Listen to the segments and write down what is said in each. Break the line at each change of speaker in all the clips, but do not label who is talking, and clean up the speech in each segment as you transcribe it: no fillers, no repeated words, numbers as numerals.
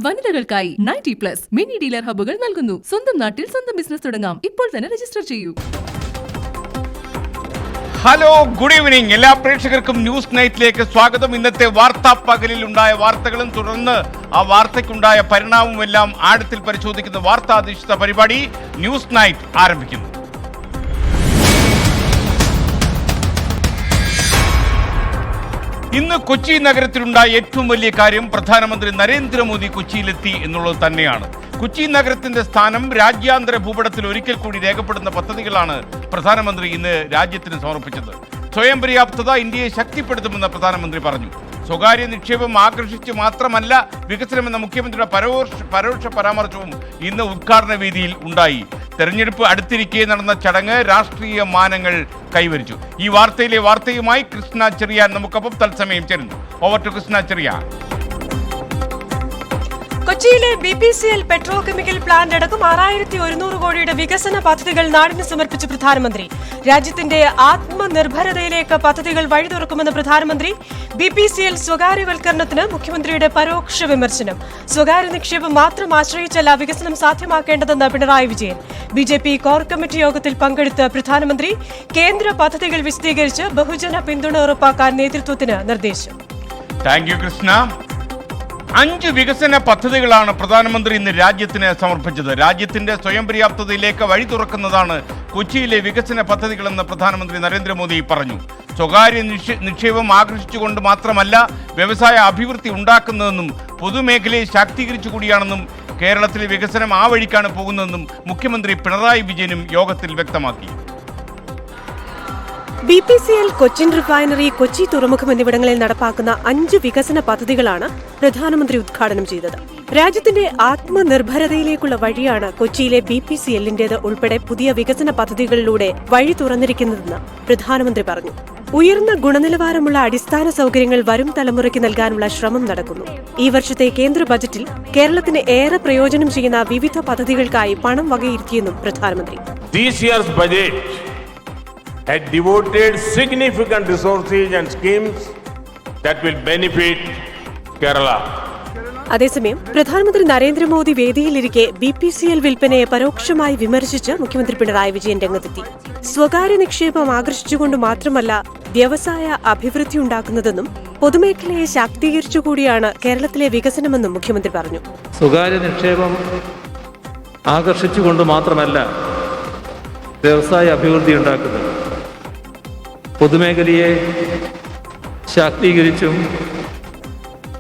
വനിതകൾക്കായി 90+ mini dealer ഹബ്ബുകൾ നൽകുന്നു. സ്വന്തം നാട്ടിൽ സ്വന്തം ബിസിനസ് തുടങ്ങാം. ഇപ്പോൾ തന്നെ രജിസ്റ്റർ ചെയ്യൂ.
Hello, good evening. എല്ലാ പ്രേക്ഷകർക്കും ന്യൂസ് നൈറ്റിലേക്ക് സ്വാഗതം. ഇന്നത്തെ വാർത്താ പകലിൽ ഉണ്ടായ വാർത്തകളും തുടർന്ന് ആ വാർത്തയ്ക്കുണ്ടായ പരിണാമവും എല്ലാം ആഴത്തിൽ പരിശോധിക്കുന്ന വാർത്താധിഷ്ഠിത പരിപാടി ന്യൂസ് നൈറ്റ് ആരംഭിക്കുന്നു. ഇന്ന് കൊച്ചി നഗരത്തിലുണ്ടായ ഏറ്റവും വലിയ കാര്യം പ്രധാനമന്ത്രി നരേന്ദ്രമോദി കൊച്ചിയിലെത്തി എന്നുള്ളത് തന്നെയാണ്. കൊച്ചി നഗരത്തിന്റെ സ്ഥാനം രാജ്യാന്തര ഭൂപടത്തിൽ ഒരിക്കൽ കൂടി രേഖപ്പെടുന്ന പദ്ധതികളാണ് പ്രധാനമന്ത്രി ഇന്ന് രാജ്യത്തിന് സമർപ്പിച്ചത്. സ്വയം പര്യാപ്തത ഇന്ത്യയെ ശക്തിപ്പെടുത്തുമെന്ന് പ്രധാനമന്ത്രി പറഞ്ഞു. സ്വകാര്യ നിക്ഷേപം ആകർഷിച്ച് മാത്രമല്ല വികസനമെന്ന മുഖ്യമന്ത്രിയുടെ പരോക്ഷ പരാമർശവും ഇന്ന് ഉദ്ഘാടന വേദിയിൽ ഉണ്ടായി. തെരഞ്ഞെടുപ്പ് അടുത്തിരിക്കെ നടന്ന ചടങ്ങ് രാഷ്ട്രീയ മാനങ്ങൾ കൈവരിച്ചു. ഈ വാർത്തയുമായി കൃഷ്ണ ചെറിയാൻ നമുക്കൊപ്പം തത്സമയം ചേരുന്നു. Over to Krishna Cherian.
കൊച്ചിയിലെ BPCL പെട്രോ കെമിക്കൽ പ്ലാന്റ് അടക്കം 6100 കോടിയുടെ വികസന പദ്ധതികൾ നാടിന് സമർപ്പിച്ച പ്രധാനമന്ത്രി. രാജ്യത്തിന്റെ ആത്മനിർഭരതയിലേക്ക് പദ്ധതികൾ വഴി തുറക്കുമെന്ന് പ്രധാനമന്ത്രി. BPCL സ്വകാര്യവൽക്കരണത്തിന് മുഖ്യമന്ത്രിയുടെ പരോക്ഷ വിമർശനം. സ്വകാര്യ നിക്ഷേപം മാത്രം ആശ്രയിച്ചല്ല വികസനം സാധ്യമാക്കേണ്ടതെന്ന് Pinarayi Vijayan. BJP core committee യോഗത്തിൽ പങ്കെടുത്ത പ്രധാനമന്ത്രി കേന്ദ്ര പദ്ധതികൾ വിശദീകരിച്ച് ബഹുജന പിന്തുണ ഉറപ്പാക്കാൻ നേതൃത്വത്തിന് നിർദ്ദേശം.
Thank you Krishna. 5 വികസന പദ്ധതികളാണ് പ്രധാനമന്ത്രി ഇന്ന് രാജ്യത്തിന് സമർപ്പിച്ചത്. രാജ്യത്തിന്റെ സ്വയം പര്യാപ്തതയിലേക്ക് വഴി തുറക്കുന്നതാണ് കൊച്ചിയിലെ വികസന പദ്ധതികളെന്ന് പ്രധാനമന്ത്രി നരേന്ദ്രമോദി പറഞ്ഞു. സ്വകാര്യ നിക്ഷേപം ആകർഷിച്ചുകൊണ്ട് മാത്രമല്ല വ്യവസായ അഭിവൃദ്ധി ഉണ്ടാക്കുന്നതെന്നും പൊതുമേഖലയെ ശാക്തീകരിച്ചുകൂടിയാണെന്നും കേരളത്തിലെ വികസനം ആ വഴിക്കാണ് പോകുന്നതെന്നും മുഖ്യമന്ത്രി പിണറായി വിജയനും യോഗത്തിൽ വ്യക്തമാക്കി.
BPCL, കൊച്ചിൻ റിഫൈനറി, കൊച്ചി തുറമുഖം എന്നിവിടങ്ങളിൽ നടപ്പാക്കുന്ന 5 വികസന പദ്ധതികളാണ് പ്രധാനമന്ത്രി ഉദ്ഘാടനം ചെയ്തത്. രാജ്യത്തിന്റെ ആത്മനിർഭരതയിലേക്കുള്ള വഴിയാണ് കൊച്ചിയിലെ BPCLന്റേത് ഉൾപ്പെടെ പുതിയ വികസന പദ്ധതികളിലൂടെ വഴി തുറന്നിരിക്കുന്നതെന്ന് പ്രധാനമന്ത്രി പറഞ്ഞു. ഉയർന്ന ഗുണനിലവാരമുള്ള അടിസ്ഥാന സൗകര്യങ്ങൾ വരും തലമുറയ്ക്ക് നൽകാനുള്ള ശ്രമം നടക്കുന്നു. ഈ വർഷത്തെ കേന്ദ്ര ബജറ്റിൽ കേരളത്തിന് ഏറെ പ്രയോജനം ചെയ്യുന്ന വിവിധ പദ്ധതികൾക്കായി പണം വകയിരുത്തിയെന്നും പ്രധാനമന്ത്രി.
had devoted significant resources and schemes that will benefit Kerala.
അതേസമയം പ്രധാനമന്ത്രി നരേന്ദ്രമോദി വേദിയിലിരിക്കെ BPCL വിൽപ്പനയെ പരോക്ഷമായി വിമർശിച്ച് മുഖ്യമന്ത്രി പിണറായി വിജയൻ രംഗത്തെത്തി. സ്വകാര്യ നിക്ഷേപം ആകർഷിച്ചുകൊണ്ട് മാത്രമല്ല വ്യവസായ അഭിവൃദ്ധി ഉണ്ടാക്കുന്നതെന്നും പൊതുമേഖലയെ ശാക്തീകരിച്ചുകൂടിയാണ് കേരളത്തിലെ വികസനമെന്നും മുഖ്യമന്ത്രി പറഞ്ഞു.
സ്വകാര്യ നിക്ഷേപം ആകർഷിച്ചുകൊണ്ട് മാത്രമല്ല വ്യവസായ അഭിവൃദ്ധി ഉണ്ടാക്കുന്നത് പൊതുമേഖലയെ ശാക്തീകരിച്ചും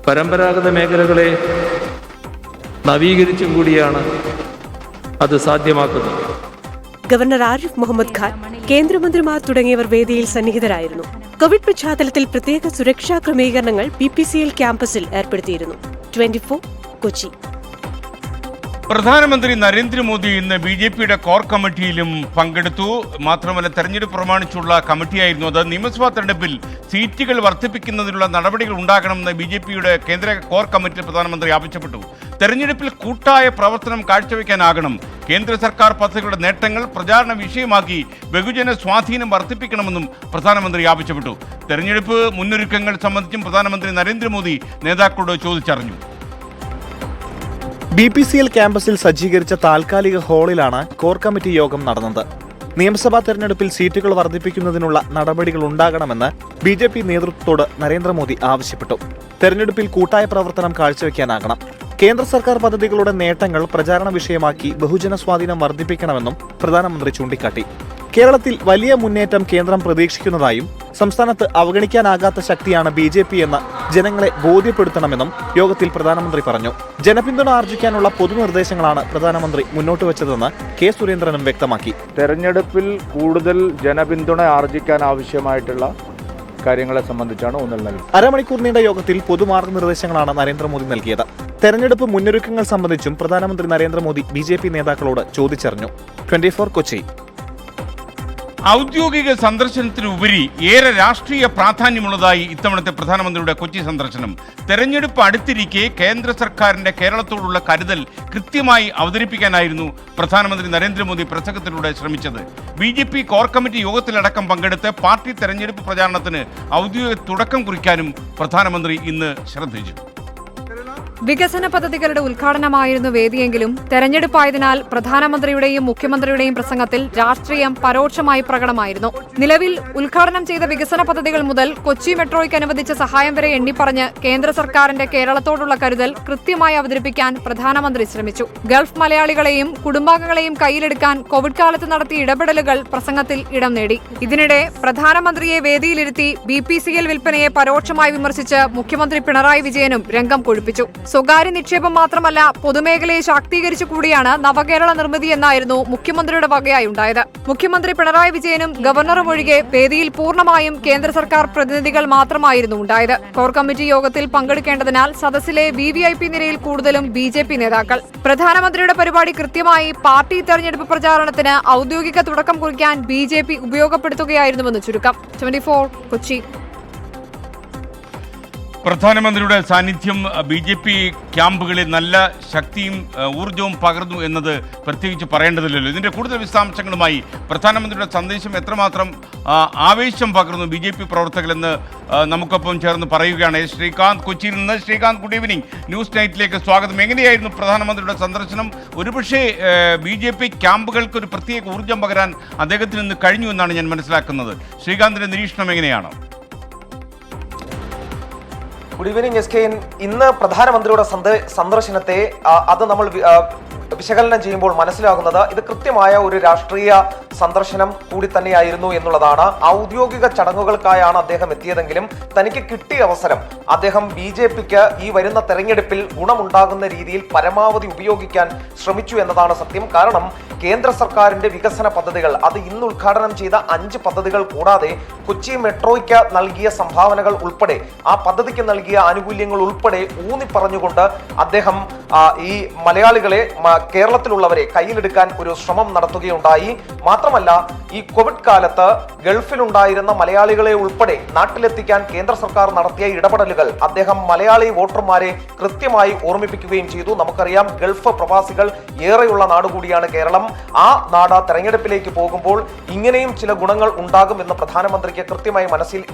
പരമ്പരാഗത മേഖലകളെ നവീകരിച്ചും കൂടിയാണ് അത് സാധ്യമാക്കുന്നത്.
ഗവർണർ ആരിഫ് മുഹമ്മദ് ഖാൻ, കേന്ദ്രമന്ത്രിമാർ തുടങ്ങിയവർ വേദിയിൽ സന്നിഹിതരായിരുന്നു. കോവിഡ് പശ്ചാത്തലത്തിൽ പ്രത്യേക സുരക്ഷാ ക്രമീകരണങ്ങൾ BPCL ക്യാമ്പസിൽ ഏർപ്പെടുത്തിയിരുന്നു. 24 കൊച്ചി.
പ്രധാനമന്ത്രി നരേന്ദ്രമോദി ഇന്ന് BJPയുടെ കോർ കമ്മിറ്റിയിലും പങ്കെടുത്തു. മാത്രമല്ല തെരഞ്ഞെടുപ്പ് പ്രമാണിച്ചുള്ള കമ്മിറ്റിയായിരുന്നു അത്. നിയമസഭാ തെരഞ്ഞെടുപ്പിൽ സീറ്റുകൾ വർദ്ധിപ്പിക്കുന്നതിനുള്ള നടപടികൾ ഉണ്ടാകണമെന്ന് BJPയുടെ കേന്ദ്ര കോർ കമ്മിറ്റിയിൽ പ്രധാനമന്ത്രി ആവശ്യപ്പെട്ടു. തെരഞ്ഞെടുപ്പിൽ കൂട്ടായ പ്രവർത്തനം കാഴ്ചവെക്കാനാകണം. കേന്ദ്ര സർക്കാർ പദ്ധതികളുടെ നേട്ടങ്ങൾ പ്രചാരണ വിഷയമാക്കി ബഹുജന സ്വാധീനം വർദ്ധിപ്പിക്കണമെന്നും പ്രധാനമന്ത്രി ആവശ്യപ്പെട്ടു. തെരഞ്ഞെടുപ്പ് മുന്നൊരുക്കങ്ങൾ സംബന്ധിച്ചും പ്രധാനമന്ത്രി നരേന്ദ്രമോദി നേതാക്കളോട് ചോദിച്ചറിഞ്ഞു.
BPCL ക്യാമ്പസിൽ സജ്ജീകരിച്ച താൽക്കാലിക ഹാളിലാണ് കോർ കമ്മിറ്റി യോഗം നടന്നത്. നിയമസഭാ തെരഞ്ഞെടുപ്പിൽ സീറ്റുകൾ വർദ്ധിപ്പിക്കുന്നതിനുള്ള നടപടികൾ ഉണ്ടാകണമെന്ന് BJP നേതൃത്വത്തോട് നരേന്ദ്രമോദി ആവശ്യപ്പെട്ടു. തെരഞ്ഞെടുപ്പിൽ കൂട്ടായ പ്രവർത്തനം കാഴ്ചവെക്കാനാകണം. കേന്ദ്ര സർക്കാർ പദ്ധതികളുടെ നേട്ടങ്ങൾ പ്രചാരണ വിഷയമാക്കി ബഹുജന സ്വാധീനം വർദ്ധിപ്പിക്കണമെന്നും പ്രധാനമന്ത്രി ചൂണ്ടിക്കാട്ടി. കേരളത്തിൽ വലിയ മുന്നേറ്റം കേന്ദ്രം പ്രതീക്ഷിക്കുന്നതായും സംസ്ഥാനത്ത് അവഗണിക്കാനാകാത്ത ശക്തിയാണ് BJP എന്ന് ജനങ്ങളെ ബോധ്യപ്പെടുത്തണമെന്നും യോഗത്തിൽ പ്രധാനമന്ത്രി പറഞ്ഞു. ജനപിന്തുണ ആർജിക്കാനുള്ള പൊതുനിർദ്ദേശങ്ങളാണ് പ്രധാനമന്ത്രി മുന്നോട്ട് വെച്ചതെന്ന് K. സുരേന്ദ്രനും വ്യക്തമാക്കി.
തെരഞ്ഞെടുപ്പിൽ കൂടുതൽ ജനപിന്തുണ ആർജിക്കാൻ ആവശ്യമായിട്ടുള്ള കാര്യങ്ങളെ സംബന്ധിച്ചാണ് ഊന്നൽ നൽകിയത്.
അരമണിക്കൂർ നീണ്ട യോഗത്തിൽ പൊതുമാർഗനിർദ്ദേശങ്ങളാണ് നരേന്ദ്രമോദി നൽകിയത്. തെരഞ്ഞെടുപ്പ് മുന്നൊരുക്കങ്ങൾ സംബന്ധിച്ചും പ്രധാനമന്ത്രി നരേന്ദ്രമോദി BJP നേതാക്കളോട് ചോദിച്ചറിഞ്ഞു. 24 കൊച്ചി.
ഔദ്യോഗിക സന്ദർശനത്തിനുപരി ഏറെ രാഷ്ട്രീയ പ്രാധാന്യമുള്ളതായി ഇത്തവണത്തെ പ്രധാനമന്ത്രിയുടെ കൊച്ചി സന്ദർശനം. തെരഞ്ഞെടുപ്പ് അടുത്തിരിക്കെ കേന്ദ്ര സർക്കാരിന്റെ കേരളത്തോടുള്ള കരുതൽ കൃത്യമായി അവതരിപ്പിക്കാനായിരുന്നു പ്രധാനമന്ത്രി നരേന്ദ്രമോദി പ്രസംഗത്തിലൂടെ ശ്രമിച്ചത്. BJP കോർ കമ്മിറ്റി യോഗത്തിലടക്കം പങ്കെടുത്ത് പാർട്ടി തെരഞ്ഞെടുപ്പ് പ്രചാരണത്തിന് ഔദ്യോഗിക തുടക്കം കുറിക്കാനും പ്രധാനമന്ത്രി ഇന്ന് ശ്രദ്ധിച്ചു.
വികസന പദ്ധതികളുടെ ഉദ്ഘാടനമായിരുന്നു വേദിയെങ്കിലും തെരഞ്ഞെടുപ്പായതിനാൽ പ്രധാനമന്ത്രിയുടെയും മുഖ്യമന്ത്രിയുടെയും പ്രസംഗത്തിൽ രാഷ്ട്രീയം പരോക്ഷമായി പ്രകടമായിരുന്നു. നിലവിൽ ഉദ്ഘാടനം ചെയ്ത വികസന പദ്ധതികൾ മുതൽ കൊച്ചി മെട്രോയ്ക്ക് അനുവദിച്ച സഹായം വരെ എണ്ണിപ്പറഞ്ഞ് കേന്ദ്ര സർക്കാരിന്റെ കേരളത്തോടുള്ള കരുതൽ കൃത്യമായി അവതരിപ്പിക്കാൻ പ്രധാനമന്ത്രി ശ്രമിച്ചു. ഗൾഫ് മലയാളികളെയും കുടുംബാംഗങ്ങളെയും കയ്യിലെടുക്കാൻ കോവിഡ് കാലത്ത് നടത്തിയ ഇടപെടലുകൾ പ്രസംഗത്തിൽ ഇടം നേടി. ഇതിനിടെ പ്രധാനമന്ത്രിയെ വേദിയിലിരുത്തി BPCL വിൽപ്പനയെ പരോക്ഷമായി വിമർശിച്ച് മുഖ്യമന്ത്രി പിണറായി വിജയനും രംഗം കൊഴുപ്പിച്ചു. സ്വകാര്യ നിക്ഷേപം മാത്രമല്ല, പൊതുമേഖലയെ ശാക്തീകരിച്ചു കൂടിയാണ് നവകേരള നിർമ്മിതി എന്നായിരുന്നു മുഖ്യമന്ത്രിയുടെ വകയായി ഉണ്ടായത്. മുഖ്യമന്ത്രി പിണറായി വിജയനും ഗവർണറും ഒഴികെ വേദിയിൽ പൂർണ്ണമായും കേന്ദ്ര സർക്കാർ പ്രതിനിധികൾ മാത്രമായിരുന്നു ഉണ്ടായത്. കോർ കമ്മിറ്റി യോഗത്തിൽ പങ്കെടുക്കേണ്ടതിനാൽ സദസ്സിലെ VVIP നിരയിൽ കൂടുതലും BJP നേതാക്കൾ. പ്രധാനമന്ത്രിയുടെ പരിപാടി കൃത്യമായി പാർട്ടി തെരഞ്ഞെടുപ്പ് പ്രചാരണത്തിന് ഔദ്യോഗിക തുടക്കം കുറിക്കാൻ BJP ഉപയോഗപ്പെടുത്തുകയായിരുന്നുവെന്ന് ചുരുക്കം. 24 കൊച്ചി.
പ്രധാനമന്ത്രിയുടെ സാന്നിധ്യം BJP ക്യാമ്പുകളിൽ നല്ല ശക്തിയും ഊർജവും പകർന്നു എന്നത് പ്രത്യേകിച്ച് പറയേണ്ടതില്ലല്ലോ. ഇതിൻ്റെ കൂടുതൽ വിശദാംശങ്ങളുമായി പ്രധാനമന്ത്രിയുടെ സന്ദേശം എത്രമാത്രം ആവേശം പകർന്നു BJP പ്രവർത്തകരെന്ന് നമുക്കൊപ്പം ചേർന്ന് പറയുകയാണ് ശ്രീകാന്ത് കൊച്ചിയിൽ നിന്ന്. Sreekanth, good evening. ന്യൂസ് നൈറ്റിലേക്ക് സ്വാഗതം. എങ്ങനെയായിരുന്നു പ്രധാനമന്ത്രിയുടെ സന്ദർശനം? ഒരുപക്ഷെ BJP ക്യാമ്പുകൾക്ക് ഒരു പ്രത്യേക ഊർജം പകരാൻ അദ്ദേഹത്തിന് ഇന്ന് കഴിഞ്ഞു എന്നാണ് ഞാൻ മനസ്സിലാക്കുന്നത്. ശ്രീകാന്തിൻ്റെ നിരീക്ഷണം എങ്ങനെയാണ്?
Good evening SK. ഇന്ന് പ്രധാനമന്ത്രിയുടെ സന്ദർശനത്തെ അത് നമ്മൾ വിശകലനം ചെയ്യുമ്പോൾ മനസ്സിലാകുന്നത് ഇത് കൃത്യമായ ഒരു രാഷ്ട്രീയ സന്ദർശനം കൂടി തന്നെയായിരുന്നു എന്നുള്ളതാണ്. ഔദ്യോഗിക ചടങ്ങുകൾക്കായാണ് അദ്ദേഹം എത്തിയതെങ്കിലും തനിക്ക് കിട്ടിയ അവസരം അദ്ദേഹം BJPക്ക് ഈ വരുന്ന തെരഞ്ഞെടുപ്പിൽ ഗുണമുണ്ടാകുന്ന രീതിയിൽ പരമാവധി ഉപയോഗിക്കാൻ ശ്രമിച്ചു എന്നതാണ് സത്യം. കാരണം കേന്ദ്ര സർക്കാരിന്റെ വികസന പദ്ധതികൾ, അത് ഇന്ന് ഉദ്ഘാടനം ചെയ്ത 5 പദ്ധതികൾ കൂടാതെ കൊച്ചി മെട്രോയ്ക്ക് നൽകിയ സംഭാവനകൾ ഉൾപ്പെടെ, ആ പദ്ധതിക്ക് നൽകിയ ആനുകൂല്യങ്ങൾ ഉൾപ്പെടെ ഊന്നി പറഞ്ഞുകൊണ്ട് അദ്ദേഹം ഈ മലയാളികളെ, കേരളത്തിലുള്ളവരെ കയ്യിലെടുക്കാൻ ഒരു ശ്രമം നടത്തുകയുണ്ടായി. മാത്രമല്ല, ഈ കോവിഡ് കാലത്ത് ഗൾഫിലുണ്ടായിരുന്ന മലയാളികളെ ഉൾപ്പെടെ നാട്ടിലെത്തിക്കാൻ കേന്ദ്ര സർക്കാർ നടത്തിയ ഇടപെടലുകൾ അദ്ദേഹം മലയാളി വോട്ടർമാരെ കൃത്യമായി ഓർമ്മിപ്പിക്കുകയും ചെയ്തു. നമുക്കറിയാം, ഗൾഫ് പ്രവാസികൾ ഏറെയുള്ള നാടുകൂടിയാണ് കേരളം. ആ നാട് തെരഞ്ഞെടുപ്പിലേക്ക് പോകുമ്പോൾ ഇങ്ങനെയും ചില ഗുണങ്ങൾ ഉണ്ടാകുമെന്ന് പ്രധാനമന്ത്രിക്ക് കൃത്യമായി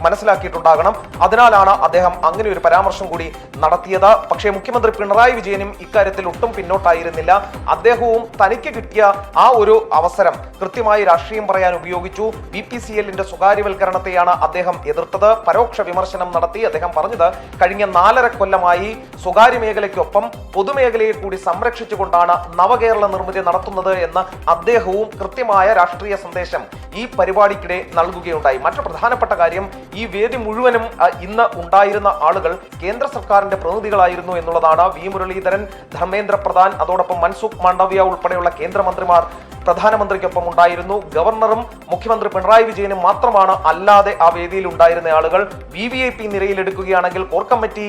മനസ്സിലാക്കിയിട്ടുണ്ടാകണം. അതിനാലാണ് അദ്ദേഹം അങ്ങനെ ഒരു പരാമർശം കൂടി നടത്തിയത്. പക്ഷേ മുഖ്യമന്ത്രി പിണറായി വിജയനും ഇക്കാര്യത്തിൽ ഒട്ടും പിന്നോട്ടായിരുന്നില്ല. അദ്ദേഹവും തനിക്ക് കിട്ടിയ ആ ഒരു അവസരം കൃത്യമായി രാഷ്ട്രീയം പറയാൻ ഉപയോഗിച്ചു. BPCLന്റെ സ്വകാര്യവൽക്കരണത്തെയാണ് അദ്ദേഹം എതിർത്തത്. പരോക്ഷ വിമർശനം നടത്തി അദ്ദേഹം പറഞ്ഞത് കഴിഞ്ഞ 4.5 കൊല്ലമായി സ്വകാര്യ മേഖലയ്ക്കൊപ്പം പൊതുമേഖലയെ കൂടി സംരക്ഷിച്ചുകൊണ്ടാണ് നവകേരള നിർമ്മിതി നടത്തുന്നത് എന്ന് അദ്ദേഹവും കൃത്യമായ രാഷ്ട്രീയ സന്ദേശം ഈ പരിപാടിക്കിടെ നൽകുകയുണ്ടായി. മറ്റൊരു പ്രധാനപ്പെട്ട കാര്യം, ഈ വേദി മുഴുവനും ഇന്ന് ഉണ്ടായിരുന്ന ആളുകൾ കേന്ദ്ര സർക്കാരിന്റെ പ്രതിനിധികളായിരുന്നു എന്നുള്ളതാണ്. V മുരളീധരൻ, ധർമ്മേന്ദ്ര പ്രധാൻ, അതോടൊപ്പം മൻസുഖ് മാണ്ഡവ്യ ഉൾപ്പെടെയുള്ള കേന്ദ്രമന്ത്രിമാർ പ്രധാനമന്ത്രിക്കൊപ്പം ഉണ്ടായിരുന്നു. ഗവർണറും മുഖ്യമന്ത്രി പിണറായി വിജയനും മാത്രമാണ് അല്ലാതെ ആ വേദിയിൽ ഉണ്ടായിരുന്ന ആളുകൾ. VVIP നിരയിലെടുക്കുകയാണെങ്കിൽ കോർ കമ്മിറ്റി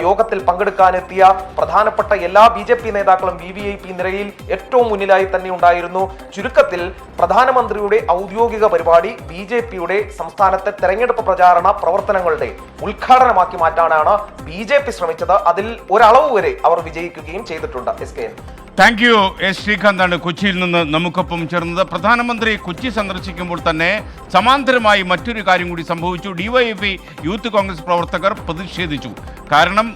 യോഗത്തിൽ പങ്കെടുക്കാനെത്തിയ പ്രധാനപ്പെട്ട എല്ലാ BJP നേതാക്കളും VVIP നിരയിൽ ഏറ്റവും മുന്നിലായി തന്നെ ഉണ്ടായിരുന്നു. ചുരുക്കത്തിൽ പ്രധാനമന്ത്രിയുടെ ഔദ്യോഗിക പരിപാടി BJPയുടെ സംസ്ഥാനത്തെ തെരഞ്ഞെടുപ്പ് പ്രചാരണ പ്രവർത്തനങ്ങളുടെ ഉദ്ഘാടനമാക്കി മാറ്റാനാണ് BJP ശ്രമിച്ചത്. അതിൽ ഒരളവ് വരെ അവർ വിജയിക്കുകയും ചെയ്തിട്ടുണ്ട്. SKN.
Thank you. ശ്രീകാന്താണ് കൊച്ചിയിൽ നിന്ന് നമുക്കൊപ്പം ചേർന്നത്. പ്രധാനമന്ത്രി കൊച്ചി സന്ദർശിക്കുമ്പോൾ തന്നെ സമാന്തരമായി മറ്റൊരു കാര്യം കൂടി സംഭവിച്ചു. DYFI യൂത്ത് കോൺഗ്രസ് പ്രവർത്തകർ പ്രതിഷേധിച്ചു. കാരണം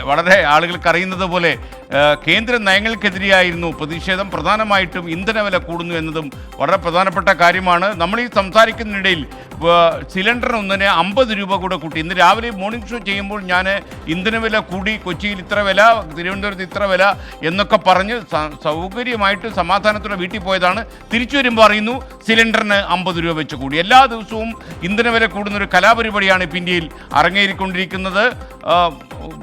വളരെ ആളുകൾക്ക് അറിയുന്നത് പോലെ കേന്ദ്ര നയങ്ങൾക്കെതിരെയായിരുന്നു പ്രതിഷേധം. പ്രധാനമായിട്ടും ഇന്ധനവില കൂടുന്നു എന്നതും വളരെ പ്രധാനപ്പെട്ട കാര്യമാണ്. നമ്മൾ ഈ സംസാരിക്കുന്നതിനിടയിൽ സിലിണ്ടറിന് ഒന്നിന് 50 രൂപ കൂടെ കൂട്ടി. ഇന്ന് രാവിലെ മോർണിംഗ് ഷോ ചെയ്യുമ്പോൾ ഞാൻ ഇന്ധനവില കൂടി, കൊച്ചിയിൽ ഇത്ര വില, തിരുവനന്തപുരത്ത് ഇത്ര വില എന്നൊക്കെ പറഞ്ഞ് സൗകര്യമായിട്ട് സമാധാനത്തോടെ വീട്ടിൽ പോയതാണ്. തിരിച്ചു വരുമ്പോൾ അറിയുന്നു സിലിണ്ടറിന് 50 രൂപ വെച്ച് കൂടി. എല്ലാ ദിവസവും ഇന്ധനവില കൂടുന്നൊരു കലാപരിപാടിയാണ് ഇപ്പം ഇന്ത്യയിൽ അരങ്ങേറിക്കൊണ്ടിരിക്കുന്നത്.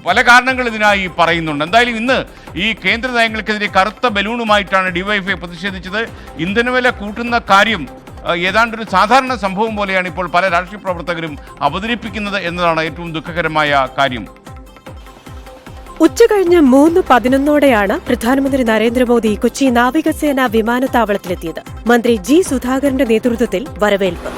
പല കാരണങ്ങൾ ഇതിനായി പറയുന്നുണ്ട്. എന്തായാലും ഇന്ന് ഈ കേന്ദ്ര നയങ്ങൾക്കെതിരെ കറുത്ത ബലൂണുമായിട്ടാണ് DYFI പ്രതിഷേധിച്ചത്. ഇന്ധനവില കൂട്ടുന്ന കാര്യം ഏതാണ്ടൊരു സാധാരണ സംഭവം പോലെയാണ് ഇപ്പോൾ പല രാഷ്ട്രീയ പ്രവർത്തകരും അവതരിപ്പിക്കുന്നത് എന്നതാണ് ഏറ്റവും ദുഃഖകരമായ കാര്യം.
ഉച്ചകഴിഞ്ഞ് 3:11 പ്രധാനമന്ത്രി നരേന്ദ്രമോദി കൊച്ചി നാവികസേന വിമാനത്താവളത്തിലെത്തിയത്. മന്ത്രി G സുധാകരന്റെ നേതൃത്വത്തിൽ വരവേൽപ്പ്.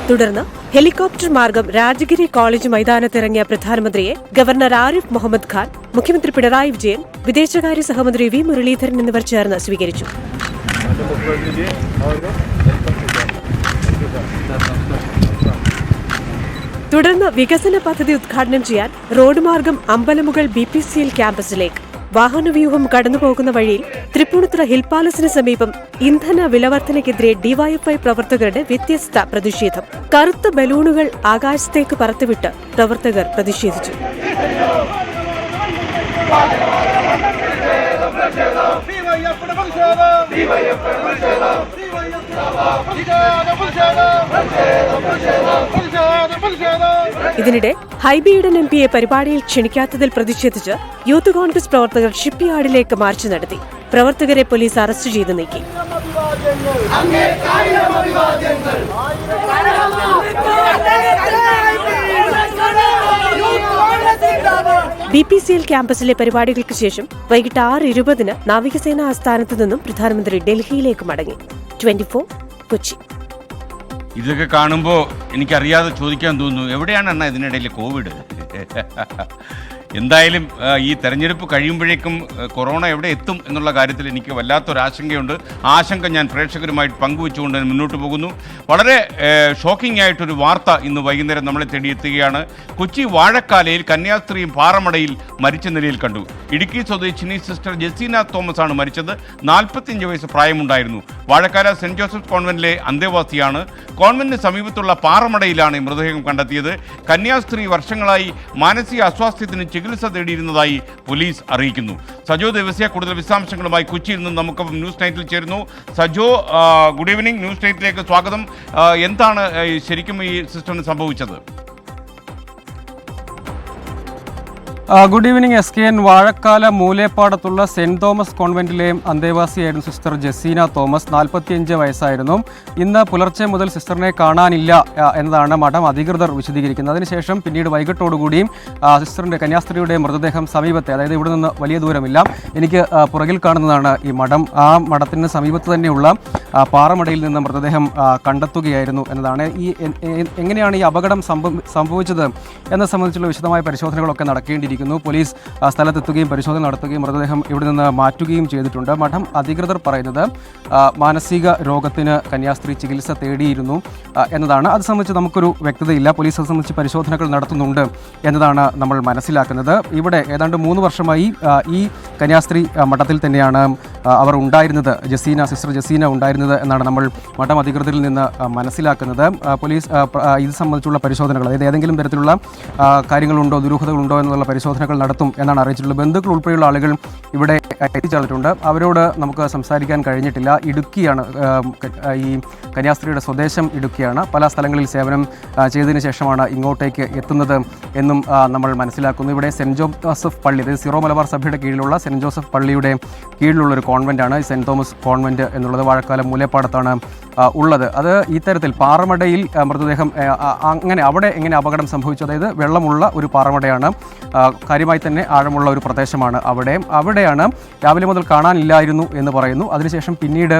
തുടർന്ന് ഹെലികോപ്റ്റർ മാർഗം രാജഗിരി കോളേജ് മൈതാനത്തിറങ്ങിയ പ്രധാനമന്ത്രിയെ ഗവർണർ ആരിഫ് മുഹമ്മദ് ഖാൻ, മുഖ്യമന്ത്രി പിണറായി വിജയൻ, വിദേശകാര്യ സഹമന്ത്രി V മുരളീധരൻ എന്നിവർ ചേർന്ന് സ്വീകരിച്ചു. തുടർന്ന് വികസന പദ്ധതി ഉദ്ഘാടനം ചെയ്യാൻ റോഡ് മാർഗം അമ്പലമുകൾ BPCL ക്യാമ്പസിലേക്ക്. വാഹനവ്യൂഹം കടന്നുപോകുന്ന വഴിയിൽ തൃപ്പൂണിത്തുറ ഹിൽ പാലസിന് സമീപം ഇന്ധന വിലവർധനയ്ക്കെതിരെ ഡിവൈഎഫ്ഐ പ്രവർത്തകരുടെ വ്യത്യസ്ത പ്രതിഷേധം. കറുത്ത ബലൂണുകൾ ആകാശത്തേക്ക് പറത്തിവിട്ട് പ്രവർത്തകർ പ്രതിഷേധിച്ചു. ഇതിനിടെ ഹൈബിയുടെ MPയെ പരിപാടിയിൽ ക്ഷണിക്കാത്തതിൽ പ്രതിഷേധിച്ച് യൂത്ത് കോൺഗ്രസ് പ്രവർത്തകർ ഷിപ്പ്യാർഡിലേക്ക് മാർച്ച് നടത്തി. പ്രവർത്തകരെ പോലീസ് അറസ്റ്റ് ചെയ്ത് നീക്കി. BPCL ക്യാമ്പസിലെ പരിപാടികൾക്ക് ശേഷം വൈകിട്ട് 6:20 നാവികസേനാ ആസ്ഥാനത്ത് നിന്നും പ്രധാനമന്ത്രി ഡൽഹിയിലേക്ക് മടങ്ങി. 24 കൊച്ചി.
ഇതൊക്കെ കാണുമ്പോൾ എനിക്കറിയാതെ ചോദിക്കാൻ തോന്നുന്നു, എവിടെയാണ് അണ്ണാ ഇതിനിടയിൽ കോവിഡ്? എന്തായാലും ഈ തെരഞ്ഞെടുപ്പ് കഴിയുമ്പോഴേക്കും കൊറോണ എവിടെ എത്തും എന്നുള്ള കാര്യത്തിൽ എനിക്ക് വല്ലാത്തൊരാശങ്കയുണ്ട്. ആശങ്ക ഞാൻ പ്രേക്ഷകരുമായിട്ട് പങ്കുവെച്ചുകൊണ്ട് മുന്നോട്ട് പോകുന്നു. വളരെ ഷോക്കിംഗ് ആയിട്ടൊരു വാർത്ത ഇന്ന് വൈകുന്നേരം നമ്മളെ തേടിയെത്തുകയാണ്. കൊച്ചി വാഴക്കാലയിൽ കന്യാസ്ത്രീയും പാറമടയിൽ മരിച്ച നിലയിൽ കണ്ടു. ഇടുക്കി സ്വദേശിനി സിസ്റ്റർ ജസീന തോമസ് ആണ് മരിച്ചത്. 45 വയസ്സ് പ്രായമുണ്ടായിരുന്നു. വാഴക്കാല സെന്റ് ജോസഫ് കോൺവെന്റിലെ അന്തേവാസിയാണ്. കോൺവെന്റിന് സമീപത്തുള്ള പാറമടയിലാണ് മൃതദേഹം കണ്ടെത്തിയത്. കന്യാസ്ത്രീ വർഷങ്ങളായി മാനസിക അസ്വാസ്ഥ്യത്തിന് ചികിത്സ തേടിയിരുന്നതായി പോലീസ് അറിയിക്കുന്നു. സജോ ദേവസ്യ കൂടുതൽ വിശദാംശങ്ങളുമായി കൊച്ചിയിൽ നിന്ന് നമുക്കൊപ്പം ന്യൂസ് നൈറ്റിൽ ചേരുന്നു. Sajo, good evening. ന്യൂസ് നൈറ്റിലേക്ക് സ്വാഗതം. എന്താണ് ശരിക്കും ഈ സിസ്റ്ററിന് സംഭവിച്ചത്?
Good evening SKN. വാഴക്കാല മൂലേപ്പാടത്തുള്ള സെന്റ് തോമസ് കോൺവെന്റിലെ അന്തേവാസിയായിരുന്നു സിസ്റ്റർ ജസീന തോമസ്. 45 വയസ്സായിരുന്നു. ഇന്ന് പുലർച്ചെ മുതൽ സിസ്റ്ററിനെ കാണാനില്ല എന്നതാണ് മഠം അധികൃതർ വിശദീകരിക്കുന്നത്. അതിനുശേഷം പിന്നീട് വൈകിട്ടോടുകൂടി സിസ്റ്ററിന്റെ കന്യാസ്ത്രീയുടെ മൃതദേഹം സമീപത്തെ, അതായത് ഇവിടെ നിന്ന് വലിയ ദൂരമില്ല, എനിക്ക് പുറകിൽ കാണുന്നതാണ് ഈ മഠം. ആ മഠത്തിന് സമീപത്ത് തന്നെയുള്ള പാറമടയിൽ നിന്ന് മൃതദേഹം കണ്ടെത്തുകയായിരുന്നു എന്നതാണ്. എങ്ങനെയാണ് ഈ അപകടം സംഭവിച്ചത് എന്നെ സംബന്ധിച്ചുള്ള വിശദമായ പരിശോധനകളൊക്കെ നടക്കേണ്ടിയിരിക്കുന്നു. പോലീസ് സ്ഥലത്തെത്തുകയും പരിശോധന നടത്തുകയും മൃതദേഹം ഇവിടെ നിന്ന് മാറ്റുകയും ചെയ്തിട്ടുണ്ട്. മഠം അധികൃതർ പറയുന്നത് മാനസിക രോഗത്തിന് കന്യാസ്ത്രീ ചികിത്സ തേടിയിരുന്നു എന്നതാണ്. അത് സംബന്ധിച്ച് നമുക്കൊരു വ്യക്തതയില്ല. പോലീസ് അത് സംബന്ധിച്ച് പരിശോധനകൾ നടത്തുന്നുണ്ട് എന്നതാണ് നമ്മൾ മനസ്സിലാക്കുന്നത്. ഇവിടെ ഏതാണ്ട് 3 വർഷമായി ഈ കന്യാസ്ത്രീ മഠത്തിൽ തന്നെയാണ് അവർ ഉണ്ടായിരുന്നത്, സിസ്റ്റർ ജസീന ഉണ്ടായിരുന്നത് എന്നാണ് നമ്മൾ മഠം അധികൃതരിൽ നിന്ന് മനസ്സിലാക്കുന്നത്. പോലീസ് ഇത് സംബന്ധിച്ചുള്ള പരിശോധനകൾ, അതായത് ഏതെങ്കിലും തരത്തിലുള്ള കാര്യങ്ങളുണ്ടോ, ദുരൂഹതകളുണ്ടോ എന്നുള്ള പരിശോധനകൾ നടത്തും എന്നാണ് അറിയിച്ചിട്ടുള്ളത്. ബന്ധുക്കൾ ഉൾപ്പെടെയുള്ള ആളുകൾ ഇവിടെ എത്തിച്ചേർന്നിട്ടുണ്ട്. അവരോട് നമുക്ക് സംസാരിക്കാൻ കഴിഞ്ഞിട്ടില്ല. ഇടുക്കിയാണ് ഈ കന്യാസ്ത്രീയുടെ സ്വദേശം, ഇടുക്കിയാണ്. പല സ്ഥലങ്ങളിൽ സേവനം ചെയ്തതിനു ശേഷമാണ് ഇങ്ങോട്ടേക്ക് എത്തുന്നത് എന്നും നമ്മൾ മനസ്സിലാക്കുന്നു. ഇവിടെ സെന്റ് ജോസഫ് പള്ളി, അതായത് സിറോ മലബാർ സഭയുടെ കീഴിലുള്ള സെന്റ് ജോസഫ് പള്ളിയുടെ കീഴിലുള്ള ഒരു കോൺവെന്റാണ് സെന്റ് തോമസ് കോൺവെന്റ് എന്നുള്ളത്. വാഴക്കാലം മൂലേപ്പാടത്താണ് ഉള്ളത്. അത് ഇത്തരത്തിൽ പാറമടയിൽ മൃതദേഹം അവിടെ എങ്ങനെ അപകടം സംഭവിച്ചു, അതായത് വെള്ളമുള്ള ഒരു പാറമടയാണ്, കാര്യമായി തന്നെ ആഴമുള്ള ഒരു പ്രദേശമാണ്. അവിടെയാണ് രാവിലെ മുതൽ കാണാനില്ലായിരുന്നു എന്ന് പറയുന്നു. അതിനുശേഷം പിന്നീട്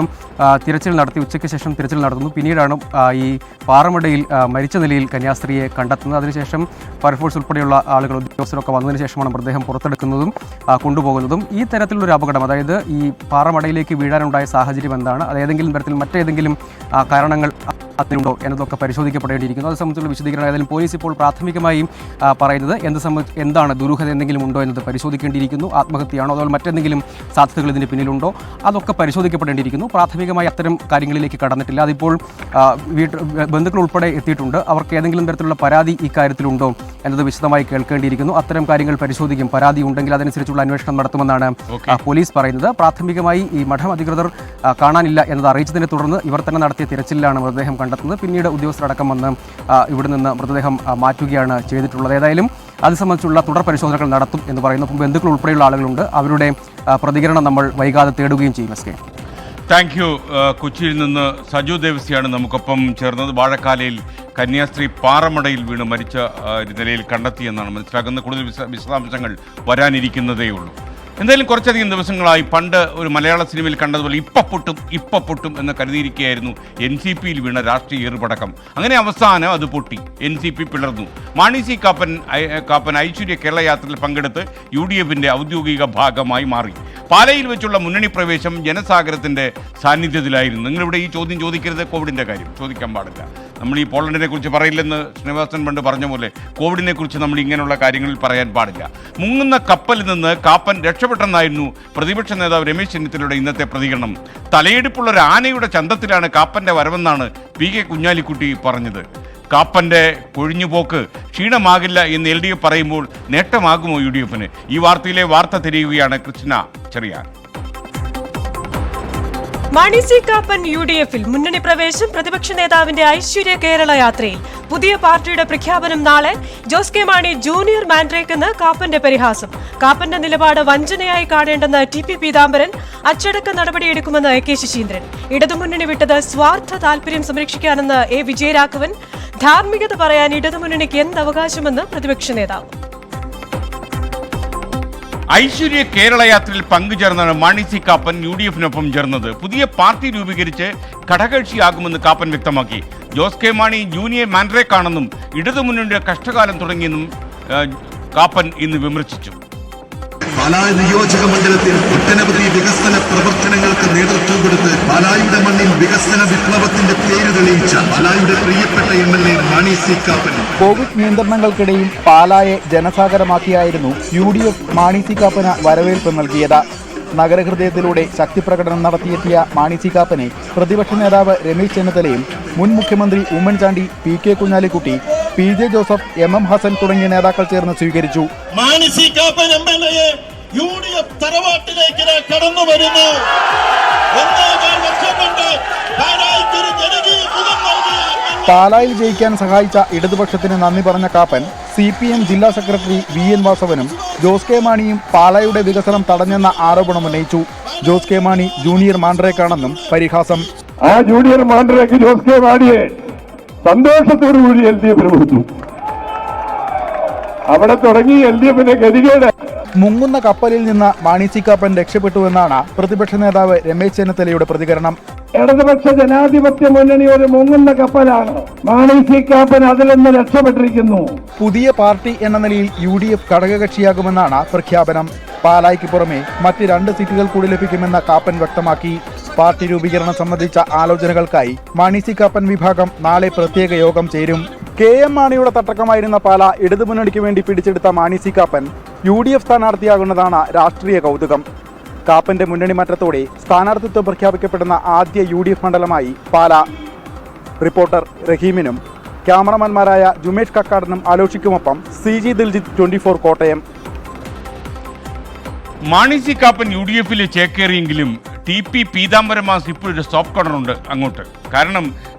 തിരച്ചിൽ നടത്തി, ഉച്ചയ്ക്ക് ശേഷം തിരച്ചിൽ നടത്തുന്നു. പിന്നീടാണ് ഈ പാറമടയിൽ മരിച്ച നിലയിൽ കന്യാസ്ത്രീയെ കണ്ടെത്തുന്നത്. അതിനുശേഷം ഫയർഫോഴ്സ് ഉൾപ്പെടെയുള്ള ആളുകൾ, ഉദ്യോഗസ്ഥരൊക്കെ വന്നതിന് ശേഷമാണ് മൃതദേഹം പുറത്തെടുക്കുന്നതും കൊണ്ടുപോകുന്നതും. ഈ തരത്തിലുള്ളൊരു അപകടം, അതായത് ഈ പാറമടയിലേക്ക് വീഴാനുണ്ടായ സാഹചര്യം എന്താണ്, അത് ഏതെങ്കിലും തരത്തിൽ മറ്റേതെങ്കിലും കാരണങ്ങൾ അതിനുണ്ടോ എന്നതൊക്കെ പരിശോധിക്കപ്പെടേണ്ടിയിരിക്കുന്നു. അത് സംബന്ധിച്ചുള്ള വിശദീകരണം ഏതായാലും പോലീസ് ഇപ്പോൾ പ്രാഥമികമായി പറയുന്നത് എന്താണ്, ദുരൂഹത എന്തെങ്കിലും ഉണ്ടോ എന്നത് പരിശോധിക്കേണ്ടിയിരിക്കുന്നു. ആത്മഹത്യയാണോ അതോ മറ്റെന്തെങ്കിലും സാധ്യതകൾ ഇതിന് പിന്നിലുണ്ടോ, അതൊക്കെ പരിശോധിക്കപ്പെടേണ്ടിയിരിക്കുന്നു. പ്രാഥമികമായി അത്തരം കാര്യങ്ങളിലേക്ക് കടന്നിട്ടില്ല. അതിപ്പോൾ ബന്ധുക്കൾ ഉൾപ്പെടെ എത്തിയിട്ടുണ്ട്. അവർക്ക് ഏതെങ്കിലും തരത്തിലുള്ള പരാതി ഇക്കാര്യത്തിലുണ്ടോ എന്നത് വിശദമായി കേൾക്കേണ്ടിയിരിക്കുന്നു. അത്തരം കാര്യങ്ങൾ പരിശോധിക്കും. പരാതി ഉണ്ടെങ്കിൽ അതനുസരിച്ചുള്ള അന്വേഷണം നടത്തുമെന്നാണ് പോലീസ് പറയുന്നത്. പ്രാഥമികമായി ഈ മഠം അധികൃതർ കാണാനില്ല എന്നത് അറിയിച്ചതിനെ തുടർന്ന് ഇവർ തന്നെ നടത്തിയ തിരച്ചിലാണ് മൃതദേഹം കണ്ടെത്തുന്നത്. പിന്നീട് ഉദ്യോഗസ്ഥരടക്കം വന്ന് ഇവിടെ നിന്ന് മൃതദേഹം മാറ്റുകയാണ് ചെയ്തിട്ടുള്ളത്. ഏതായാലും അത് സംബന്ധിച്ചുള്ള തുടർ പരിശോധനകൾ നടത്തും എന്ന് പറയുന്നു. ബന്ധുക്കൾ ഉൾപ്പെടെയുള്ള ആളുകളുണ്ട്. അവരുടെ പ്രതികരണം നമ്മൾ വൈകാതെ തേടുകയും ചെയ്യും. S K,
thank you. കൊച്ചിയിൽ നിന്ന് സജു ദേവസ്യാണ് നമുക്കൊപ്പം ചേർന്നത്. വാഴക്കാലയിൽ കന്യാസ്ത്രീ പാറമടയിൽ വീണ് മരിച്ച നിലയിൽ കണ്ടെത്തിയെന്നാണ് മനസ്സിലാക്കുന്നത്. കൂടുതൽ വിശദാംശങ്ങൾ വരാനിരിക്കുന്നതേ ഉള്ളൂ. എന്തായാലും കുറച്ചധികം ദിവസങ്ങളായി പണ്ട് ഒരു മലയാള സിനിമയിൽ കണ്ടതുപോലെ ഇപ്പ പൊട്ടും എന്ന് കരുതിയിരിക്കുകയായിരുന്നു NCPയിൽ വീണ രാഷ്ട്രീയ ഏറുപടക്കം. അങ്ങനെ അവസാനം അത് പൊട്ടി. NCP പിളർന്നു. മാണി സി കാപ്പൻ ഐശ്വര്യ കേരള യാത്രയിൽ പങ്കെടുത്ത് UDFന്റെ ഔദ്യോഗിക ഭാഗമായി മാറി. പാലയിൽ വെച്ചുള്ള മുന്നണി പ്രവേശം ജനസാഗരത്തിന്റെ സാന്നിധ്യത്തിലായിരുന്നു. നിങ്ങളിവിടെ ഈ ചോദ്യം ചോദിക്കരുത്, കോവിഡിന്റെ കാര്യം ചോദിക്കാൻ പാടില്ല. നമ്മൾ ഈ പോളണ്ടിനെ കുറിച്ച് പറയില്ലെന്ന് ശ്രീനിവാസൻ പണ്ട് പറഞ്ഞ പോലെ കോവിഡിനെ കുറിച്ച് നമ്മൾ ഇങ്ങനെയുള്ള കാര്യങ്ങളിൽ പറയാൻ പാടില്ല. മുങ്ങുന്ന കപ്പലിൽ നിന്ന് കാപ്പൻ രക്ഷപ്പെട്ടെന്നായിരുന്നു പ്രതിപക്ഷ നേതാവ് രമേശ് ചെന്നിത്തലയുടെ ഇന്നത്തെ പ്രതികരണം. തലയെടുപ്പുള്ള ഒരു ആനയുടെ ചന്തത്തിലാണ് കാപ്പന്റെ വരവെന്നാണ് PK കുഞ്ഞാലിക്കുട്ടി പറഞ്ഞത്. കാപ്പന്റെ കൊഴിഞ്ഞുപോക്ക് ക്ഷീണമാകില്ല എന്ന് LDF പറയുമ്പോൾ നേട്ടമാകുമോ UDFന്? ഈ വാർത്തയിലെ വാർത്ത തിരയുകയാണ് കൃഷ്ണ ചെറിയാൻ.
മാണി സി കാപ്പൻ UDFൽ മുന്നണി പ്രവേശം. പ്രതിപക്ഷ നേതാവിന്റെ ഐശ്വര്യ കേരള യാത്രയിൽ പുതിയ പാർട്ടിയുടെ പ്രഖ്യാപനം നാളെ. Jose K Mani junior Mandrake എന്ന് കാപ്പന്റെ പരിഹാസം. കാപ്പന്റെ നിലപാട് വഞ്ചനയായി കാണേണ്ടെന്ന് TP പീതാംബരൻ. അച്ചടക്ക നടപടിയെടുക്കുമെന്ന് AK ശശീന്ദ്രൻ. ഇടതുമുന്നണി വിട്ടത് സ്വാർത്ഥ താൽപര്യം സംരക്ഷിക്കാനെന്ന് A വിജയരാഘവൻ. ധാർമ്മികത പറയാൻ ഇടതുമുന്നണിക്ക് എന്ത് അവകാശമെന്ന് പ്രതിപക്ഷ നേതാവ്.
ഐശ്വര്യ കേരള യാത്രയിൽ പങ്കുചേർന്നാണ് മാണി സി കാപ്പൻ UDFനൊപ്പം ചേർന്നത്. പുതിയ പാർട്ടി രൂപീകരിച്ച് ഘടകകക്ഷിയാകുമെന്ന് കാപ്പൻ വ്യക്തമാക്കി. ജോസ് കെ മാണി ജൂനിയർ മാൻഡ്രേക്കാണെന്നും ഇടതുമുന്നണിയുടെ കഷ്ടകാലം തുടങ്ങിയെന്നും കാപ്പൻ ഇന്ന് വിമർശിച്ചു.
പാലാ നിയോജക മണ്ഡലത്തിൽ ഒട്ടനവധി വികസന പ്രവർത്തനങ്ങൾക്ക് നേതൃത്വം കൊടുത്ത് പാലായുടെ മണ്ണിൽ വികസന വിപ്ലവത്തിന്റെ പേര് തെളിയിച്ച പാലായുടെ പ്രിയപ്പെട്ട MLA Mani C Kappan.
Covid നിയന്ത്രണങ്ങൾക്കിടയിൽ പാലായെ ജനസാഗരമാക്കിയായിരുന്നു UDF മാണി സി കാപ്പന് വരവേൽപ്പ് നൽകിയത്. നഗരഹൃദയത്തിലൂടെ ശക്തിപ്രകടനം നടത്തിയെത്തിയ മാണി സി കാപ്പനെ പ്രതിപക്ഷ നേതാവ് രമേശ് ചെന്നിത്തലയും മുൻ മുഖ്യമന്ത്രി Oommen Chandy, PK Kunhalikutty, PJ Joseph, MM Hasan തുടങ്ങിയ നേതാക്കൾ ചേർന്ന് സ്വീകരിച്ചു.
Mani C Kappan MLA UDF തറവാട്ടിലേക്ക് കടന്നു വരുന്നു.
പാലായിൽ ജയിക്കാൻ സഹായിച്ച ഇടതുപക്ഷത്തിന് നന്ദി പറഞ്ഞ കാപ്പൻ CPM ജില്ലാ സെക്രട്ടറി VN വാസവനും ജോസ് കെ മാണിയും പാലായുടെ വികസനം തടഞ്ഞെന്ന ആരോപണമുന്നയിച്ചു. ജോസ് കെ മാണി ജൂനിയർ മാൻഡ്രേക്കാണെന്നും പരിഹാസം.
ആ ജൂനിയർ മാൻഡ്രേക്ക് ജോസ് കെ മാണിയെ സന്തോഷത്തോടുകൂടി LDF കൊടുത്തു. അവിടെ തുടങ്ങി LDFന്റെ ഗതികേട്.
മുങ്ങുന്ന കപ്പലിൽ നിന്ന് മാണി സി കാപ്പൻ രക്ഷപ്പെട്ടുവെന്നാണ് പ്രതിപക്ഷ നേതാവ് രമേശ് ചെന്നിത്തലയുടെ പ്രതികരണം.
ഇടതുപക്ഷ ജനാധിപത്യ മുന്നണി ഒരു മുങ്ങുന്ന കപ്പലാണ്. മാണി സി കാപ്പൻ അതിൽ നിന്ന് രക്ഷപ്പെട്ടിരിക്കുന്നു.
പുതിയ പാർട്ടി എന്ന നിലയിൽ UDF ഘടകകക്ഷിയാകുമെന്നാണ് പ്രഖ്യാപനം. പാലായ്ക്ക് പുറമെ മറ്റ് 2 സീറ്റുകൾ കൂടി ലഭിക്കുമെന്ന് കാപ്പൻ വ്യക്തമാക്കി. പാർട്ടി രൂപീകരണം സംബന്ധിച്ച ആലോചനകൾക്കായി മാണി സി കാപ്പൻ വിഭാഗം നാളെ പ്രത്യേക യോഗം ചേരും. KM മാണിയുടെ തട്ടക്കമായിരുന്ന പാല ഇടതുമുന്നണിക്ക് വേണ്ടി പിടിച്ചെടുത്ത മാണി സി കാപ്പൻ UDF സ്ഥാനാർത്ഥിയാകുന്നതാണ് രാഷ്ട്രീയ കൗതുകം. കാപ്പന്റെ മുന്നണി മാറ്റത്തോടെ സ്ഥാനാർത്ഥിത്വം പ്രഖ്യാപിക്കപ്പെടുന്ന ആദ്യ UDF മണ്ഡലമായി പാല. റിപ്പോർട്ടർ റഹീമിനും ക്യാമറമാൻമാരായ ജുമേഷ് കക്കാടനും ആലോചിക്കുമൊപ്പം CG ദിൽജിത്ത് 24 കോട്ടയം.
മാണി സി കാപ്പൻ UDFൽ ചേക്കേറിയെങ്കിലും TP പീതാംബരം മാസ്റ്റർ ഇപ്പോഴൊരു സോഫ്റ്റ് കോർണറുണ്ട് അങ്ങോട്ട്. കാരണം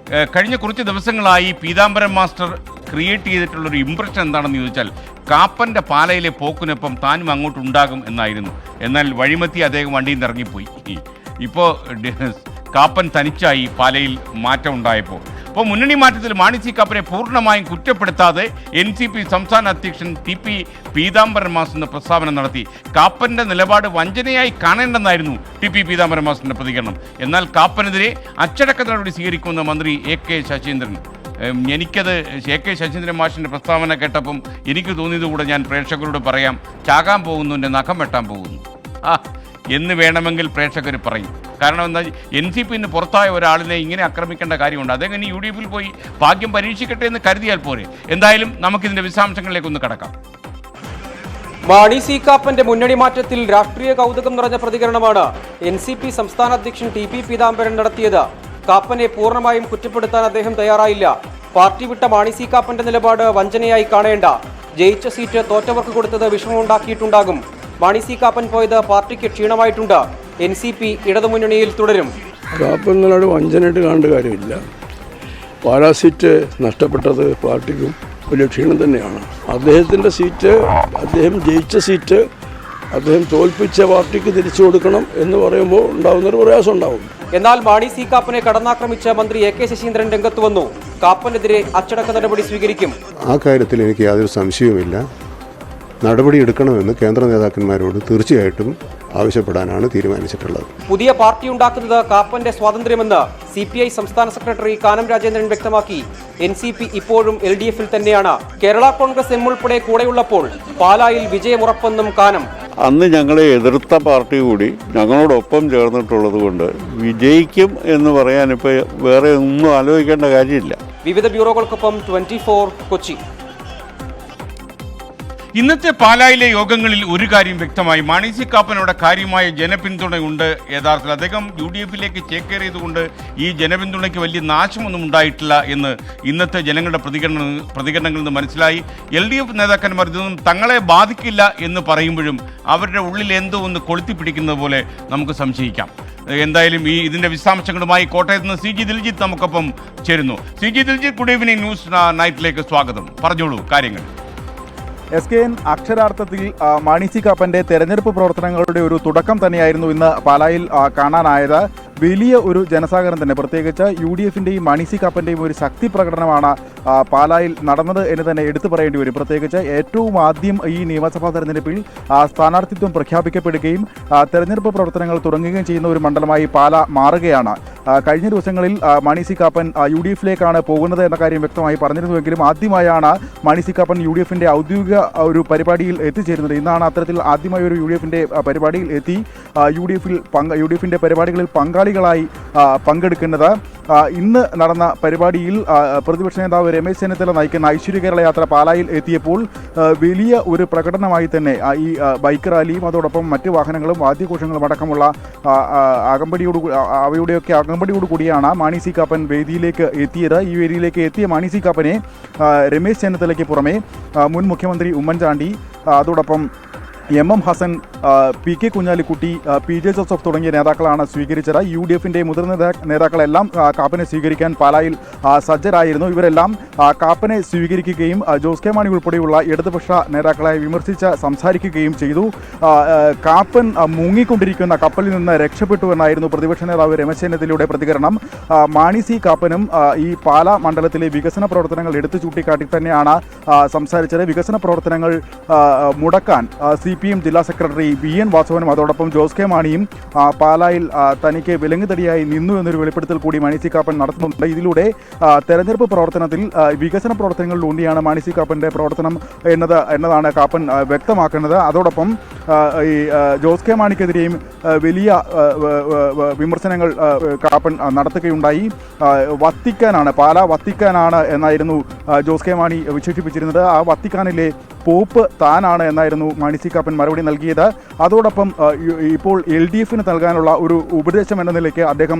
കഴിഞ്ഞ കുറച്ച് ദിവസങ്ങളായി പീതാംബരം മാസ്റ്റർ ക്രിയേറ്റ് ചെയ്തിട്ടുള്ളൊരു ഇംപ്രഷൻ എന്താണെന്ന് ചോദിച്ചാൽ കാപ്പൻ്റെ പാലയിലെ പോക്കിനൊപ്പം താനും അങ്ങോട്ടുണ്ടാകും എന്നായിരുന്നു. എന്നാൽ വഴിമത്തി അദ്ദേഹം വണ്ടിയിൽ നിന്ന് ഇറങ്ങിപ്പോയി. ഇപ്പോൾ കാപ്പൻ തനിച്ചായി പാലയിൽ മാറ്റം ഉണ്ടായപ്പോൾ. അപ്പോൾ മുന്നണി മാറ്റത്തിൽ മാണി സി കാപ്പനെ പൂർണ്ണമായും കുറ്റപ്പെടുത്താതെ NCP സംസ്ഥാന അധ്യക്ഷൻ TP പീതാംബരൻ മാസ്റ്റർ പ്രസ്താവന നടത്തി. കാപ്പൻ്റെ നിലപാട് വഞ്ചനയായി കാണേണ്ടെന്നായിരുന്നു TP പീതാംബരൻ മാസ്റ്ററിൻ്റെ പ്രതികരണം. എന്നാൽ കാപ്പനെതിരെ അച്ചടക്ക നടപടി സ്വീകരിക്കുമെന്ന് മന്ത്രി AK ശശീന്ദ്രൻ. എനിക്കത് AK ശശീന്ദ്രൻ മാഷിൻ്റെ പ്രസ്താവന കേട്ടപ്പം എനിക്ക് തോന്നിയത് കൂടെ ഞാൻ പ്രേക്ഷകരോട് പറയാം. ചാകാൻ പോകുന്നു, നഖം വെട്ടാൻ പോകുന്നു എന്ന് വേണമെങ്കിൽ പ്രേക്ഷകർ പറയും. കാരണം എന്താ, NCPന് പുറത്തായ ഒരാളിനെ ഇങ്ങനെ ആക്രമിക്കേണ്ട കാര്യമുണ്ട്? അതെങ്ങനെ UDFൽ പോയി ഭാഗ്യം പരീക്ഷിക്കട്ടെ എന്ന് കരുതിയാൽ പോരെ? എന്തായാലും നമുക്കിതിൻ്റെ വിശദാംശങ്ങളിലേക്കൊന്ന് കടക്കാം.
മാണി സി കാപ്പന്റെ മുന്നണി മാറ്റത്തിൽ രാഷ്ട്രീയ കൗതുകം നിറഞ്ഞ പ്രതികരണമാണ് NCP സംസ്ഥാന അധ്യക്ഷൻ TP പീതാംബരൻ നടത്തിയത്. കാപ്പനെ പൂർണ്ണമായും കുറ്റപ്പെടുത്താൻ അദ്ദേഹം തയ്യാറായില്ല. പാർട്ടി വിട്ട മാണി സി കാപ്പന്റെ നിലപാട് വഞ്ചനയായി കാണേണ്ട. ജയിച്ച സീറ്റ് തോറ്റവർക്ക് കൊടുത്തത് വിഷമമുണ്ടാക്കിയിട്ടുണ്ടാകും. മാണി സി കാപ്പൻ പോയത് പാർട്ടിക്ക് ക്ഷീണമായിട്ടുണ്ട്. NCP ഇടതുമുന്നണിയിൽ തുടരും.
കാപ്പൻ നിലപാട് വഞ്ചനയായിട്ട് കാണേണ്ട കാര്യമില്ല. പാലാ സീറ്റ് നഷ്ടപ്പെട്ടത് പാർട്ടിക്കും വലിയ ക്ഷീണം തന്നെയാണ്. അദ്ദേഹത്തിൻ്റെ സീറ്റ്, അദ്ദേഹം ജയിച്ച സീറ്റ് അദ്ദേഹം തോൽപ്പിച്ച പാർട്ടിക്ക് തിരിച്ചു കൊടുക്കണം എന്ന് പറയുമ്പോൾ ഉണ്ടാകുന്നൊരു പ്രയാസം ഉണ്ടാവും.
എന്നാൽ മാണി സി കാപ്പനെ കടന്നാക്രമിച്ച മന്ത്രി AK ശശീന്ദ്രൻ രംഗത്ത് വന്നു. കാപ്പനെതിരെ അച്ചടക്ക നടപടി സ്വീകരിക്കും.
ആ കാര്യത്തിൽ എനിക്ക് യാതൊരു സംശയവുമില്ല. നടപടിയെടുക്കണമെന്ന് കേന്ദ്ര നേതാക്കന്മാരോട് തീർച്ചയായിട്ടും ആവശ്യപ്പെടാനാണ് തീരുമാനിച്ചിട്ടുള്ളത്.
പുതിയ പാർട്ടി ഉണ്ടാക്കുന്നത് കാപ്പന്റെ സ്വാതന്ത്ര്യമെന്ന് CPI സംസ്ഥാന സെക്രട്ടറി കാനം രാജേന്ദ്രൻ വ്യക്തമാക്കി. NCP ഇപ്പോഴും LDFൽ തന്നെയാണ്. കേരള കോൺഗ്രസ് M ഉൾപ്പെടെ കൂടെയുള്ളപ്പോൾ പാലായിൽ വിജയമുറപ്പെന്നും കാനം.
അന്ന് ഞങ്ങളെ എതിർത്ത പാർട്ടി കൂടി ഞങ്ങളോടൊപ്പം ചേർന്നിട്ടുള്ളത് കൊണ്ട് വിജയിക്കും എന്ന് പറയാൻ ഇപ്പോൾ വേറെ ഒന്നും ആലോചിക്കേണ്ട കാര്യമില്ല.
വിവിധ ബ്യൂറോകൾക്കൊപ്പം 24 കൊച്ചി.
ഇന്നത്തെ പാലായിലെ യോഗങ്ങളിൽ ഒരു കാര്യം വ്യക്തമായി, മാണി സി കാപ്പനോട് കാര്യമായ ജനപിന്തുണയുണ്ട്. യഥാർത്ഥത്തിൽ അദ്ദേഹം UDF-ലേക്ക് ചേക്കേറിയതുകൊണ്ട് ഈ ജനപിന്തുണയ്ക്ക് വലിയ നാശമൊന്നും ഉണ്ടായിട്ടില്ല എന്ന് ഇന്നത്തെ ജനങ്ങളുടെ പ്രതികരണങ്ങളിൽ നിന്ന് മനസ്സിലായി. LDF നേതാക്കന്മാർ ഇതൊന്നും തങ്ങളെ ബാധിക്കില്ല എന്ന് പറയുമ്പോഴും അവരുടെ ഉള്ളിൽ എന്തോ ഒന്ന് കൊളുത്തിപ്പിടിക്കുന്നത് പോലെ നമുക്ക് സംശയിക്കാം. എന്തായാലും ഇതിൻ്റെ വിശദാംശങ്ങളുമായി കോട്ടയത്ത് നിന്ന് CG ദിൽജിത്ത് നമുക്കൊപ്പം ചേരുന്നു. CG Diljith, good evening news നൈറ്റിലേക്ക് സ്വാഗതം. പറഞ്ഞോളൂ കാര്യങ്ങൾ.
SKN അക്ഷരാർത്ഥത്തിൽ മാണി സി കാപ്പൻ്റെ തെരഞ്ഞെടുപ്പ് പ്രവർത്തനങ്ങളുടെ ഒരു തുടക്കം തന്നെയായിരുന്നു ഇന്ന് പാലായിൽ കാണാനായത്. വലിയ ഒരു ജനസാഗരം തന്നെ, പ്രത്യേകിച്ച് UDF-ൻ്റെയും മാണി സി കാപ്പൻ്റെയും ഒരു ശക്തി പ്രകടനമാണ് പാലായിൽ നടന്നത് എന്ന് തന്നെ എടുത്തു പറയേണ്ടി വരും. പ്രത്യേകിച്ച് ഏറ്റവും ആദ്യം ഈ നിയമസഭാ തെരഞ്ഞെടുപ്പിൽ സ്ഥാനാർത്ഥിത്വം പ്രഖ്യാപിക്കപ്പെടുകയും തെരഞ്ഞെടുപ്പ് പ്രവർത്തനങ്ങൾ തുടങ്ങുകയും ചെയ്യുന്ന ഒരു മണ്ഡലമായി പാല മാറുകയാണ്. കഴിഞ്ഞ ദിവസങ്ങളിൽ മാണി സി കാപ്പൻ UDF-ലേക്കാണ് പോകുന്നത് എന്ന കാര്യം വ്യക്തമായി പറഞ്ഞിരുന്നുവെങ്കിലും ആദ്യമായാണ് മാണി സി കാപ്പൻ UDF-ൻ്റെ ഔദ്യോഗിക ഒരു പരിപാടിയിൽ എത്തിച്ചേരുന്നത്. ഇന്നാണ് അത്തരത്തിൽ ആദ്യമായി ഒരു UDF-ൻ്റെ പരിപാടിയിൽ എത്തി UDF-ൻ്റെ പരിപാടികളിൽ പങ്കാളികളായി പങ്കെടുക്കുന്നത്. ഇന്ന് നടന്ന പരിപാടിയിൽ പ്രതിപക്ഷ നേതാവ് രമേശ് ചെന്നിത്തല നയിക്കുന്ന ഐശ്വര്യ കേരള യാത്ര പാലായിൽ എത്തിയപ്പോൾ വലിയ ഒരു പ്രകടനമായി തന്നെ ഈ ബൈക്ക് റാലിയും അതോടൊപ്പം മറ്റ് വാഹനങ്ങളും വാദ്യഘോഷങ്ങളും അടക്കമുള്ള അകമ്പടിയോട് കൂടിയാണ് മാണി സി കാപ്പൻ വേദിയിലേക്ക് എത്തിയത്. ഈ വേദിയിലേക്ക് എത്തിയ മാണി സി കാപ്പനെ രമേശ് ചെന്നിത്തലയ്ക്ക് പുറമെ മുൻ മുഖ്യമന്ത്രി ഉമ്മൻചാണ്ടി, അതോടൊപ്പം MM Hasan, PK Kunhalikutty, PJ Joseph തുടങ്ങിയ നേതാക്കളാണ് സ്വീകരിച്ചത്. UDF-ൻ്റെ മുതിർന്ന നേതാക്കളെല്ലാം കാപ്പനെ സ്വീകരിക്കാൻ പാലായിൽ സജ്ജരായിരുന്നു. ഇവരെല്ലാം കാപ്പനെ സ്വീകരിക്കുകയും ജോസ് കെ മാണി ഉൾപ്പെടെയുള്ള ഇടതുപക്ഷ നേതാക്കളെ വിമർശിച്ച് സംസാരിക്കുകയും ചെയ്തു. കാപ്പൻ മുങ്ങിക്കൊണ്ടിരിക്കുന്ന കപ്പലിൽ നിന്ന് രക്ഷപ്പെട്ടു എന്നായിരുന്നു പ്രതിപക്ഷ നേതാവ് രമേശ് ചെന്നിത്തലയുടെ പ്രതികരണം. മാണി സി കാപ്പനും ഈ പാലാ മണ്ഡലത്തിലെ വികസന പ്രവർത്തനങ്ങൾ എടുത്തു ചൂണ്ടിക്കാട്ടി തന്നെയാണ് സംസാരിച്ചത്. വികസന പ്രവർത്തനങ്ങൾ മുടക്കാൻ CPM ജില്ലാ സെക്രട്ടറി BN വാസവനും അതോടൊപ്പം ജോസ് കെ മാണിയും പാലായിൽ തനിക്ക് വിലങ്ങുതടിയായി നിന്നു എന്നൊരു വെളിപ്പെടുത്തൽ കൂടി മാണി സി കാപ്പൻ നടത്തുന്നുണ്ട്. ഇതിലൂടെ തെരഞ്ഞെടുപ്പ് പ്രവർത്തനത്തിൽ വികസന പ്രവർത്തനങ്ങളിലൂടെയാണ് മാണി സി കാപ്പൻ്റെ പ്രവർത്തനം എന്നതാണ് കാപ്പൻ വ്യക്തമാക്കുന്നത്. അതോടൊപ്പം ഈ ജോസ് കെ മാണിക്കെതിരെയും വലിയ വിമർശനങ്ങൾ കാപ്പൻ നടത്തുകയുണ്ടായി. പാലാ വത്തിക്കാനാണ് എന്നായിരുന്നു ജോസ് കെ മാണി വിശേഷിപ്പിച്ചിരുന്നത്. ആ വത്തിക്കാനിലെ പോപ്പ് താനാണ് എന്നായിരുന്നു മാണി സി കാപ്പൻ മറുപടി നൽകിയത്. അതോടൊപ്പം ഇപ്പോൾ LDF-ന് നൽകാനുള്ള ഒരു ഉപദേശം എന്ന നിലയ്ക്ക് അദ്ദേഹം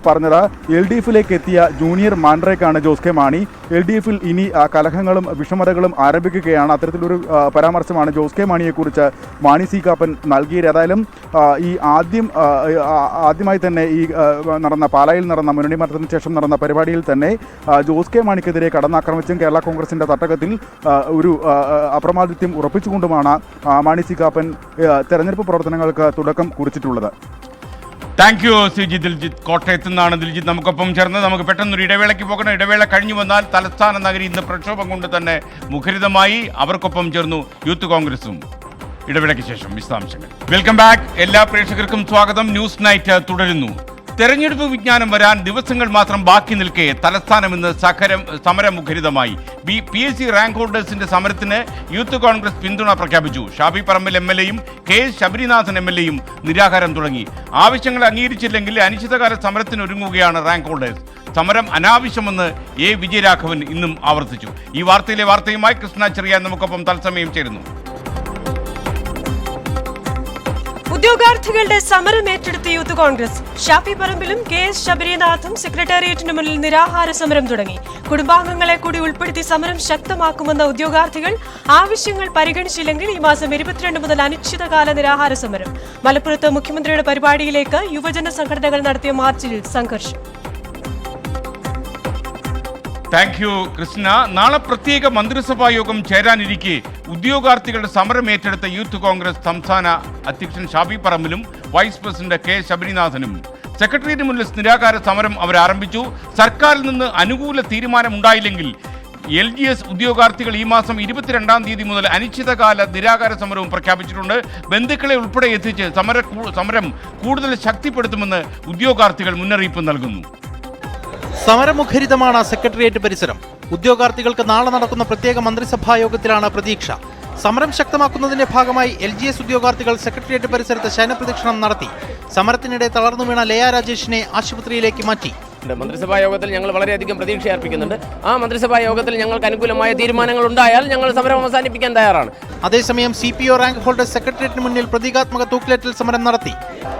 പറഞ്ഞത് LDF-ലേക്ക് എത്തിയ ജൂനിയർ മാൻഡ്രേക്കാണ് ജോസ് കെ മാണി. LDF-ൽ ഇനി കലഹങ്ങളും വിഷമതകളും ആരംഭിക്കുകയാണ്. അത്തരത്തിലൊരു പരാമർശമാണ് ജോസ് കെ മാണിയെക്കുറിച്ച് മാണി സി കാപ്പൻ നൽകിയത്. ഏതായാലും ഈ ആദ്യമായി തന്നെ ഈ പാലായിൽ നടന്ന മുന്നണി മാറ്റത്തിന് ശേഷം നടന്ന പരിപാടിയിൽ തന്നെ ജോസ് കെ മാണിക്കെതിരെ കടന്നാക്രമിച്ചും കേരള കോൺഗ്രസിൻ്റെ തട്ടകത്തിൽ ഒരു അപ്രമാദിത്യം ഉറപ്പിച്ചുകൊണ്ടുമാണ് മാണി സി കാപ്പൻ തെരഞ്ഞെടുപ്പ് പ്രവർത്തനങ്ങൾക്ക് തുടക്കം കുറിച്ചിട്ടുള്ളത്.
Thank you CG Diljith. കോട്ടയത്ത് നിന്നാണ് ദിൽജിത്ത് നമുക്കൊപ്പം ചേർന്ന്. നമുക്ക് പെട്ടെന്നൊരു ഇടവേളയ്ക്ക് പോകണം. ഇടവേള കഴിഞ്ഞു വന്നാൽ തലസ്ഥാന നഗരി ഇന്ന് പ്രക്ഷോഭം കൊണ്ട് തന്നെ മുഖരിതമായി. അവർക്കൊപ്പം ചേർന്നു യൂത്ത് കോൺഗ്രസും. ഇടവേളയ്ക്ക് ശേഷം വിശദാംശങ്ങൾ. Welcome back. എല്ലാ പ്രേക്ഷകർക്കും സ്വാഗതം. ന്യൂസ് നൈറ്റ് തുടരുന്നു. തെരഞ്ഞെടുപ്പ് വിജ്ഞാനം വരാൻ ദിവസങ്ങൾ മാത്രം ബാക്കി നിൽക്കെ തലസ്ഥാനം ഇന്ന് സമരമുഖരിതമായി. PSC റാങ്ക് ഹോൾഡേഴ്സിന്റെ സമരത്തിന് യൂത്ത് കോൺഗ്രസ് പിന്തുണ പ്രഖ്യാപിച്ചു. ഷാഫി പറമ്പിൽ MLA-യും KS ശബരിനാഥൻ MLA-യും നിരാഹാരം തുടങ്ങി. ആവശ്യങ്ങൾ അംഗീകരിച്ചില്ലെങ്കിൽ അനിശ്ചിതകാല സമരത്തിന് ഒരുങ്ങുകയാണ് റാങ്ക് ഹോൾഡേഴ്സ്. സമരം അനാവശ്യമെന്ന് A. വിജയരാഘവൻ ഇന്നും ആവർത്തിച്ചു. ഈ വാർത്തയുമായി കൃഷ്ണ ചെറിയാൻ നമുക്കൊപ്പം തത്സമയം ചേരുന്നു.
ഉദ്യോഗാർത്ഥികളുടെ സമരം ഏറ്റെടുത്ത യൂത്ത് കോൺഗ്രസ്. ഷാഫി പറമ്പിലും KS ശബരിനാഥും സെക്രട്ടേറിയറ്റിന് മുന്നിൽ നിരാഹാര സമരം തുടങ്ങി. കുടുംബാംഗങ്ങളെ കൂടി ഉൾപ്പെടുത്തി സമരം ശക്തമാക്കുമെന്ന ഉദ്യോഗാർത്ഥികൾ ആവശ്യങ്ങൾ പരിഗണിച്ചില്ലെങ്കിൽ ഈ മാസം 22 മുതൽ അനിശ്ചിതകാല നിരാഹാര സമരം. മലപ്പുറത്ത് മുഖ്യമന്ത്രിയുടെ പരിപാടിയിലേക്ക് യുവജന സംഘടനകൾ നടത്തിയ മാർച്ചിൽ സംഘർഷം.
Thank you Krishna. നാളെ പ്രത്യേക മന്ത്രിസഭാ യോഗം ചേരാനിരിക്കെ ഉദ്യോഗാർത്ഥികളുടെ സമരം ഏറ്റെടുത്ത യൂത്ത് കോൺഗ്രസ് സംസ്ഥാന അധ്യക്ഷൻ ഷാഫി പറമ്പിലും വൈസ് പ്രസിഡന്റ് K. ശബരിനാഥനും സെക്രട്ടേറിയറ്റിന് മുന്നിൽ നിരാഹാര സമരം അവരാരംഭിച്ചു. സർക്കാരിൽ നിന്ന് അനുകൂല തീരുമാനമുണ്ടായില്ലെങ്കിൽ LGS ഉദ്യോഗാർത്ഥികൾ ഈ മാസം 22-ാം തീയതി മുതൽ അനിശ്ചിതകാല നിരാഹാര സമരവും പ്രഖ്യാപിച്ചിട്ടുണ്ട്. ബന്ധുക്കളെ ഉൾപ്പെടെ എത്തിച്ച് സമരം കൂടുതൽ ശക്തിപ്പെടുത്തുമെന്ന് ഉദ്യോഗാർത്ഥികൾ മുന്നറിയിപ്പ് നൽകുന്നു.
സമരമുഖരിതമാണ് സെക്രട്ടേറിയറ്റ് പരിസരം. ഉദ്യോഗാർത്ഥികൾക്ക് നാളെ നടക്കുന്ന പ്രത്യേക മന്ത്രിസഭാ യോഗത്തിലാണ് പ്രതീക്ഷ.
സമരം ശക്തമാക്കുന്നതിന്റെ ഭാഗമായി LGS ഉദ്യോഗാർത്ഥികൾ സെക്രട്ടേറിയറ്റ് പരിസരത്ത് ശയനപ്രദക്ഷിണം നടത്തി. സമരത്തിനിടെ തളർന്നു വീണ ലയ രാജേഷിനെ ആശുപത്രിയിലേക്ക് മാറ്റി.
മന്ത്രിസഭാ യോഗത്തിൽ ഞങ്ങൾ വളരെയധികം പ്രതീക്ഷ അർപ്പിക്കുന്നുണ്ട്. ആ മന്ത്രിസഭാ യോഗത്തിൽ ഞങ്ങൾക്ക് അനുകൂലമായ തീരുമാനങ്ങൾ ഉണ്ടായാൽ ഞങ്ങൾ സമരം അവസാനിപ്പിക്കാൻ തയ്യാറാണ്.
അതേസമയം CPO റാങ്ക് ഹോൾഡേഴ്സ് സെക്രട്ടേറിയറ്റിന് മുന്നിൽ പ്രതീകാത്മക തൂക്കിലേറ്റൽ സമരം നടത്തി.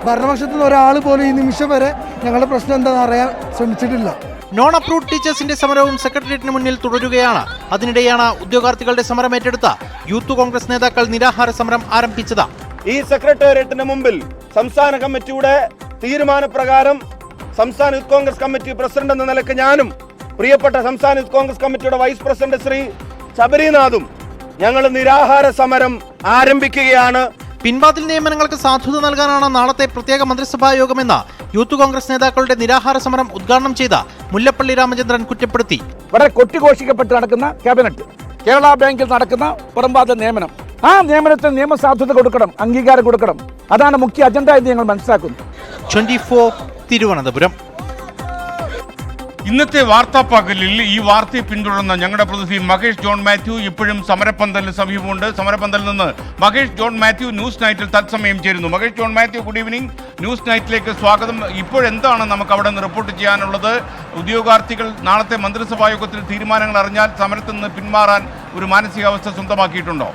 ഭരണപക്ഷത്തിൽ ഒരാൾ പോലും ഈ നിമിഷം വരെ ഞങ്ങളുടെ പ്രശ്നം എന്താണെന്ന് അറിയാൻ ശ്രമിച്ചിട്ടില്ല.
നോൺ അപ്രൂവ്ഡ് ടീച്ചേഴ്സിന്റെ സമരവും സെക്രട്ടേറിയറ്റിന് മുന്നിൽ തുടരുകയാണ്. അതിനിടെയാണ് ഉദ്യോഗാർത്ഥികളുടെ സമരം ഏറ്റെടുത്ത യൂത്ത് കോൺഗ്രസ് നേതാക്കൾ നിരാഹാര സമരം ആരംഭിച്ചത്.
ഈ സെക്രട്ടേറിയറ്റിന് മുമ്പിൽ സംസ്ഥാന കമ്മിറ്റിയുടെ തീരുമാനപ്രകാരം സംസ്ഥാന യൂത്ത് കോൺഗ്രസ് കമ്മിറ്റി പ്രസിഡന്റ് എന്ന നിലയ്ക്ക് ഞാനും പ്രിയപ്പെട്ട സംസ്ഥാന യൂത്ത് കോൺഗ്രസ് കമ്മിറ്റിയുടെ വൈസ് പ്രസിഡന്റ് ശ്രീ ശബരിനാഥും ഞങ്ങൾ നിരാഹാര സമരം ആരംഭിക്കുകയാണ്.
പിൻവാതിൽ നിയമനങ്ങൾക്ക് സാധുത നൽകാനാണ് നാളത്തെ പ്രത്യേക മന്ത്രിസഭാ യോഗമെന്ന് യൂത്ത് കോൺഗ്രസ് നേതാക്കളുടെ നിരാഹാര സമരം ഉദ്ഘാടനം ചെയ്ത മുല്ലപ്പള്ളി രാമചന്ദ്രൻ കുറ്റപ്പെടുത്തി.
വളരെ കൊട്ടിഘോഷിക്കപ്പെട്ട് നടക്കുന്ന ക്യാബിനറ്റ്, കേരള ബാങ്കിൽ നടക്കുന്ന പുറംവാതിൽ നിയമനം, ആ നിയമനത്തിന് നിയമസാധുത കൊടുക്കണം, അംഗീകാരം കൊടുക്കണം. അതാണ് മുഖ്യ അജണ്ട എന്ന് ഞങ്ങൾ മനസ്സിലാക്കുന്നു.
24 തിരുവനന്തപുരം.
ഇന്നത്തെ വാർത്താ പകലിൽ ഈ വാർത്തയെ പിന്തുടർന്ന ഞങ്ങളുടെ പ്രതിനിധി മഹേഷ് ജോൺ മാത്യു ഇപ്പോഴും സമരപ്പന്തലിന് സമീപമുണ്ട്. സമരപ്പന്തലിൽ നിന്ന് മഹേഷ് ജോൺ മാത്യു ന്യൂസ് നൈറ്റിൽ തത്സമയം ചേരുന്നു. Mahesh John Mathew, good evening, news നൈറ്റിലേക്ക് സ്വാഗതം. ഇപ്പോഴെന്താണ് നമുക്ക് അവിടെ നിന്ന് റിപ്പോർട്ട് ചെയ്യാനുള്ളത്? ഉദ്യോഗാർത്ഥികൾ നാളത്തെ മന്ത്രിസഭാ യോഗത്തിൽ തീരുമാനങ്ങൾ അറിഞ്ഞാൽ സമരത്തിൽ നിന്ന് പിന്മാറാൻ ഒരു മാനസികാവസ്ഥ സ്വന്തമാക്കിയിട്ടുണ്ടോ?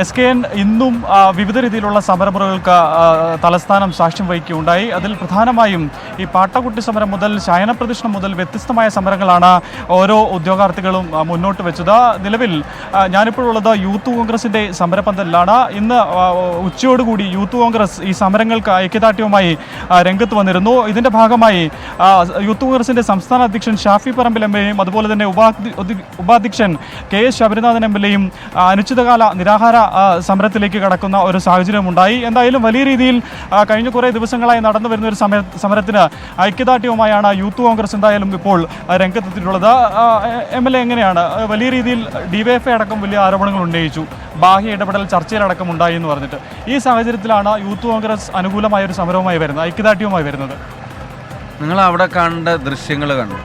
SKN ഇന്നും വിവിധ രീതിയിലുള്ള സമരമുറകൾക്ക് തലസ്ഥാനം സാക്ഷ്യം വഹിക്കുകയുണ്ടായി. അതിൽ പ്രധാനമായും ഈ പാട്ടക്കുട്ടി സമരം മുതൽ ശയനപ്രദക്ഷിണം മുതൽ വ്യത്യസ്തമായ സമരങ്ങളാണ് ഓരോ ഉദ്യോഗാർത്ഥികളും മുന്നോട്ട് വെച്ചത്. നിലവിൽ ഞാനിപ്പോഴുള്ളത് യൂത്ത് കോൺഗ്രസിൻ്റെ സമരപന്തലിലാണ്. ഇന്ന് ഉച്ചയോടുകൂടി യൂത്ത് കോൺഗ്രസ് ഈ സമരങ്ങൾക്ക് ഐക്യദാർഢ്യവുമായി രംഗത്ത് വന്നിരുന്നു. ഇതിൻ്റെ ഭാഗമായി യൂത്ത് കോൺഗ്രസിൻ്റെ സംസ്ഥാന അധ്യക്ഷൻ ഷാഫി പറമ്പിൽ MLAയും അതുപോലെ തന്നെ ഉപാധ്യക്ഷൻ KS ശബരിനാഥൻ MLAയും അനിശ്ചിതകാല നിരാഹാര സമരത്തിലേക്ക് കടക്കുന്ന ഒരു സാഹചര്യമുണ്ടായി. എന്തായാലും വലിയ രീതിയിൽ കഴിഞ്ഞ കുറേ ദിവസങ്ങളായി നടന്നു വരുന്ന ഒരു സമരത്തിന് ഐക്യദാർഢ്യവുമായാണ് യൂത്ത് കോൺഗ്രസ് എന്തായാലും ഇപ്പോൾ രംഗത്തെത്തിയിട്ടുള്ളത്. MLA എങ്ങനെയാണ്? വലിയ രീതിയിൽ DYFI അടക്കം വലിയ ആരോപണങ്ങൾ ഉന്നയിച്ചു, ബാഹ്യ ഇടപെടൽ ചർച്ചയിലടക്കം ഉണ്ടായി എന്ന് പറഞ്ഞിട്ട്. ഈ സാഹചര്യത്തിലാണ് യൂത്ത് കോൺഗ്രസ് അനുകൂലമായ ഒരു സമരവുമായി വരുന്നത്, ഐക്യദാർഢ്യവുമായി വരുന്നത്.
നിങ്ങൾ അവിടെ കണ്ട ദൃശ്യങ്ങൾ കണ്ടു.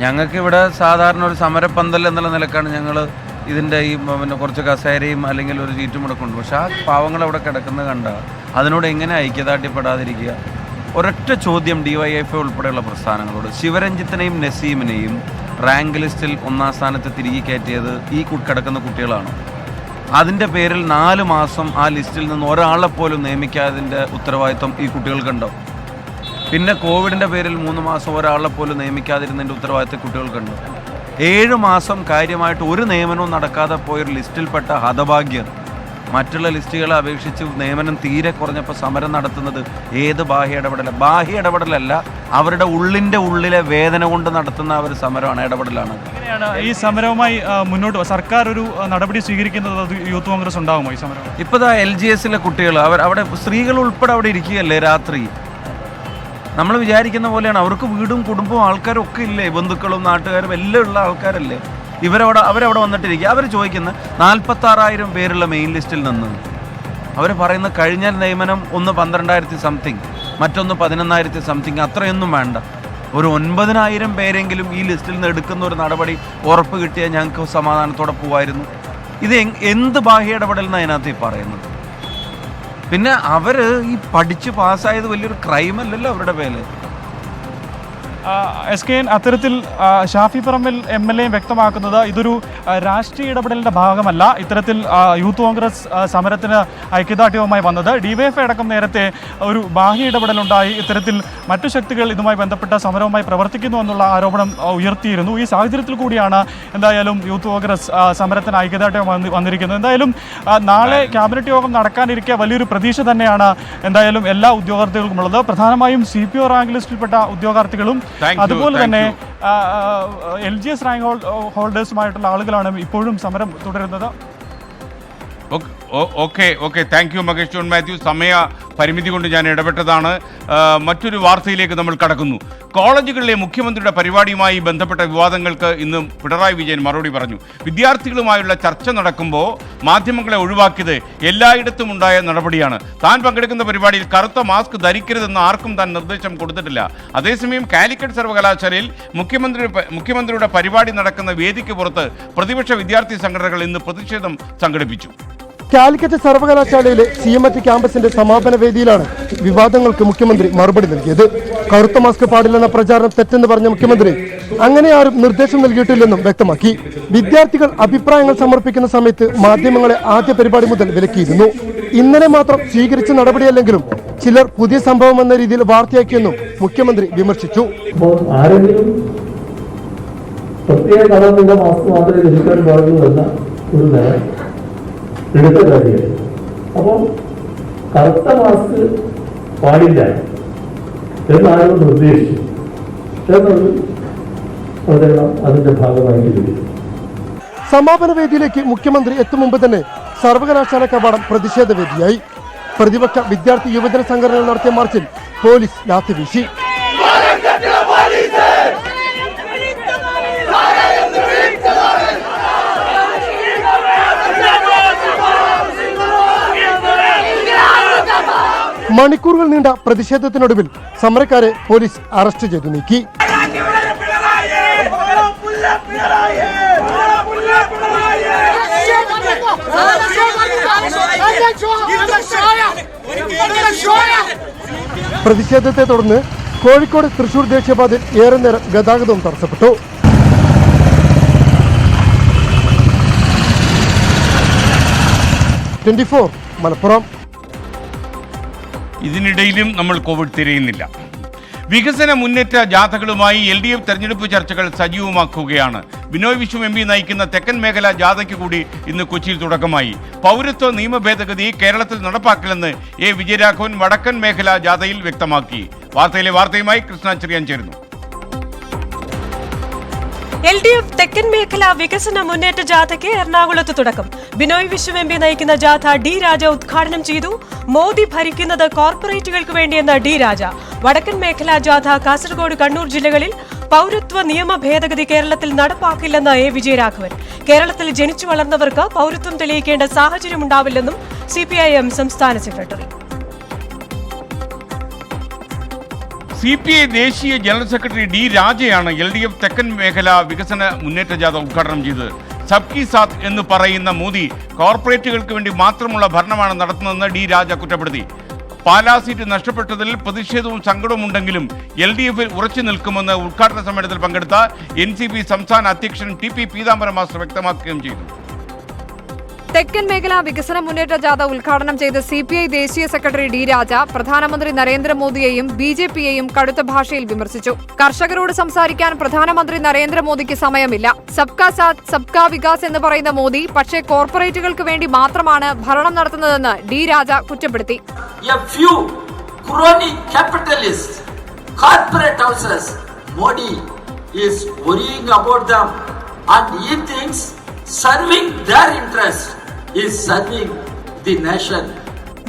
ഞങ്ങൾക്കിവിടെ സാധാരണ ഒരു സമരപ്പന്തൽ എന്നുള്ള നിലക്കാണ് ഞങ്ങൾ ഇതിൻ്റെ ഈ പിന്നെ കുറച്ച് കസേരയും അല്ലെങ്കിൽ ഒരു സീറ്റും കൂടെ കൊണ്ടു. പക്ഷേ ആ പാവങ്ങൾ അവിടെ കിടക്കുന്നത് കണ്ട അതിനോട് എങ്ങനെ ഐക്യദാർഢ്യപ്പെടാതിരിക്കുക? ഒരൊറ്റ ചോദ്യം DYFI ഉൾപ്പെടെയുള്ള പ്രസ്ഥാനങ്ങളോട്. ശിവരഞ്ജിത്തിനെയും നസീമിനെയും റാങ്ക് ലിസ്റ്റിൽ 1-ാം സ്ഥാനത്ത് തിരികെ കയറ്റിയത് ഈ കിടക്കുന്ന കുട്ടികളാണ്. അതിൻ്റെ പേരിൽ 4 മാസം ആ ലിസ്റ്റിൽ നിന്ന് ഒരാളെ പോലും നിയമിക്കാതിൻ്റെ ഉത്തരവാദിത്വം ഈ കുട്ടികൾക്കുണ്ടോ? പിന്നെ കോവിഡിൻ്റെ പേരിൽ 3 മാസം ഒരാളെ പോലും നിയമിക്കാതിരുന്നതിൻ്റെ ഉത്തരവാദിത്വം കുട്ടികൾക്കുണ്ടോ? 7 മാസം കാര്യമായിട്ട് ഒരു നിയമനവും നടക്കാതെ പോയൊരു ലിസ്റ്റിൽപ്പെട്ട ഹതഭാഗ്യർ മറ്റുള്ള ലിസ്റ്റുകളെ അപേക്ഷിച്ച് നിയമനം തീരെ കുറഞ്ഞപ്പോൾ സമരം നടത്തുന്നത് ഏത് ബാഹ്യ ഇടപെടല? ബാഹ്യ ഇടപെടലല്ല, അവരുടെ ഉള്ളിലെ വേദന കൊണ്ട് നടത്തുന്ന ഒരു സമരമാണ്, ഇടപെടലാണ്.
എങ്ങനെയാണ് ഈ സമരവുമായി മുന്നോട്ട് സർക്കാർ ഒരു നടപടി സ്വീകരിക്കുന്നത്? യൂത്ത് കോൺഗ്രസ് ഉണ്ടാകുമോ ഈ സമരം?
ഇപ്പോൾ LGSലെ കുട്ടികൾ അവിടെ സ്ത്രീകൾ ഉൾപ്പെടെ അവിടെ ഇരിക്കുകയല്ലേ രാത്രി. നമ്മൾ വിചാരിക്കുന്ന പോലെയാണ്. അവർക്ക് വീടും കുടുംബവും ആൾക്കാരും ഒക്കെ ഇല്ലേ, ബന്ധുക്കളും നാട്ടുകാരും എല്ലാം ഉള്ള ആൾക്കാരല്ലേ. അവരവിടെ വന്നിട്ടിരിക്കുക. അവർ ചോദിക്കുന്ന 46,000 പേരുള്ള മെയിൻ ലിസ്റ്റിൽ നിന്ന് അവർ പറയുന്ന കഴിഞ്ഞ നിയമനം ഒന്ന് 12,000 സംതിങ്, മറ്റൊന്ന് 11,000 സംതിങ്, അത്രയൊന്നും വേണ്ട. ഒരു 9,000 പേരെങ്കിലും ഈ ലിസ്റ്റിൽ നിന്ന് എടുക്കുന്ന ഒരു നടപടി ഉറപ്പ് കിട്ടിയാൽ ഞങ്ങൾക്ക് സമാധാനത്തോടെ പോവായിരുന്നു. ഇത് എന്ത് ബാഹ്യ ഇടപെടലെന്ന് അതിനകത്ത് ഈ പറയുന്നത്? പിന്നെ അവർ ഈ പഠിച്ച് പാസ്സായത് വലിയൊരു ക്രൈമല്ലല്ലോ അവരുടെ പേര്.
SKN അത്തരത്തിൽ ഷാഫി പറമ്പിൽ MLA വ്യക്തമാക്കുന്നത് ഇതൊരു രാഷ്ട്രീയ ഇടപെടലിൻ്റെ ഭാഗമല്ല. ഇത്തരത്തിൽ യൂത്ത് കോൺഗ്രസ് സമരത്തിന് ഐക്യദാർഢ്യവുമായി വന്നത്. DYFI അടക്കം നേരത്തെ ഒരു ബാഹ്യ ഇടപെടലുണ്ടായി, ഇത്തരത്തിൽ മറ്റു ശക്തികൾ ഇതുമായി ബന്ധപ്പെട്ട സമരവുമായി പ്രവർത്തിക്കുന്നു എന്നുള്ള ആരോപണം ഉയർത്തിയിരുന്നു. ഈ സാഹചര്യത്തിൽ കൂടിയാണ് എന്തായാലും യൂത്ത് കോൺഗ്രസ് സമരത്തിന് ഐക്യദാർഢ്യം വന്നിരിക്കുന്നത്. എന്തായാലും നാളെ ക്യാബിനറ്റ് യോഗം നടക്കാനിരിക്കെ വലിയൊരു പ്രതീക്ഷ തന്നെയാണ് എന്തായാലും എല്ലാ ഉദ്യോഗാർത്ഥികൾക്കുമുള്ളത്. പ്രധാനമായും CPO റാങ്ക് ലിസ്റ്റിൽപ്പെട്ട ഉദ്യോഗാർത്ഥികളും അതുപോലെ തന്നെ LGS റാങ്ക് ഹോൾഡേഴ്സുമായിട്ടുള്ള ആളുകളാണ് ഇപ്പോഴും സമരം തുടരുന്നത്.
Okay thank you Mahesh John Mathew. പരിമിതി കൊണ്ട് ഞാൻ ഇടപെട്ടതാണ്. മറ്റൊരു വാർത്തയിലേക്ക് നമ്മൾ കടക്കുന്നു. കോളേജുകളിലെ മുഖ്യമന്ത്രിയുടെ പരിപാടിയുമായി ബന്ധപ്പെട്ട വിവാദങ്ങൾക്ക് ഇന്ന് പിണറായി വിജയൻ മറുപടി പറഞ്ഞു. വിദ്യാർത്ഥികളുമായുള്ള ചർച്ച നടക്കുമ്പോൾ മാധ്യമങ്ങളെ ഒഴിവാക്കിയത് എല്ലായിടത്തും ഉണ്ടായ നടപടിയാണ്. താൻ പങ്കെടുക്കുന്ന പരിപാടിയിൽ കറുത്ത മാസ്ക് ധരിക്കരുതെന്ന് ആർക്കും താൻ നിർദ്ദേശം കൊടുത്തിട്ടില്ല. അതേസമയം കാലിക്കറ്റ് സർവകലാശാലയിൽ മുഖ്യമന്ത്രിയുടെ പരിപാടി നടക്കുന്ന വേദിക്ക് പുറത്ത് പ്രതിപക്ഷ വിദ്യാർത്ഥി സംഘടനകൾ ഇന്ന് പ്രതിഷേധം സംഘടിപ്പിച്ചു.
കാലിക്കറ്റ് സർവകലാശാലയിലെ CMT ക്യാമ്പസിന്റെ സമാപന വേദിയിലാണ് വിവാദങ്ങൾക്ക് മുഖ്യമന്ത്രി മറുപടി നൽകിയത്. കറുത്ത മാസ്ക് പാടില്ലെന്ന പ്രചാരണം തെറ്റെന്ന് പറഞ്ഞ മുഖ്യമന്ത്രി അങ്ങനെ ആരും നിർദ്ദേശം നൽകിയിട്ടില്ലെന്നും വ്യക്തമാക്കി. വിദ്യാർത്ഥികൾ അഭിപ്രായങ്ങൾ സമർപ്പിക്കുന്ന സമയത്ത് മാധ്യമങ്ങളെ ആദ്യ പരിപാടി മുതൽ വിലക്കിയിരുന്നു. ഇന്നലെ മാത്രം സ്വീകരിച്ച നടപടിയല്ലെങ്കിലും ചിലർ പുതിയ സംഭവം എന്ന രീതിയിൽ വാർത്തയാക്കിയെന്നും മുഖ്യമന്ത്രി വിമർശിച്ചു.
പ്രത്യേക കളറിലുള്ള മാസ്ക് മാത്രമേ ധരിക്കാൻ പാടുള്ളൂ എന്ന ഒരു നില എടുത്ത കാര്യമാണ്. അപ്പം കറുത്ത മാസ്ക് പാടില്ല എന്നാരും നിർദ്ദേശിച്ചു എന്നത് പ്രചരണം അതിന്റെ ഭാഗമായിട്ട് വരും.
സമാപന വേദിയിലേക്ക് മുഖ്യമന്ത്രി എത്തും മുമ്പ് തന്നെ സർവകലാശാല കവാടം പ്രതിഷേധ വേദിയായി. പ്രതിപക്ഷ വിദ്യാർത്ഥി യുവജന സംഘടനകൾ നടത്തിയ മാർച്ചിൽ പോലീസ് ലാത്തി വീശി. മണിക്കൂറുകൾ നീണ്ട പ്രതിഷേധത്തിനൊടുവിൽ സമരക്കാരെ പോലീസ് അറസ്റ്റ് ചെയ്തു നീക്കി. പ്രതിഷേധത്തെ തുടർന്ന് കോഴിക്കോട് തൃശൂർ ദേശീയപാതയിൽ ഏറെ നേരം ഗതാഗതവും തടസ്സപ്പെട്ടു. മലപ്പുറം.
ഇതിനിടയിലും നമ്മൾ കോവിഡ് തിരയുന്നില്ല. വികസന മുന്നേറ്റ ജാഥകളുമായി LDF തെരഞ്ഞെടുപ്പ് ചർച്ചകൾ സജീവമാക്കുകയാണ്. ബിനോയ് വിശ്വം MP നയിക്കുന്ന തെക്കൻ മേഖല ജാഥയ്ക്ക് കൂടി ഇന്ന് കൊച്ചിയിൽ തുടക്കമായി. പൗരത്വ നിയമ ഭേദഗതി കേരളത്തിൽ നടപ്പാക്കില്ലെന്ന് A. വിജയരാഘവൻ വടക്കൻ മേഖല ജാഥയിൽ വ്യക്തമാക്കി. വാർത്തയുമായി കൃഷ്ണ ചെറിയാൻ ചേരുന്നു.
LDF തെക്കൻ മേഖല വികസന മുന്നേറ്റ ജാഥയ്ക്ക് എറണാകുളത്ത് തുടക്കം. ബിനോയ് വിശ്വം MP നയിക്കുന്ന ജാഥ D. രാജ ഉദ്ഘാടനം ചെയ്തു. മോദി ഭരിക്കുന്നത് കോർപ്പറേറ്റുകൾക്ക് വേണ്ടിയെന്ന D. രാജ. വടക്കൻ മേഖല ജാഥ കാസർഗോഡ്, കണ്ണൂർ ജില്ലകളിൽ പൗരത്വ നിയമ ഭേദഗതി കേരളത്തിൽ നടപ്പാക്കില്ലെന്ന A. വിജയരാഘവൻ. കേരളത്തിൽ ജനിച്ചു വളർന്നവർക്ക് പൗരത്വം തെളിയിക്കേണ്ട സാഹചര്യമുണ്ടാവില്ലെന്നും CPIM സംസ്ഥാന സെക്രട്ടറി.
CPI ദേശീയ ജനറൽ സെക്രട്ടറി D. രാജയാണ് LDF തെക്കൻ മേഖല വികസന മുന്നേറ്റ ജാഥ ഉദ്ഘാടനം ചെയ്തത്. സബ്കി സാത്ത് എന്ന് പറയുന്ന മോദി കോർപ്പറേറ്റുകൾക്ക് വേണ്ടി മാത്രമുള്ള ഭരണമാണ് നടത്തുന്നതെന്ന് D. രാജ കുറ്റപ്പെടുത്തി. പാലാ സീറ്റ് നഷ്ടപ്പെട്ടതിൽ പ്രതിഷേധവും സങ്കടവും ഉണ്ടെങ്കിലും LDFിൽ ഉറച്ചു നിൽക്കുമെന്ന് ഉദ്ഘാടന സമ്മേളനത്തിൽ പങ്കെടുത്ത NCP സംസ്ഥാന അധ്യക്ഷൻ TP പീതാംബരം മാസ്റ്റർ വ്യക്തമാക്കുകയും ചെയ്തു.
തെക്കൻ മേഖല വികസന മുന്നേറ്റ ജാഥ ഉദ്ഘാടനം ചെയ്ത CPI ദേശീയ സെക്രട്ടറി D. രാജ പ്രധാനമന്ത്രി നരേന്ദ്രമോദിയെയും BJPയെയും കടുത്ത ഭാഷയിൽ വിമർശിച്ചു. കർഷകരോട് സംസാരിക്കാൻ പ്രധാനമന്ത്രി നരേന്ദ്രമോദിക്ക് സമയമില്ല. സബ്കാ സാത്ത് സബ്കാ വികാസ് എന്ന് പറയുന്ന മോദി പക്ഷേ കോർപ്പറേറ്റുകൾക്ക് വേണ്ടി മാത്രമാണ് ഭരണം നടത്തുന്നതെന്ന് D. രാജ കുറ്റപ്പെടുത്തി.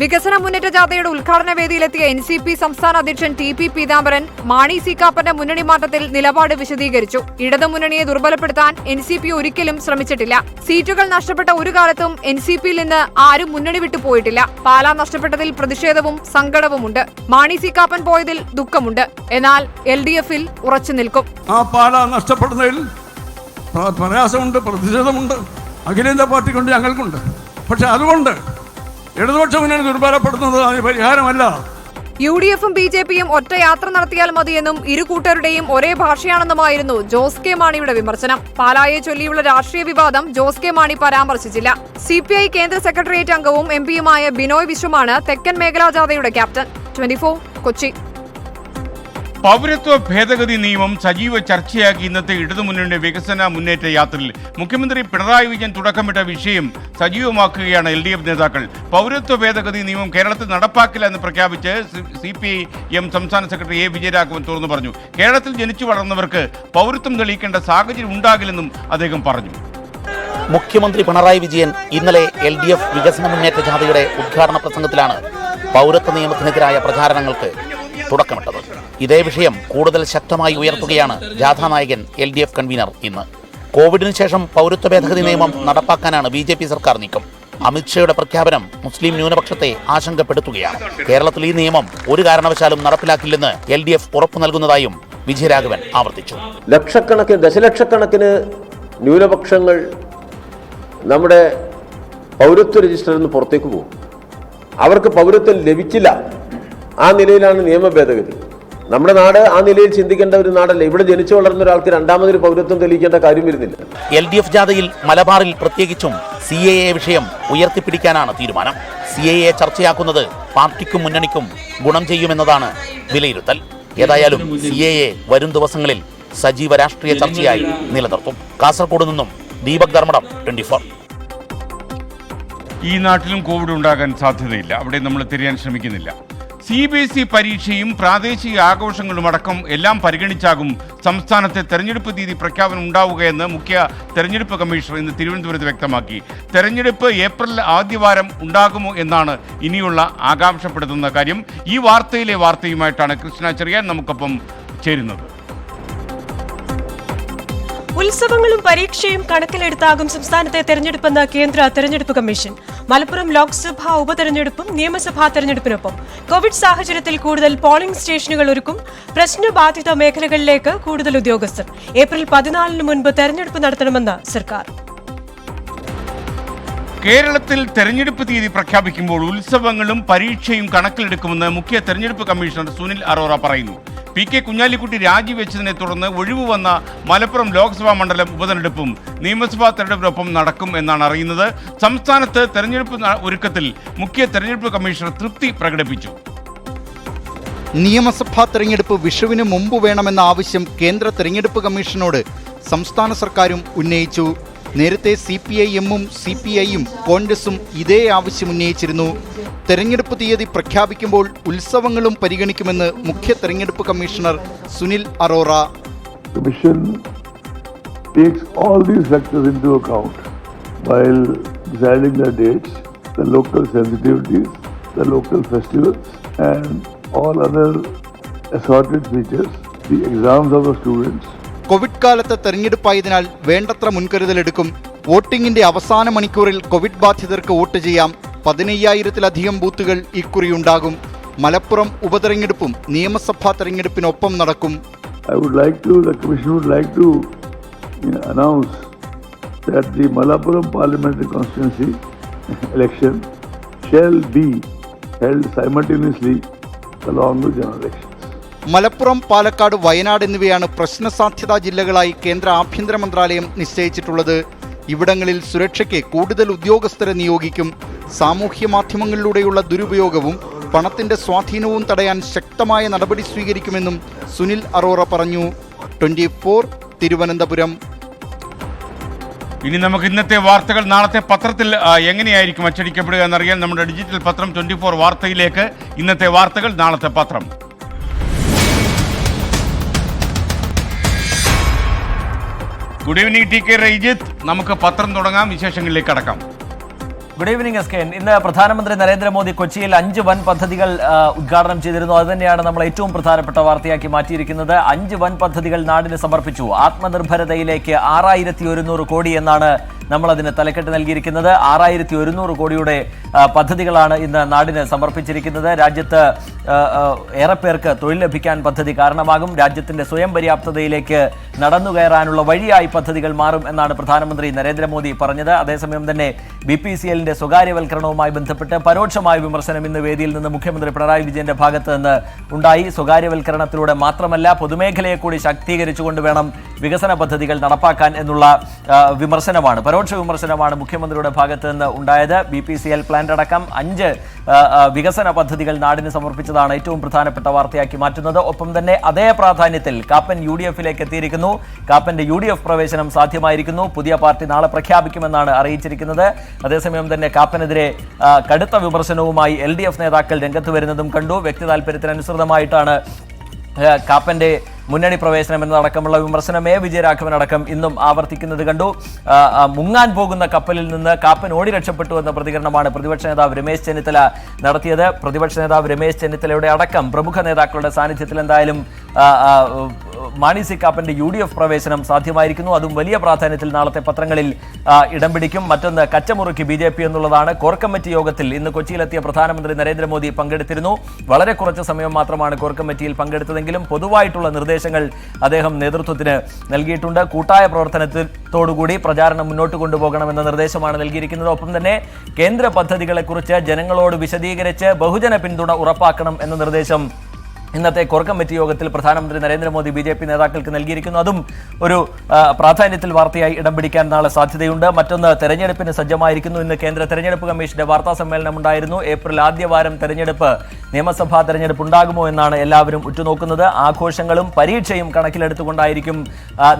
വികസന മുന്നേറ്റ ജാഥയുടെ ഉദ്ഘാടന വേദിയിലെത്തിയ NCP സംസ്ഥാന അധ്യക്ഷൻ TP പീതാംബരൻ മാണി സി കാപ്പന്റെ മുന്നണി മാറ്റത്തിൽ നിലപാട് വിശദീകരിച്ചു. ഇടതുമുന്നണിയെ ദുർബലപ്പെടുത്താൻ NCP ഒരിക്കലും ശ്രമിച്ചിട്ടില്ല. സീറ്റുകൾ നഷ്ടപ്പെട്ട ഒരു കാലത്തും NCPയിൽ നിന്ന് ആരും മുന്നണി വിട്ടു പോയിട്ടില്ല. പാലാ നഷ്ടപ്പെട്ടതിൽ പ്രതിഷേധവും സങ്കടവുമുണ്ട്. മാണി സി കാപ്പൻ പോയതിൽ ദുഃഖമുണ്ട്. എന്നാൽ LDFിൽ ഉറച്ചു നിൽക്കും.
ആ പാലാ നഷ്ടപ്പെടുന്നതിൽ പ്രയാസമുണ്ട്, പ്രതിഷേധമുണ്ട്. അഖിലേന്ത്യാ പാർട്ടി കൊണ്ട് ഞങ്ങൾക്കുണ്ട്. പക്ഷെ അതുകൊണ്ട് ഇടതുപക്ഷ മുന്നണി ദുർബലപ്പെടുത്തുന്നത് അതിന് പരിഹാരമല്ല.
UDFും BJPയും ഒറ്റ യാത്ര നടത്തിയാൽ മതിയെന്നും ഇരു കൂട്ടരുടെയും ഒരേ ഭാഷയാണെന്നുമായിരുന്നു ജോസ് കെ മാണിയുടെ വിമർശനം. പാലായെ ചൊല്ലിയുള്ള രാഷ്ട്രീയ വിവാദം ജോസ് കെ മാണി പരാമർശിച്ചില്ല. CPI കേന്ദ്ര സെക്രട്ടേറിയറ്റ് അംഗവും MPയുമായ ബിനോയ് വിശ്വമാണ് തെക്കൻ മേഖലാ ജാഥയുടെ ക്യാപ്റ്റൻ. 24 കൊച്ചി.
പൗരത്വ ഭേദഗതി നിയമം സജീവ ചർച്ചയാക്കി ഇന്നത്തെ ഇടതുമുന്നണിയുടെ വികസന മുന്നേറ്റ യാത്രയിൽ മുഖ്യമന്ത്രി പിണറായി വിജയൻ തുടക്കമിട്ട വിഷയം സജീവമാക്കുകയാണ് LDF നേതാക്കൾ. പൗരത്വ ഭേദഗതി നിയമം കേരളത്തിൽ നടപ്പാക്കില്ല എന്ന് പ്രഖ്യാപിച്ച് CPIM സംസ്ഥാന സെക്രട്ടറി A. വിജയരാഘവൻ തുറന്നു പറഞ്ഞു. കേരളത്തിൽ ജനിച്ചു വളർന്നവർക്ക് പൗരത്വം തെളിയിക്കേണ്ട സാഹചര്യം ഉണ്ടാകില്ലെന്നും അദ്ദേഹം പറഞ്ഞു.
മുഖ്യമന്ത്രി പിണറായി വിജയൻ ഇന്നലെ LDF വികസന മുന്നേറ്റ ജാഥയുടെ ഉദ്ഘാടന പ്രസംഗത്തിലാണ് പൗരത്വ നിയമത്തിനെതിരായ പ്രചാരണങ്ങൾക്ക് തുടക്കമിട്ടത്. ഇതേ വിഷയം കൂടുതൽ ശക്തമായി ഉയർത്തുകയാണ് ജാഥാനായകൻ LDF കൺവീനർ ഇന്ന്. കോവിഡിന് ശേഷം പൗരത്വ ഭേദഗതി നിയമം നടപ്പാക്കാനാണ് BJP സർക്കാർ നീക്കം. അമിത്ഷായുടെ പ്രഖ്യാപനം മുസ്ലിം ന്യൂനപക്ഷത്തെ ആശങ്കപ്പെടുത്തുകയാണ്. കേരളത്തിൽ ഈ നിയമം ഒരു കാരണവശാലും നടപ്പിലാക്കില്ലെന്ന് LDF ഉറപ്പു നൽകുന്നതായും വിജയരാഘവൻ ആവർത്തിച്ചു.
ദശലക്ഷക്കണക്കിന് ന്യൂനപക്ഷങ്ങൾ നമ്മുടെ പൗരത്വ രജിസ്റ്ററിൽ നിന്ന് പുറത്തേക്ക് പോകും. അവർക്ക് പൗരത്വം ലഭിച്ചില്ല. ആ നിലയിലാണ് നിയമ ഭേദഗതി. നമ്മുടെ നാട് ആ നിലയിൽ ചിന്തിക്കേണ്ട ഒരു നാടല്ല. ഇവിടെ ജനിച്ചു വളർന്ന ഒരാൾക്ക് രണ്ടാമതൊരു പൗരത്വം തെളിയിക്കേണ്ട കാര്യം വരുന്നില്ല.
LDF ജാഥയിൽ മലബാറിൽ പ്രത്യേകിച്ചും CAA വിഷയം ഉയർത്തിപ്പിടിക്കാനാണ് തീരുമാനം. CAA ചർച്ചയാക്കുന്നത് പാർട്ടിക്കും മുന്നണിക്കും ഗുണം ചെയ്യുമെന്നതാണ് വിലയിരുത്തൽ. ഏതായാലും CAA വരും ദിവസങ്ങളിൽ സജീവ രാഷ്ട്രീയ ചർച്ചയായി നിലനിർത്തും. കാസർഗോഡ് നിന്നും ദീപക് ധർമ്മടം, 24.
ഈ നാട്ടിലും കോവിഡ് ഉണ്ടാകാൻ സാധ്യതയില്ല. അവിടെ നമ്മൾ തിരിയാൻ ശ്രമിക്കുന്നില്ല. CBSE പരീക്ഷയും പ്രാദേശിക ആഘോഷങ്ങളും അടക്കം എല്ലാം പരിഗണിച്ചാകും സംസ്ഥാനത്തെ തെരഞ്ഞെടുപ്പ് തീയതി പ്രഖ്യാപനം ഉണ്ടാവുകയെന്ന് മുഖ്യ തെരഞ്ഞെടുപ്പ് കമ്മീഷണർ ഇന്ന് തിരുവനന്തപുരത്ത് വ്യക്തമാക്കി. തെരഞ്ഞെടുപ്പ് ഏപ്രിൽ ആദ്യവാരം ഉണ്ടാകുമോ എന്നാണ് ഇനിയുള്ള ആകാംക്ഷപ്പെടുത്തുന്ന കാര്യം. ഈ വാർത്തയിലെ വാർത്തയുമായിട്ടാണ് കൃഷ്ണ ചെറിയാൻ നമുക്കൊപ്പം ചേരുന്നത്.
ഉത്സവങ്ങളും പരീക്ഷയും കണക്കിലെടുത്താകും സംസ്ഥാനത്തെ തെരഞ്ഞെടുപ്പെന്ന് കേന്ദ്ര തെരഞ്ഞെടുപ്പ് കമ്മീഷൻ. മലപ്പുറം ലോക്സഭാ ഉപതെരഞ്ഞെടുപ്പും നിയമസഭാ തെരഞ്ഞെടുപ്പിനൊപ്പം കോവിഡ് സാഹചര്യത്തിൽ കൂടുതൽ പോളിംഗ് സ്റ്റേഷനുകൾ ഒരുക്കും. പ്രശ്നബാധിത മേഖലകളിലേക്ക് കൂടുതൽ ഉദ്യോഗസ്ഥർ. ഏപ്രിൽ 14 മുൻപ് തെരഞ്ഞെടുപ്പ് നടത്തണമെന്ന് സർക്കാർ.
കേരളത്തിൽ തെരഞ്ഞെടുപ്പ് തീയതി പ്രഖ്യാപിക്കുമ്പോൾ ഉത്സവങ്ങളും പരീക്ഷയും കണക്കിലെടുക്കുമെന്ന് മുഖ്യ തെരഞ്ഞെടുപ്പ് കമ്മീഷണർ സുനിൽ അറോറ പറയുന്നു. PK കുഞ്ഞാലിക്കുട്ടി രാജിവെച്ചതിനെ തുടർന്ന് ഒഴിവ് വന്ന മലപ്പുറം ലോക്സഭാ മണ്ഡലം ഉപതെരഞ്ഞെടുപ്പും നിയമസഭാ തെരഞ്ഞെടുപ്പിനൊപ്പം നടക്കും എന്നാണ് അറിയുന്നത്. സംസ്ഥാനത്ത് തെരഞ്ഞെടുപ്പ് ഒരുക്കത്തിൽ മുഖ്യ തെരഞ്ഞെടുപ്പ് കമ്മീഷണർ തൃപ്തി പ്രകടിപ്പിച്ചു.
നിയമസഭാ തെരഞ്ഞെടുപ്പ് വിഷുവിന് മുമ്പ് വേണമെന്ന ആവശ്യം കേന്ദ്ര തെരഞ്ഞെടുപ്പ് കമ്മീഷനോട് സംസ്ഥാന സർക്കാരും ഉന്നയിച്ചു. നേരത്തെ CPIM-ഉം CPI-യും കോൺഗ്രസും ഇതേ ആവശ്യം ഉന്നയിച്ചിരുന്നു. തെരഞ്ഞെടുപ്പ് തീയതി പ്രഖ്യാപിക്കുമ്പോൾ ഉത്സവങ്ങളും പരിഗണിക്കുമെന്ന് മുഖ്യ തെരഞ്ഞെടുപ്പ് commissioner Sunil Arora.
Commission takes all these factors into account while deciding the dates, the local sensitivities, the local festivals and all other assorted features, the exams of the students.
Covid കാലത്ത് തെരഞ്ഞെടുപ്പായതിനാൽ വേണ്ടത്ര മുൻകരുതലെടുക്കും. വോട്ടിംഗിന്റെ അവസാന മണിക്കൂറിൽ കോവിഡ് ബാധിതർക്ക് വോട്ട് ചെയ്യാം. 15,000-ലധികം ബൂത്തുകൾ ഇക്കുറിയുണ്ടാകും. മലപ്പുറം ഉപതെരഞ്ഞെടുപ്പും നിയമസഭാ തെരഞ്ഞെടുപ്പിനൊപ്പം നടക്കും.
The Commission would like to announce that the Malappuram Parliamentary Constituency election shall be held simultaneously along with general elections.
Malappuram, Palakkad, Wayanad എന്നിവയാണ് പ്രശ്നസാധ്യതാ ജില്ലകളായി കേന്ദ്ര ആഭ്യന്തര മന്ത്രാലയം നിശ്ചയിച്ചിട്ടുള്ളത്. ഇവിടങ്ങളിൽ സുരക്ഷയ്ക്ക് കൂടുതൽ ഉദ്യോഗസ്ഥരെ നിയോഗിക്കും. സാമൂഹ്യ മാധ്യമങ്ങളിലൂടെയുള്ള ദുരുപയോഗവും പണത്തിന്റെ സ്വാധീനവും തടയാൻ ശക്തമായ നടപടി സ്വീകരിക്കുമെന്നും സുനിൽ അറോറ പറഞ്ഞു. 24 തിരുവനന്തപുരം.
ഇനി നമുക്ക് ഇന്നത്തെ വാർത്തകൾ നാളത്തെ പത്രത്തിൽ എങ്ങനെയായിരിക്കും അച്ചടിക്കപ്പെടുക എന്നറിയാൻ നമ്മുടെ ഡിജിറ്റൽ പത്രം 24 വാർത്തയിലേക്ക്. ഇന്നത്തെ വാർത്തകൾ, നാളത്തെ പത്രം. Good evening TK റൈജിത്ത്. നമുക്ക് പത്രം തുടങ്ങാം, വിശേഷങ്ങളിലേക്ക് കടക്കാം.
Good evening SKN. ഇന്ന് പ്രധാനമന്ത്രി നരേന്ദ്രമോദി കൊച്ചിയിൽ 5 വൻ പദ്ധതികൾ ഉദ്ഘാടനം ചെയ്തിരുന്നു. അതുതന്നെയാണ് നമ്മൾ ഏറ്റവും പ്രധാനപ്പെട്ട വാർത്തയാക്കി മാറ്റിയിരിക്കുന്നത്. 5 വൻ പദ്ധതികൾ നാടിന് സമർപ്പിച്ചു. ആത്മനിർഭരതയിലേക്ക് 6100 കോടി എന്നാണ് നമ്മളതിന് തലക്കെട്ട് നൽകിയിരിക്കുന്നത്. 6100 കോടിയുടെ പദ്ധതികളാണ് ഇന്ന് നാടിന് സമർപ്പിച്ചിരിക്കുന്നത്. രാജ്യത്ത് ഏറെ പേർക്ക് തൊഴിൽ ലഭിക്കാൻ പദ്ധതി കാരണമാകും. രാജ്യത്തിന്റെ സ്വയം പര്യാപ്തതയിലേക്ക് നടന്നുകയറാനുള്ള വഴിയായി പദ്ധതികൾ മാറും എന്നാണ് പ്രധാനമന്ത്രി നരേന്ദ്രമോദി പറഞ്ഞത്. അതേസമയം തന്നെ BPCLന്റെ സ്വകാര്യവൽക്കരണവുമായി ബന്ധപ്പെട്ട് പരോക്ഷമായ വിമർശനം ഇന്ന് വേദിയിൽ നിന്ന് മുഖ്യമന്ത്രി പിണറായി വിജയന്റെ ഭാഗത്ത് നിന്ന് ഉണ്ടായി. സ്വകാര്യവൽക്കരണത്തിലൂടെ മാത്രമല്ല പൊതുമേഖലയെ കൂടി ശാക്തീകരിച്ചുകൊണ്ട് വേണം വികസന പദ്ധതികൾ നടപ്പാക്കാൻ എന്നുള്ള വിമർശനമാണ്, പരോക്ഷ വിമർശനമാണ് മുഖ്യമന്ത്രിയുടെ ഭാഗത്ത് നിന്ന് ഉണ്ടായത്. BPCL പ്ലാന്റ് അടക്കം 5 വികസന പദ്ധതികൾ നാടിന് സമർപ്പിച്ചതാണ് ഏറ്റവും പ്രധാനപ്പെട്ട വാർത്തയാക്കി മാറ്റുന്നത്. ഒപ്പം തന്നെ അതേ പ്രാധാന്യത്തിൽ കാപ്പൻ UDF-ലേക്ക് എത്തിയിരിക്കുന്നു. കാപ്പന്റെ UDF പ്രവേശനം സാധ്യമായിരിക്കുന്നു. പുതിയ പാർട്ടി നാളെ പ്രഖ്യാപിക്കുമെന്നാണ് അറിയിച്ചിരിക്കുന്നത്. അതേസമയം തന്നെ കാപ്പനെതിരെ കടുത്ത വിമർശനവുമായി LDF നേതാക്കൾ രംഗത്ത് വരുന്നതും കണ്ടു. വ്യക്തി താൽപര്യത്തിനനുസൃതമായിട്ടാണ് കാപ്പന്റെ മുന്നണി പ്രവേശനം എന്നതടക്കമുള്ള വിമർശനം വിജയരാഘവൻ അടക്കം ഇന്നും ആവർത്തിക്കുന്നത് കണ്ടു. മുങ്ങാൻ പോകുന്ന കപ്പലിൽ നിന്ന് കാപ്പൻ ഓടി രക്ഷപ്പെട്ടു എന്ന പ്രതികരണമാണ് പ്രതിപക്ഷ നേതാവ് രമേശ് ചെന്നിത്തല നടത്തിയത്. പ്രതിപക്ഷ നേതാവ് രമേശ് ചെന്നിത്തലയുടെ അടക്കം പ്രമുഖ നേതാക്കളുടെ സാന്നിധ്യത്തിൽ എന്തായാലും മാണി സി കാപ്പന്റെ UDF പ്രവേശനം സാധ്യമായിരിക്കുന്നു. അതും വലിയ പ്രാധാന്യത്തിൽ നാളത്തെ പത്രങ്ങളിൽ ഇടം പിടിക്കും. മറ്റൊന്ന് കച്ചമുറുക്കി BJP എന്നുള്ളതാണ്. കോർ കമ്മിറ്റി യോഗത്തിൽ ഇന്ന് കൊച്ചിയിലെത്തിയ പ്രധാനമന്ത്രി നരേന്ദ്രമോദി പങ്കെടുത്തിരുന്നു. വളരെ കുറച്ച് സമയം മാത്രമാണ് കോർ കമ്മിറ്റിയിൽ പങ്കെടുത്തതെങ്കിലും പൊതുവായിട്ടുള്ള നിർദ്ദേശങ്ങൾ അദ്ദേഹം നേതൃത്വത്തിന് നൽകിയിട്ടുണ്ട്. കൂട്ടായ പ്രവർത്തനത്തോടുകൂടി പ്രചാരണം മുന്നോട്ട് കൊണ്ടുപോകണമെന്ന നിർദ്ദേശമാണ് നൽകിയിരിക്കുന്നത്. ഒപ്പം തന്നെ കേന്ദ്ര പദ്ധതികളെക്കുറിച്ച് ജനങ്ങളോട് വിശദീകരിച്ച് ബഹുജന പിന്തുണ ഉറപ്പാക്കണം എന്ന നിർദ്ദേശം ഇന്നത്തെ കോർ കമ്മിറ്റി യോഗത്തിൽ പ്രധാനമന്ത്രി നരേന്ദ്രമോദി BJP നേതാക്കൾക്ക് നൽകിയിരിക്കുന്നു. അതും ഒരു പ്രാധാന്യത്തിൽ വാർത്തയായി ഇടം പിടിക്കാൻ നാളെ സാധ്യതയുണ്ട്. മറ്റൊന്ന് തെരഞ്ഞെടുപ്പിന് സജ്ജമായിരിക്കുന്നു. ഇന്ന് കേന്ദ്ര തെരഞ്ഞെടുപ്പ് കമ്മീഷന്റെ വാർത്താ സമ്മേളനം ഉണ്ടായിരുന്നു. ഏപ്രിൽ ആദ്യവാരം നിയമസഭാ തെരഞ്ഞെടുപ്പ് ഉണ്ടാകുമോ എന്നാണ് എല്ലാവരും ഉറ്റുനോക്കുന്നത്. ആഘോഷങ്ങളും പരീക്ഷയും കണക്കിലെടുത്തുകൊണ്ടായിരിക്കും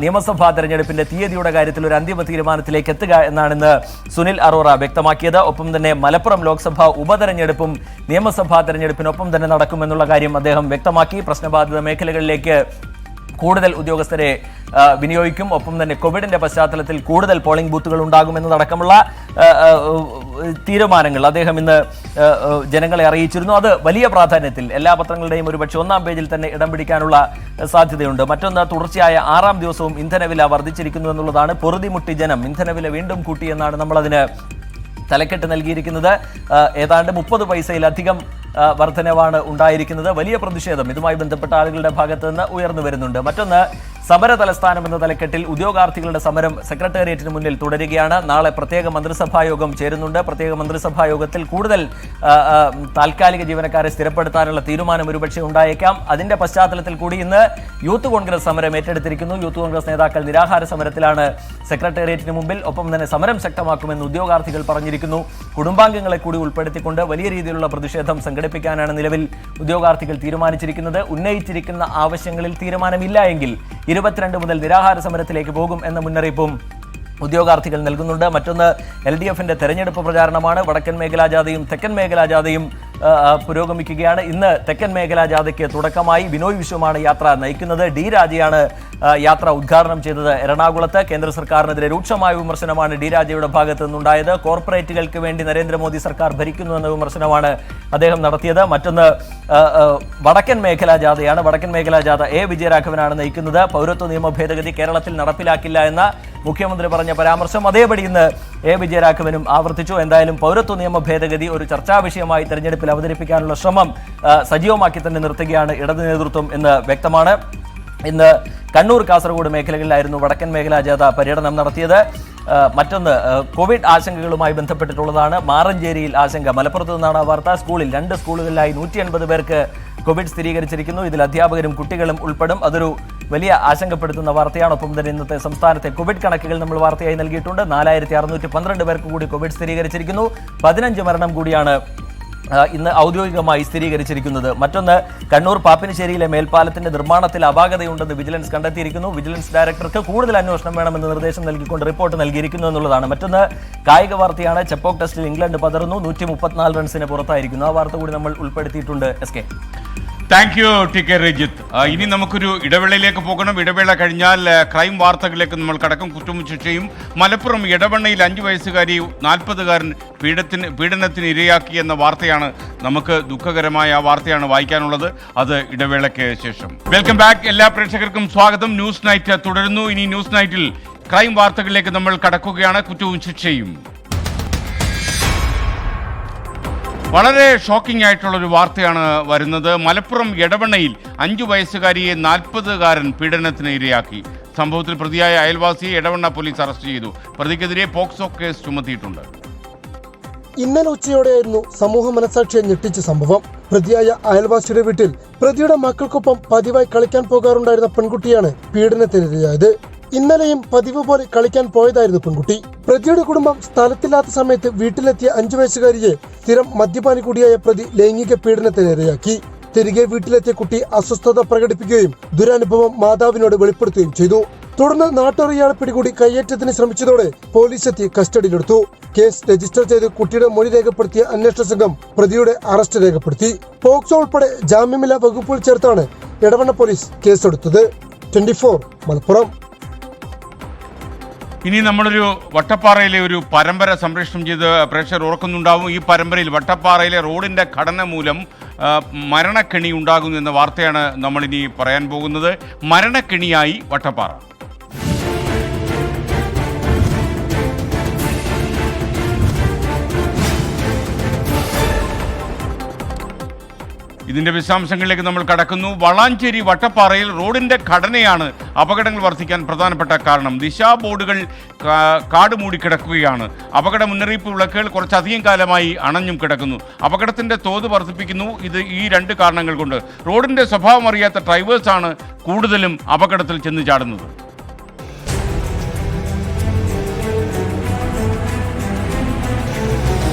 നിയമസഭാ തെരഞ്ഞെടുപ്പിന്റെ തീയതിയുടെ കാര്യത്തിൽ ഒരു അന്തിമ തീരുമാനത്തിലേക്ക് എത്തുക എന്നാണ് ഇന്ന് സുനിൽ അറോറ വ്യക്തമാക്കിയത്. ഒപ്പം തന്നെ മലപ്പുറം ലോക്സഭാ ഉപതെരഞ്ഞെടുപ്പും നിയമസഭാ തെരഞ്ഞെടുപ്പിനൊപ്പം തന്നെ നടക്കുമെന്നുള്ള കാര്യം അദ്ദേഹം വ്യക്തമാക്കി. പ്രശ്നബാധിത മേഖലകളിലേക്ക് കൂടുതൽ ഉദ്യോഗസ്ഥരെ വിനിയോഗിക്കും. ഒപ്പം തന്നെ കോവിഡിന്റെ പശ്ചാത്തലത്തിൽ കൂടുതൽ പോളിംഗ് ബൂത്തുകൾ ഉണ്ടാകുമെന്നതടക്കമുള്ള തീരുമാനങ്ങൾ അദ്ദേഹം ഇന്ന് ജനങ്ങളെ അറിയിച്ചിരുന്നു. അത് വലിയ പ്രാധാന്യത്തിൽ എല്ലാ പത്രങ്ങളുടെയും ഒരുപക്ഷെ ഒന്നാം പേജിൽ തന്നെ ഇടം പിടിക്കാനുള്ള സാധ്യതയുണ്ട്. മറ്റൊന്ന് തുടർച്ചയായ 6ാം ദിവസവും ഇന്ധനവില വർദ്ധിച്ചിരിക്കുന്നു എന്നുള്ളതാണ്. പൊറുതിമുട്ടി ജനം ഇന്ധനവില വീണ്ടും കൂട്ടി എന്നാണ് നമ്മളതിന് തലക്കെട്ട് നൽകിയിരിക്കുന്നത്. ഏതാണ്ട് 30 പൈസയിലധികം വർധനവാണ് ഉണ്ടായിരിക്കുന്നത്. വലിയ പ്രതിഷേധം ഇതുമായി ബന്ധപ്പെട്ട ആളുകളുടെ ഭാഗത്ത് നിന്ന് ഉയർന്നു വരുന്നുണ്ട്. മറ്റൊന്ന് സമര തലസ്ഥാനം എന്ന തലക്കെട്ടിൽ ഉദ്യോഗാർത്ഥികളുടെ സമരം സെക്രട്ടേറിയറ്റിന് മുന്നിൽ തുടരുകയാണ്. നാളെ പ്രത്യേക മന്ത്രിസഭാ യോഗം ചേരുന്നുണ്ട്. പ്രത്യേക മന്ത്രിസഭാ യോഗത്തിൽ കൂടുതൽ താൽക്കാലിക ജീവനക്കാരെ സ്ഥിരപ്പെടുത്താനുള്ള തീരുമാനം ഒരുപക്ഷെ ഉണ്ടായേക്കാം. അതിന്റെ പശ്ചാത്തലത്തിൽ കൂടി ഇന്ന് യൂത്ത് കോൺഗ്രസ് സമരം ഏറ്റെടുത്തിരിക്കുന്നു. യൂത്ത് കോൺഗ്രസ് നേതാക്കൾ നിരാഹാര സമരത്തിലാണ് സെക്രട്ടേറിയറ്റിന് മുമ്പിൽ. ഒപ്പം തന്നെ സമരം ശക്തമാക്കുമെന്ന് ഉദ്യോഗാർത്ഥികൾ പറഞ്ഞിരിക്കുന്നു. കുടുംബാംഗങ്ങളെ കൂടി ഉൾപ്പെടുത്തിക്കൊണ്ട് വലിയ രീതിയിലുള്ള പ്രതിഷേധം സംഘടിപ്പിക്കാനാണ് നിലവിൽ ഉദ്യോഗാർത്ഥികൾ തീരുമാനിച്ചിരിക്കുന്നത്. ഉന്നയിച്ചിരിക്കുന്ന ആവശ്യങ്ങളിൽ തീരുമാനമില്ല എങ്കിൽ 22 മുതൽ നിരാഹാര സമരത്തിലേക്ക് പോകും എന്ന മുന്നറിയിപ്പും ഉദ്യോഗാർത്ഥികൾ നൽകുന്നുണ്ട്. മറ്റൊന്ന് LDFന്റെ തെരഞ്ഞെടുപ്പ് പ്രചാരണമാണ്. വടക്കൻ മേഖലാ ജാഥയും തെക്കൻ മേഖലാ ജാഥയും പുരോഗമിക്കുകയാണ്. ഇന്ന് തെക്കൻ മേഖലാ ജാഥയ്ക്ക് തുടക്കമായി. ബിനോയ് വിശ്വമാണ് യാത്ര നയിക്കുന്നത്. D രാജയാണ് യാത്ര ഉദ്ഘാടനം ചെയ്തത് എറണാകുളത്ത്. കേന്ദ്ര സർക്കാരിനെതിരെ രൂക്ഷമായ വിമർശനമാണ് D രാജയുടെ ഭാഗത്തു നിന്നുണ്ടായത്. കോർപ്പറേറ്റുകൾക്ക് വേണ്ടി നരേന്ദ്രമോദി സർക്കാർ ഭരിക്കുന്നു എന്ന വിമർശനമാണ് അദ്ദേഹം നടത്തിയത്. മറ്റൊന്ന് വടക്കൻ മേഖലാ ജാഥയാണ്. വടക്കൻ മേഖലാ ജാഥ വിജയരാഘവനാണ് നയിക്കുന്നത്. പൗരത്വ നിയമ ഭേദഗതി കേരളത്തിൽ നടപ്പിലാക്കില്ല എന്ന മുഖ്യമന്ത്രി പറഞ്ഞ പരാമർശം അതേപടി ഇന്ന് വിജയരാഘവനും ആവർത്തിച്ചു. എന്തായാലും പൗരത്വ നിയമ ഭേദഗതി ഒരു ചർച്ചാ വിഷയമായി തെരഞ്ഞെടുപ്പിൽ അവതരിപ്പിക്കാനുള്ള ശ്രമം സജീവമാക്കി തന്നെ നിർത്തുകയാണ് ഇടതു നേതൃത്വം എന്ന് വ്യക്തമാണ്. ഇന്ന് കണ്ണൂർ, കാസർഗോഡ് മേഖലകളിലായിരുന്നു വടക്കൻ മേഖലാ ജാഥ പര്യടനം നടത്തിയത്. മറ്റൊന്ന് കോവിഡ് ആശങ്കകളുമായി ബന്ധപ്പെട്ടിട്ടുള്ളതാണ്. മാറഞ്ചേരിയിൽ ആശങ്ക. മലപ്പുറത്ത് നിന്നാണ് വാർത്ത. സ്കൂളിൽ 2 സ്കൂളുകളിലായി 180 പേർക്ക് കോവിഡ് സ്ഥിരീകരിച്ചിരിക്കുന്നു. ഇതിൽ അധ്യാപകരും കുട്ടികളും ഉൾപ്പെടും. അതൊരു വലിയ ആശങ്കപ്പെടുത്തുന്ന വാർത്തയാണ്. ഒപ്പം തന്നെ ഇന്നത്തെ സംസ്ഥാനത്തെ കോവിഡ് കണക്കുകൾ നമ്മൾ വാർത്തയായി നൽകിയിട്ടുണ്ട്. 4612 പേർക്ക് കൂടി കോവിഡ് സ്ഥിരീകരിച്ചിരിക്കുന്നു. 15 മരണം കൂടിയാണ് ഇന്ന് ഔദ്യോഗികമായി സ്ഥിരീകരിച്ചിരിക്കുന്നത്. മറ്റൊന്ന് കണ്ണൂർ പാപ്പിനിശ്ശേരിയിലെ മേൽപ്പാലത്തിന്റെ നിർമ്മാണത്തിൽ അപാകതയുണ്ടെന്ന് വിജിലൻസ് കണ്ടെത്തിയിരിക്കുന്നു. വിജിലൻസ് ഡയറക്ടർക്ക് കൂടുതൽ അന്വേഷണം വേണമെന്ന് നിർദ്ദേശം നൽകിക്കൊണ്ട് റിപ്പോർട്ട് നൽകിയിരിക്കുന്നു എന്നുള്ളതാണ്. മറ്റൊന്ന് കായിക വാർത്തയാണ്. ചെപ്പോക്ക് ടെസ്റ്റിൽ ഇംഗ്ലണ്ട് പതറുന്നു. 134 റൺസിന് പുറത്തായിരിക്കുന്നു. ആ വാർത്ത കൂടി നമ്മൾ ഉൾപ്പെടുത്തിയിട്ടുണ്ട്. SK.
Thank you TK Rajith. ഇനി നമുക്കൊരു ഇടവേളയിലേക്ക് പോകണം. ഇടവേള കഴിഞ്ഞാൽ ക്രൈം വാർത്തകളിലേക്ക് നമ്മൾ കടക്കും. കുറ്റവും ശിക്ഷയും. മലപ്പുറം എടവണ്ണയിൽ 5 വയസ്സുകാരി 40കാരൻ പീഡനത്തിന് ഇരയാക്കി എന്ന വാർത്തയാണ് നമുക്ക് ദുഃഖകരമായ ആ വാർത്തയാണ് വായിക്കാനുള്ളത്. അത് ഇടവേളയ്ക്ക് ശേഷം. Welcome back. എല്ലാ പ്രേക്ഷകർക്കും സ്വാഗതം. ന്യൂസ് നൈറ്റ് തുടരുന്നു. ഇനി ന്യൂസ് നൈറ്റിൽ ക്രൈം വാർത്തകളിലേക്ക് നമ്മൾ കടക്കുകയാണ്. കുറ്റവും ശിക്ഷയും. വളരെ ഷോക്കിംഗ് ആയിട്ടുള്ളൊരു വാർത്തയാണ് വരുന്നത്. മലപ്പുറം എടവണ്ണയിൽ 5 വയസ്സുകാരിയെ 40കാരൻ പീഡനത്തിന് ഇരയാക്കി. സംഭവത്തിൽ പ്രതിയായ അയൽവാസിയെ എടവണ്ണ പോലീസ് അറസ്റ്റ് ചെയ്തു. പ്രതിക്കെതിരെ പോക്സോ കേസ് ചുമത്തിയിട്ടുണ്ട്.
ഇന്നലെ ഉച്ചയോടെയായിരുന്നു സമൂഹ മനസാക്ഷിയെ ഞെട്ടിച്ച സംഭവം. പ്രതിയായ അയൽവാസിയുടെ വീട്ടിൽ പ്രതിയുടെ മക്കൾക്കൊപ്പം പതിവായി കളിക്കാൻ പോകാറുണ്ടായിരുന്ന പെൺകുട്ടിയാണ് പീഡനത്തിനിരയായത്. ഇന്നലെയും പതിവ് പോലെ കളിക്കാൻ പോയതായിരുന്നു പെൺകുട്ടി. പ്രതിയുടെ കുടുംബം സ്ഥലത്തില്ലാത്ത സമയത്ത് വീട്ടിലെത്തിയ 5 വയസ്സുകാരിയെ സ്ഥിരം മദ്യപാനി കൂടിയായ പ്രതി ലൈംഗിക പീഡനത്തിനിരയാക്കി. തിരികെ വീട്ടിലെത്തിയ കുട്ടി അസ്വസ്ഥത പ്രകടിപ്പിക്കുകയും ദുരനുഭവം മാതാവിനോട് വെളിപ്പെടുത്തുകയും ചെയ്തു. തുടർന്ന് നാട്ടുകാർ ഇയാളെ പിടികൂടി കയ്യേറ്റത്തിന് ശ്രമിച്ചതോടെ പോലീസ് എത്തി കസ്റ്റഡിയിലെടുത്തു. കേസ് രജിസ്റ്റർ ചെയ്ത് കുട്ടിയുടെ മൊഴി രേഖപ്പെടുത്തിയ അന്വേഷണ സംഘം പ്രതിയുടെ അറസ്റ്റ് രേഖപ്പെടുത്തി. പോക്സോ ഉൾപ്പെടെ ജാമ്യമില്ലാ വകുപ്പുകൾ ചേർത്താണ് എടവണ്ണ പോലീസ് കേസെടുത്തത്. 24 മലപ്പുറം.
ഇനി നമ്മളൊരു വട്ടപ്പാറയിലെ ഒരു പരമ്പര സംപ്രേഷണം ചെയ്ത് പ്രേക്ഷകർ ഓർക്കുന്നുണ്ടാവും. ഈ പരമ്പരയിൽ വട്ടപ്പാറയിലെ റോഡിൻ്റെ ഘടന മൂലം മരണക്കെണി ഉണ്ടാകുന്നു എന്ന വാർത്തയാണ് നമ്മളിനി പറയാൻ പോകുന്നത്. മരണക്കെണിയായി വട്ടപ്പാറ. ഇതിൻ്റെ വിശദാംശങ്ങളിലേക്ക് നമ്മൾ കടക്കുന്നു. വളാഞ്ചേരി വട്ടപ്പാറയിൽ റോഡിൻ്റെ ഘടനയാണ് അപകടങ്ങൾ വർദ്ധിക്കാൻ പ്രധാനപ്പെട്ട കാരണം. ദിശാ ബോർഡുകൾ കാട് മൂടിക്കിടക്കുകയാണ്. അപകട മുന്നറിയിപ്പ് വിളക്കുകൾ കുറച്ചധികം കാലമായി അണഞ്ഞും കിടക്കുന്നു. അപകടത്തിൻ്റെ തോത് വർദ്ധിപ്പിക്കുന്നു. ഈ രണ്ട് കാരണങ്ങൾ കൊണ്ട് റോഡിൻ്റെ സ്വഭാവം അറിയാത്ത ഡ്രൈവേഴ്സാണ് കൂടുതലും അപകടത്തിൽ ചെന്ന് ചാടുന്നത്.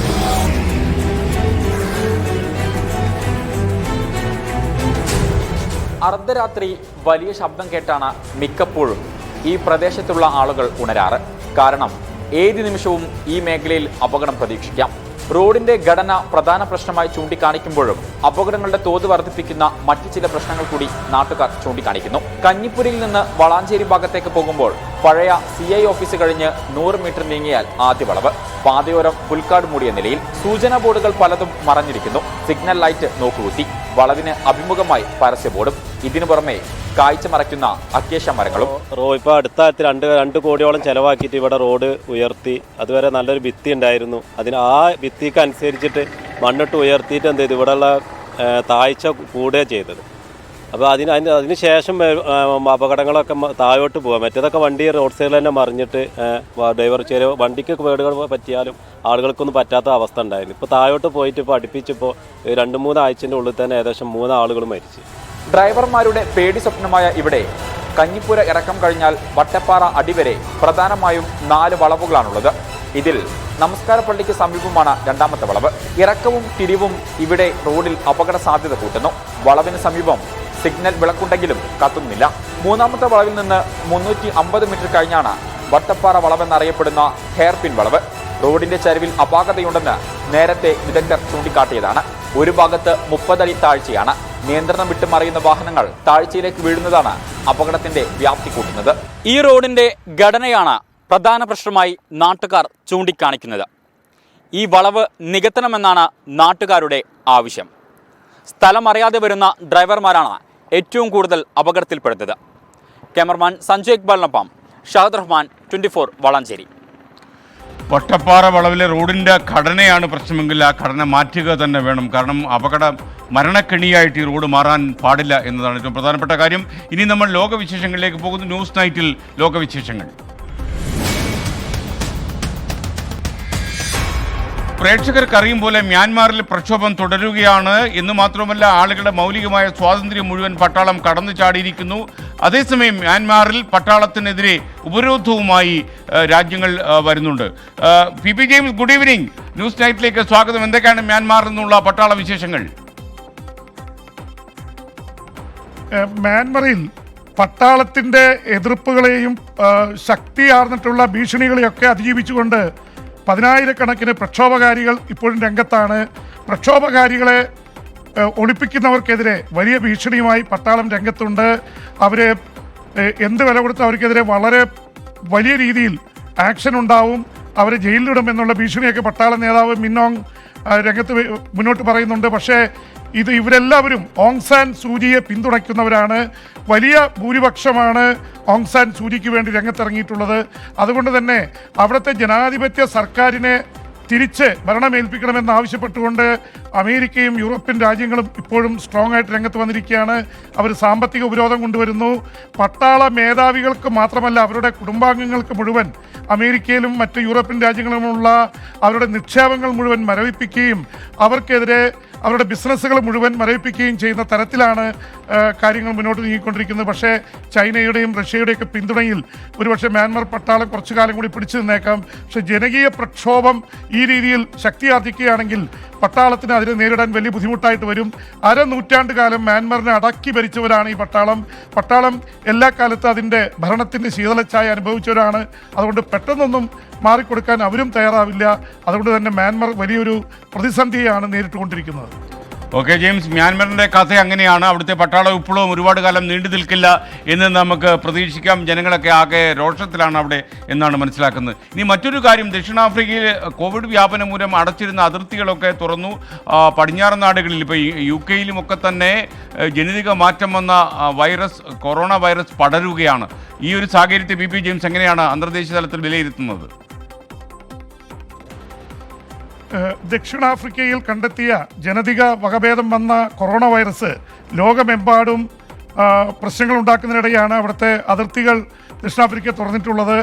അർദ്ധരാത്രി വലിയ ശബ്ദം കേട്ടാണ് മിക്കപ്പോഴും ഈ പ്രദേശത്തുള്ള ആളുകൾ ഉണരാറ്. കാരണം ഏത് നിമിഷവും ഈ മേഖലയിൽ അപകടം പ്രതീക്ഷിക്കാം. റോഡിന്റെ ഘടന പ്രധാന പ്രശ്നമായി ചൂണ്ടിക്കാണിക്കുമ്പോഴും അപകടങ്ങളുടെ തോത് വർദ്ധിപ്പിക്കുന്ന മറ്റു ചില പ്രശ്നങ്ങൾ കൂടി നാട്ടുകാർ ചൂണ്ടിക്കാണിക്കുന്നു. കഞ്ഞിപ്പുരയിൽ നിന്ന് വളാഞ്ചേരി ഭാഗത്തേക്ക് പോകുമ്പോൾ പഴയ CI ഓഫീസ് കഴിഞ്ഞ് 100 മീറ്റർ നീങ്ങിയാൽ ആദ്യ വളവ്. പാതയോരം പുൽക്കാട് മൂടിയ നിലയിൽ. സൂചനാ ബോർഡുകൾ പലതും മറഞ്ഞിരിക്കുന്നു. Signal light നോക്കുകുത്തി. വളവിന് അഭിമുഖമായി പരസ്യ ബോർഡും. ഇതിനു പുറമെ കാഴ്ച മറയ്ക്കുന്ന അക്കേഷ്യ മരങ്ങളും.
ഇപ്പോൾ അടുത്ത 2 കോടിയോളം ചെലവാക്കിയിട്ട് ഇവിടെ റോഡ് ഉയർത്തി. അതുവരെ നല്ലൊരു ഭിത്തി ഉണ്ടായിരുന്നു. ആ ഭിത്തിക്ക് അനുസരിച്ചിട്ട് മണ്ണിട്ട് ഉയർത്തിയിട്ട് എന്ത് ചെയ്തു, ഇവിടെയുള്ള താഴ്ച കൂടുകയാണ് ചെയ്തത്. അപ്പോൾ അതിന് ശേഷം അപകടങ്ങളൊക്കെ താഴോട്ട് പോകാം. മറ്റേതൊക്കെ വണ്ടി റോഡ് സൈഡിൽ തന്നെ മറിഞ്ഞിട്ട് ഡ്രൈവർ ചെറിയ വണ്ടിക്ക് കേടുകൾ പറ്റിയാലും ആളുകൾക്കൊന്നും പറ്റാത്ത അവസ്ഥ ഉണ്ടായിരുന്നു. ഇപ്പോൾ താഴോട്ട് പോയിട്ട് ഇപ്പോൾ അടുപ്പിച്ചിപ്പോൾ 2-3 ആഴ്ചൻ്റെ ഉള്ളിൽ തന്നെ ഏകദേശം 3 ആളുകൾ മരിച്ചു.
ഡ്രൈവർമാരുടെ പേടി സ്വപ്നമായ ഇവിടെ കഞ്ഞിപ്പുര ഇറക്കം കഴിഞ്ഞാൽ വട്ടപ്പാറ അടിവരെ പ്രധാനമായും 4 വളവുകളാണുള്ളത്. ഇതിൽ നമസ്കാര പള്ളിക്ക് സമീപമാണ് രണ്ടാമത്തെ വളവ്. ഇറക്കവും തിരിവും ഇവിടെ റോഡിൽ അപകട സാധ്യത കൂട്ടുന്നു. വളവിന് സമീപം സിഗ്നൽ വിളക്കുണ്ടെങ്കിലും കത്തുന്നില്ല. മൂന്നാമത്തെ വളവിൽ നിന്ന് 350 മീറ്റർ കഴിഞ്ഞാണ് വട്ടപ്പാറ വളവെന്നറിയപ്പെടുന്ന ഹെയർ പിൻ വളവ്. റോഡിന്റെ ചരിവിൽ അപാകതയുണ്ടെന്ന് നേരത്തെ വിദഗ്ധർ ചൂണ്ടിക്കാട്ടിയതാണ്. ഒരു ഭാഗത്ത് 30 അടി താഴ്ചയാണ്. നിയന്ത്രണം വിട്ട് മറിയുന്ന വാഹനങ്ങൾ താഴ്ചയിലേക്ക് വീഴുന്നതാണ് അപകടത്തിന്റെ വ്യാപ്തി കൂട്ടുന്നത്. ഈ റോഡിന്റെ ഘടനയാണ് പ്രധാന പ്രശ്നമായി നാട്ടുകാർ ചൂണ്ടിക്കാണിക്കുന്നത്. ഈ വളവ് നികത്തണമെന്നാണ് നാട്ടുകാരുടെ ആവശ്യം. സ്ഥലം അറിയാതെ വരുന്ന ഡ്രൈവർമാരാണ് ഏറ്റവും കൂടുതൽ അപകടത്തിൽപ്പെടുന്നത്. ക്യാമറമാൻ സഞ്ജയ് ഇക്ബാലിനൊപ്പം ഷാദ് റഹ്മാൻ, 24 വളാഞ്ചേരി.
വട്ടപ്പാറ വളവിലെ റോഡിൻ്റെ ഘടനയാണ് പ്രശ്നമെങ്കിൽ ആ ഘടന മാറ്റുക തന്നെ വേണം. കാരണം മരണക്കെണിയായിട്ട് ഈ റോഡ് മാറാൻ പാടില്ല എന്നതാണ് ഏറ്റവും പ്രധാനപ്പെട്ട കാര്യം. ഇനി നമ്മൾ ലോകവിശേഷങ്ങളിലേക്ക് പോകുന്നു. ന്യൂസ് നൈറ്റിൽ ലോകവിശേഷങ്ങൾ. പ്രേക്ഷകർക്കറിയും പോലെ മ്യാൻമാറിൽ പ്രക്ഷോഭം തുടരുകയാണ് എന്ന് മാത്രമല്ല, ആളുകളുടെ മൗലികമായ സ്വാതന്ത്ര്യം മുഴുവൻ പട്ടാളം കടന്നു ചാടിയിരിക്കുന്നു. അതേസമയം മ്യാൻമാറിൽ പട്ടാളത്തിനെതിരെ ഉപരോധവുമായി രാജ്യങ്ങൾ വരുന്നുണ്ട്. PP James, good evening. News നൈറ്റിലേക്ക് സ്വാഗതം. എന്തൊക്കെയാണ് മ്യാൻമാറിൽ നിന്നുള്ള പട്ടാള വിശേഷങ്ങൾ?
മ്യാൻമറിൽ പട്ടാളത്തിൻ്റെ എതിർപ്പുകളെയും ശക്തിയാർന്നിട്ടുള്ള ഭീഷണികളെയൊക്കെ അതിജീവിച്ചുകൊണ്ട് 10,000-കണക്കിന് പ്രക്ഷോഭകാരികൾ ഇപ്പോഴും രംഗത്താണ്. പ്രക്ഷോഭകാരികളെ ഒളിപ്പിക്കുന്നവർക്കെതിരെ വലിയ ഭീഷണിയുമായി പട്ടാളം രംഗത്തുണ്ട്. അവരെ എന്ത് വില കൊടുത്ത് അവർക്കെതിരെ വളരെ വലിയ രീതിയിൽ ആക്ഷൻ ഉണ്ടാവും, അവരെ ജയിലിലിടുമെന്നുള്ള ഭീഷണിയൊക്കെ പട്ടാള നേതാവ് മിന്നോങ് രംഗത്ത് മുന്നോട്ട് പറയുന്നുണ്ട്. പക്ഷേ ഇവരെല്ലാവരും ഓങ് സാൻ സൂചിയെ പിന്തുണയ്ക്കുന്നവരാണ്. വലിയ ഭൂരിപക്ഷമാണ് ഓങ് സാൻ സൂചിക്ക് വേണ്ടി രംഗത്തിറങ്ങിയിട്ടുള്ളത്. അതുകൊണ്ട് തന്നെ അവിടുത്തെ ജനാധിപത്യ സർക്കാരിനെ തിരിച്ച് ഭരണമേൽപ്പിക്കണമെന്ന് ആവശ്യപ്പെട്ടുകൊണ്ട് അമേരിക്കയും യൂറോപ്യൻ രാജ്യങ്ങളും ഇപ്പോഴും സ്ട്രോങ് ആയിട്ട് രംഗത്ത് വന്നിരിക്കുകയാണ്. അവർ സാമ്പത്തിക ഉപരോധം കൊണ്ടുവരുന്നു. പട്ടാള മേധാവികൾക്ക് മാത്രമല്ല, അവരുടെ കുടുംബാംഗങ്ങൾക്ക് മുഴുവൻ അമേരിക്കയിലും മറ്റ് യൂറോപ്യൻ രാജ്യങ്ങളിലുമുള്ള അവരുടെ നിക്ഷേപങ്ങൾ മുഴുവൻ മരവിപ്പിക്കുകയും അവർക്കെതിരെ അവരുടെ ബിസിനസ്സുകൾ മുഴുവൻ മരവിപ്പിക്കുകയും ചെയ്യുന്ന തരത്തിലാണ് കാര്യങ്ങൾ മുന്നോട്ട് നീങ്ങിക്കൊണ്ടിരിക്കുന്നത്. പക്ഷേ ചൈനയുടെയും റഷ്യയുടെയൊക്കെ പിന്തുണയിൽ ഒരുപക്ഷെ മ്യാൻമർ പട്ടാളം കുറച്ചു കാലം കൂടി പിടിച്ചു നിന്നേക്കാം. പക്ഷേ ജനകീയ പ്രക്ഷോഭം ഈ രീതിയിൽ ശക്തിയാർജിക്കുകയാണെങ്കിൽ പട്ടാളത്തിന് അതിനെ നേരിടാൻ വലിയ ബുദ്ധിമുട്ടായിട്ട് വരും. അരനൂറ്റാണ്ട് കാലം മ്യാൻമറിനെ അടക്കി ഭരിച്ചവരാണ് ഈ പട്ടാളം എല്ലാ കാലത്തും അതിൻ്റെ ഭരണത്തിൻ്റെ ശീതളച്ചായ അനുഭവിച്ചവരാണ്. അതുകൊണ്ട് പെട്ടെന്നൊന്നും മാറിക്കൊടുക്കാൻ അവരും തയ്യാറാവില്ല. അതുകൊണ്ട് തന്നെ മ്യാൻമർ വലിയൊരു പ്രതിസന്ധിയാണ് നേരിട്ടുകൊണ്ടിരിക്കുന്നത്.
ഓക്കെ ജെയിംസ്, മ്യാൻമറിൻ്റെ കഥ അങ്ങനെയാണ്. അവിടുത്തെ പട്ടാള വിപ്ലവം ഒരുപാട് കാലം നീണ്ടു നിൽക്കില്ല എന്ന് നമുക്ക് പ്രതീക്ഷിക്കാം. ജനങ്ങളൊക്കെ ആകെ രോഷത്തിലാണ് അവിടെ എന്നാണ് മനസ്സിലാക്കുന്നത്. ഇനി മറ്റൊരു കാര്യം, ദക്ഷിണാഫ്രിക്കയിൽ കോവിഡ് വ്യാപനം മൂലം അടച്ചിരുന്ന അതിർത്തികളൊക്കെ തുറന്നു. പടിഞ്ഞാറൻ നാടുകളിൽ ഇപ്പോൾ UK യിലുമൊക്കെ തന്നെ ജനിതക മാറ്റം വന്ന കൊറോണ വൈറസ് പടരുകയാണ്. ഈ ഒരു സാഹചര്യത്തെ PP ജെയിംസ് എങ്ങനെയാണ് അന്തർദേശീയ തലത്തിൽ വിലയിരുത്തുന്നത്?
ദക്ഷിണാഫ്രിക്കയിൽ കണ്ടെത്തിയ ജനിതക വകഭേദം വന്ന കൊറോണ വൈറസ് ലോകമെമ്പാടും പ്രശ്നങ്ങൾ ഉണ്ടാക്കുന്നതിനിടെയാണ് അവിടുത്തെ അതിർത്തികൾ ദക്ഷിണാഫ്രിക്ക തുറന്നിട്ടുള്ളത്.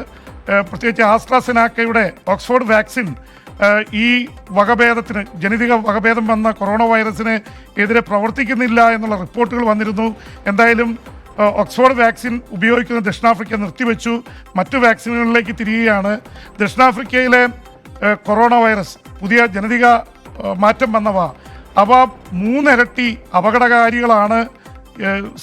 പ്രത്യേകിച്ച് ആസ്ട്രാസെനാക്കയുടെ ഓക്സ്ഫോർഡ് വാക്സിൻ ഈ വകഭേദത്തിന്, ജനിതക വകഭേദം വന്ന കൊറോണ വൈറസിന് എതിരെ പ്രവർത്തിക്കുന്നില്ല എന്നുള്ള റിപ്പോർട്ടുകൾ വന്നിരുന്നു. എന്തായാലും ഓക്സ്ഫോർഡ് വാക്സിൻ ഉപയോഗിക്കുന്ന ദക്ഷിണാഫ്രിക്ക നിർത്തിവെച്ചു, മറ്റു വാക്സിനുകളിലേക്ക് തിരിയുകയാണ്. ദക്ഷിണാഫ്രിക്കയിലെ കൊറോണ വൈറസ്, പുതിയ ജനിതക മാറ്റം വന്നവ, അവ 3 ഇരട്ടി അപകടകാരികളാണ്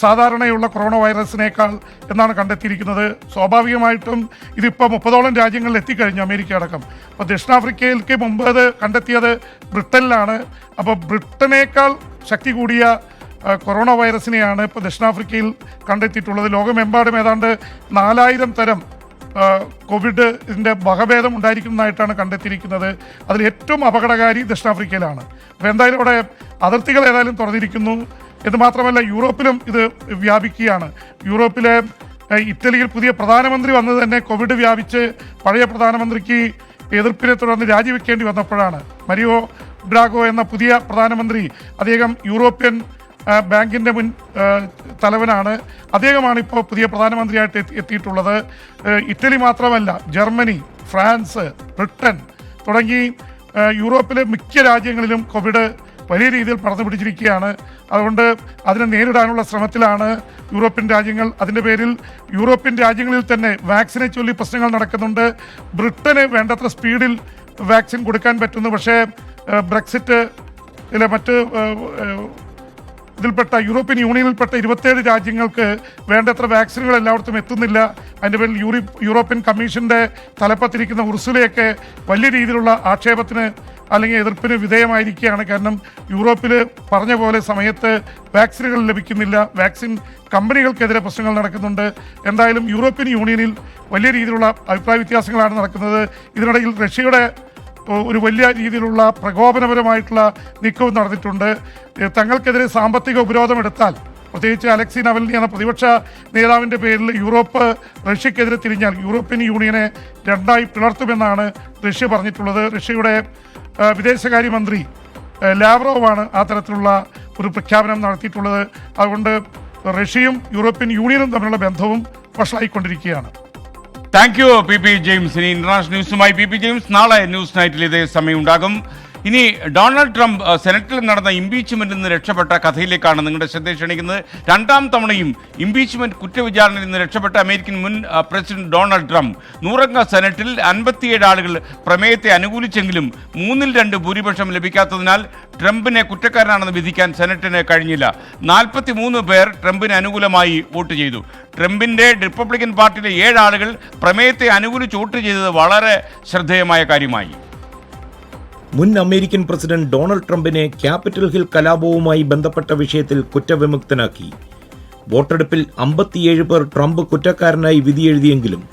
സാധാരണയുള്ള കൊറോണ വൈറസിനേക്കാൾ എന്നാണ് കണ്ടെത്തിയിരിക്കുന്നത്. സ്വാഭാവികമായിട്ടും ഇതിപ്പോൾ 30ഓളം രാജ്യങ്ങളിൽ എത്തിക്കഴിഞ്ഞു, അമേരിക്ക അടക്കം. അപ്പോൾ ദക്ഷിണാഫ്രിക്കയിലേക്ക് മുമ്പ് അത് കണ്ടെത്തിയത് ബ്രിട്ടനിലാണ്. അപ്പോൾ ബ്രിട്ടനേക്കാൾ ശക്തി കൂടിയ കൊറോണ വൈറസിനെയാണ് ഇപ്പോൾ ദക്ഷിണാഫ്രിക്കയിൽ കണ്ടെത്തിയിട്ടുള്ളത്. ലോകമെമ്പാടും ഏതാണ്ട് 4000 തരം കോവിഡിൻ്റെ വകഭേദം ഉണ്ടായിരിക്കുന്നതായിട്ടാണ് കണ്ടെത്തിയിരിക്കുന്നത്. അതിൽ ഏറ്റവും അപകടകാരി ദക്ഷിണാഫ്രിക്കയിലാണ്. അപ്പോൾ എന്തായാലും അവിടെ അതിർത്തികൾ ഏതായാലും തുറന്നിരിക്കുന്നു. എന്ന് മാത്രമല്ല, യൂറോപ്പിലും ഇത് വ്യാപിക്കുകയാണ്. യൂറോപ്പിലെ ഇറ്റലിയിൽ പുതിയ പ്രധാനമന്ത്രി വന്നത് തന്നെ കോവിഡ് വ്യാപിച്ച് പഴയ പ്രധാനമന്ത്രിക്ക് എതിർപ്പിനെ തുടർന്ന് രാജിവെക്കേണ്ടി വന്നപ്പോഴാണ്. മരിയോ ഡ്രാഗോ എന്ന പുതിയ പ്രധാനമന്ത്രി, അദ്ദേഹം യൂറോപ്യൻ ബാങ്കിൻ്റെ മുൻ തലവനാണ്. അദ്ദേഹമാണ് ഇപ്പോൾ പുതിയ പ്രധാനമന്ത്രിയായിട്ട് എത്തിയിട്ടുള്ളത്. ഇറ്റലി മാത്രമല്ല, ജർമ്മനി, ഫ്രാൻസ്, ബ്രിട്ടൻ തുടങ്ങി യൂറോപ്പിലെ മിക്ക രാജ്യങ്ങളിലും കോവിഡ് വലിയ രീതിയിൽ പടർന്നു പിടിച്ചിരിക്കുകയാണ്. അതുകൊണ്ട് അതിനെ നേരിടാനുള്ള ശ്രമത്തിലാണ് യൂറോപ്യൻ രാജ്യങ്ങൾ. അതിൻ്റെ പേരിൽ യൂറോപ്യൻ രാജ്യങ്ങളിൽ തന്നെ വാക്സിനെ ചൊല്ലി പ്രശ്നങ്ങൾ നടക്കുന്നുണ്ട്. ബ്രിട്ടന് വേണ്ടത്ര സ്പീഡിൽ വാക്സിൻ കൊടുക്കാൻ പറ്റുന്നു. പക്ഷേ ബ്രെക്സിറ്റിലെ മറ്റ് ഇതിൽപ്പെട്ട യൂറോപ്യൻ യൂണിയനിൽപ്പെട്ട 27 രാജ്യങ്ങൾക്ക് വേണ്ടത്ര വാക്സിനുകൾ എല്ലായിടത്തും എത്തുന്നില്ല. അതിൻ്റെ പേരിൽ യൂറോപ്യൻ കമ്മീഷൻ്റെ തലപ്പത്തിരിക്കുന്ന ഉർസുലയൊക്കെ വലിയ രീതിയിലുള്ള ആക്ഷേപത്തിന് അല്ലെങ്കിൽ എതിർപ്പിന് വിധേയമായിരിക്കുകയാണ്. കാരണം യൂറോപ്പിൽ പറഞ്ഞ പോലെ സമയത്ത് വാക്സിനുകൾ ലഭിക്കുന്നില്ല, വാക്സിൻ കമ്പനികൾക്കെതിരെ പ്രശ്നങ്ങൾ നടക്കുന്നുണ്ട്. എന്തായാലും യൂറോപ്യൻ യൂണിയനിൽ വലിയ രീതിയിലുള്ള അഭിപ്രായ വ്യത്യാസങ്ങളാണ് നടക്കുന്നത്. ഇതിനിടയിൽ റഷ്യയുടെ ഒരു വലിയ രീതിയിലുള്ള പ്രകോപനപരമായിട്ടുള്ള നീക്കവും നടന്നിട്ടുണ്ട്. തങ്ങൾക്കെതിരെ സാമ്പത്തിക ഉപരോധം എടുത്താൽ, പ്രത്യേകിച്ച് അലക്സി നവൽനി എന്ന പ്രതിപക്ഷ നേതാവിൻ്റെ പേരിൽ യൂറോപ്പ് റഷ്യക്കെതിരെ തിരിഞ്ഞാൽ യൂറോപ്യൻ യൂണിയനെ 2ആയി പിളർത്തുമെന്നാണ് റഷ്യ പറഞ്ഞിട്ടുള്ളത്. റഷ്യയുടെ വിദേശകാര്യമന്ത്രി ലാവ്റോവാണ് ആ തരത്തിലുള്ള ഒരു പ്രഖ്യാപനം നടത്തിയിട്ടുള്ളത്. അതുകൊണ്ട് റഷ്യയും യൂറോപ്യൻ യൂണിയനും തമ്മിലുള്ള ബന്ധവും വഷളായിക്കൊണ്ടിരിക്കുകയാണ്.
Thank you PP James. ഇനി ഇന്റർനാഷണൽ ന്യൂസുമായി PP ജെയിംസ് നാളെ ന്യൂസ് നൈറ്റിൽ ഇതേ സമയം ഉണ്ടാകും. ഇനി ഡൊണാൾഡ് ട്രംപ് സെനറ്റിൽ നടന്ന ഇംപീച്ച്മെന്റിൽ നിന്ന് രക്ഷപ്പെട്ട കഥയിലേക്കാണ് നിങ്ങളുടെ ശ്രദ്ധ ക്ഷണിക്കുന്നത്. 2ാം തവണയും ഇംപീച്ച്മെന്റ് കുറ്റവിചാരണയിൽ നിന്ന് രക്ഷപ്പെട്ട അമേരിക്കൻ മുൻ പ്രസിഡന്റ് ഡൊണാൾഡ് ട്രംപ് 100-അംഗ സെനറ്റിൽ 57 ആളുകൾ പ്രമേയത്തെ അനുകൂലിച്ചെങ്കിലും 3-2 ഭൂരിപക്ഷം ലഭിക്കാത്തതിനാൽ ട്രംപിനെ കുറ്റക്കാരനാണെന്ന് വിധിക്കാൻ സെനറ്റിന് കഴിഞ്ഞില്ല. 43 പേർ ട്രംപിന് അനുകൂലമായി വോട്ട് ചെയ്തു. ട്രംപിൻ്റെ റിപ്പബ്ലിക്കൻ പാർട്ടിയിലെ 7 ആളുകൾ പ്രമേയത്തെ അനുകൂലിച്ച് വോട്ട് ചെയ്തത് വളരെ ശ്രദ്ധേയമായ കാര്യമായി.
മുൻ അമേരിക്കൻ പ്രസിഡന്റ് ഡൊണാൾഡ് ട്രംപിനെ ക്യാപിറ്റൽ ഹിൽ കലാപവുമായി ബന്ധപ്പെട്ട വിഷയത്തിൽ കുറ്റവിമുക്തനാക്കി. വോട്ടെടുപ്പിൽ 57 പേർ ട്രംപ് കുറ്റക്കാരനായി വിധിയെഴുതിയെങ്കിലും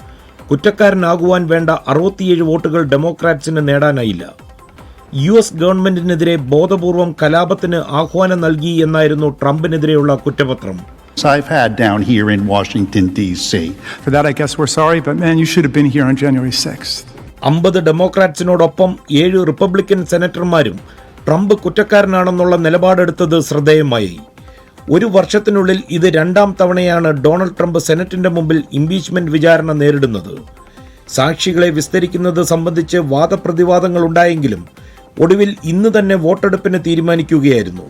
കുറ്റക്കാരനാകുവാൻ വേണ്ട 67 വോട്ടുകൾ ഡെമോക്രാറ്റ്സിന് നേടാനായില്ല. US ഗവൺമെന്റിനെതിരെ ബോധപൂർവം കലാപത്തിന് ആഹ്വാനം നൽകി എന്നായിരുന്നു ട്രംപിനെതിരെയുള്ള കുറ്റപത്രം.
I've had down here in Washington, D.C. For that, I guess we're sorry, but man, you should have been here on January 6th.
50 ഡെമോക്രാറ്റ്സിനോടൊപ്പം 7 റിപ്പബ്ലിക്കൻ സെനറ്റർമാരും ട്രംപ് കുറ്റക്കാരനാണെന്നുള്ള നിലപാടെടുത്തത് ശ്രദ്ധേയമായി. ഒരു വർഷത്തിനുള്ളിൽ ഇത് 2ാം തവണയാണ് ഡൊണാൾഡ് ട്രംപ് സെനറ്റിന്റെ മുമ്പിൽ ഇംപീച്ച്മെന്റ് വിചാരണ നേരിടുന്നത്. സാക്ഷികളെ വിസ്തരിക്കുന്നത് സംബന്ധിച്ച് വാദപ്രതിവാദങ്ങൾ ഉണ്ടായെങ്കിലും ഒടുവിൽ ഇന്ന് തന്നെ വോട്ടെടുപ്പിന് തീരുമാനിക്കുകയായിരുന്നു.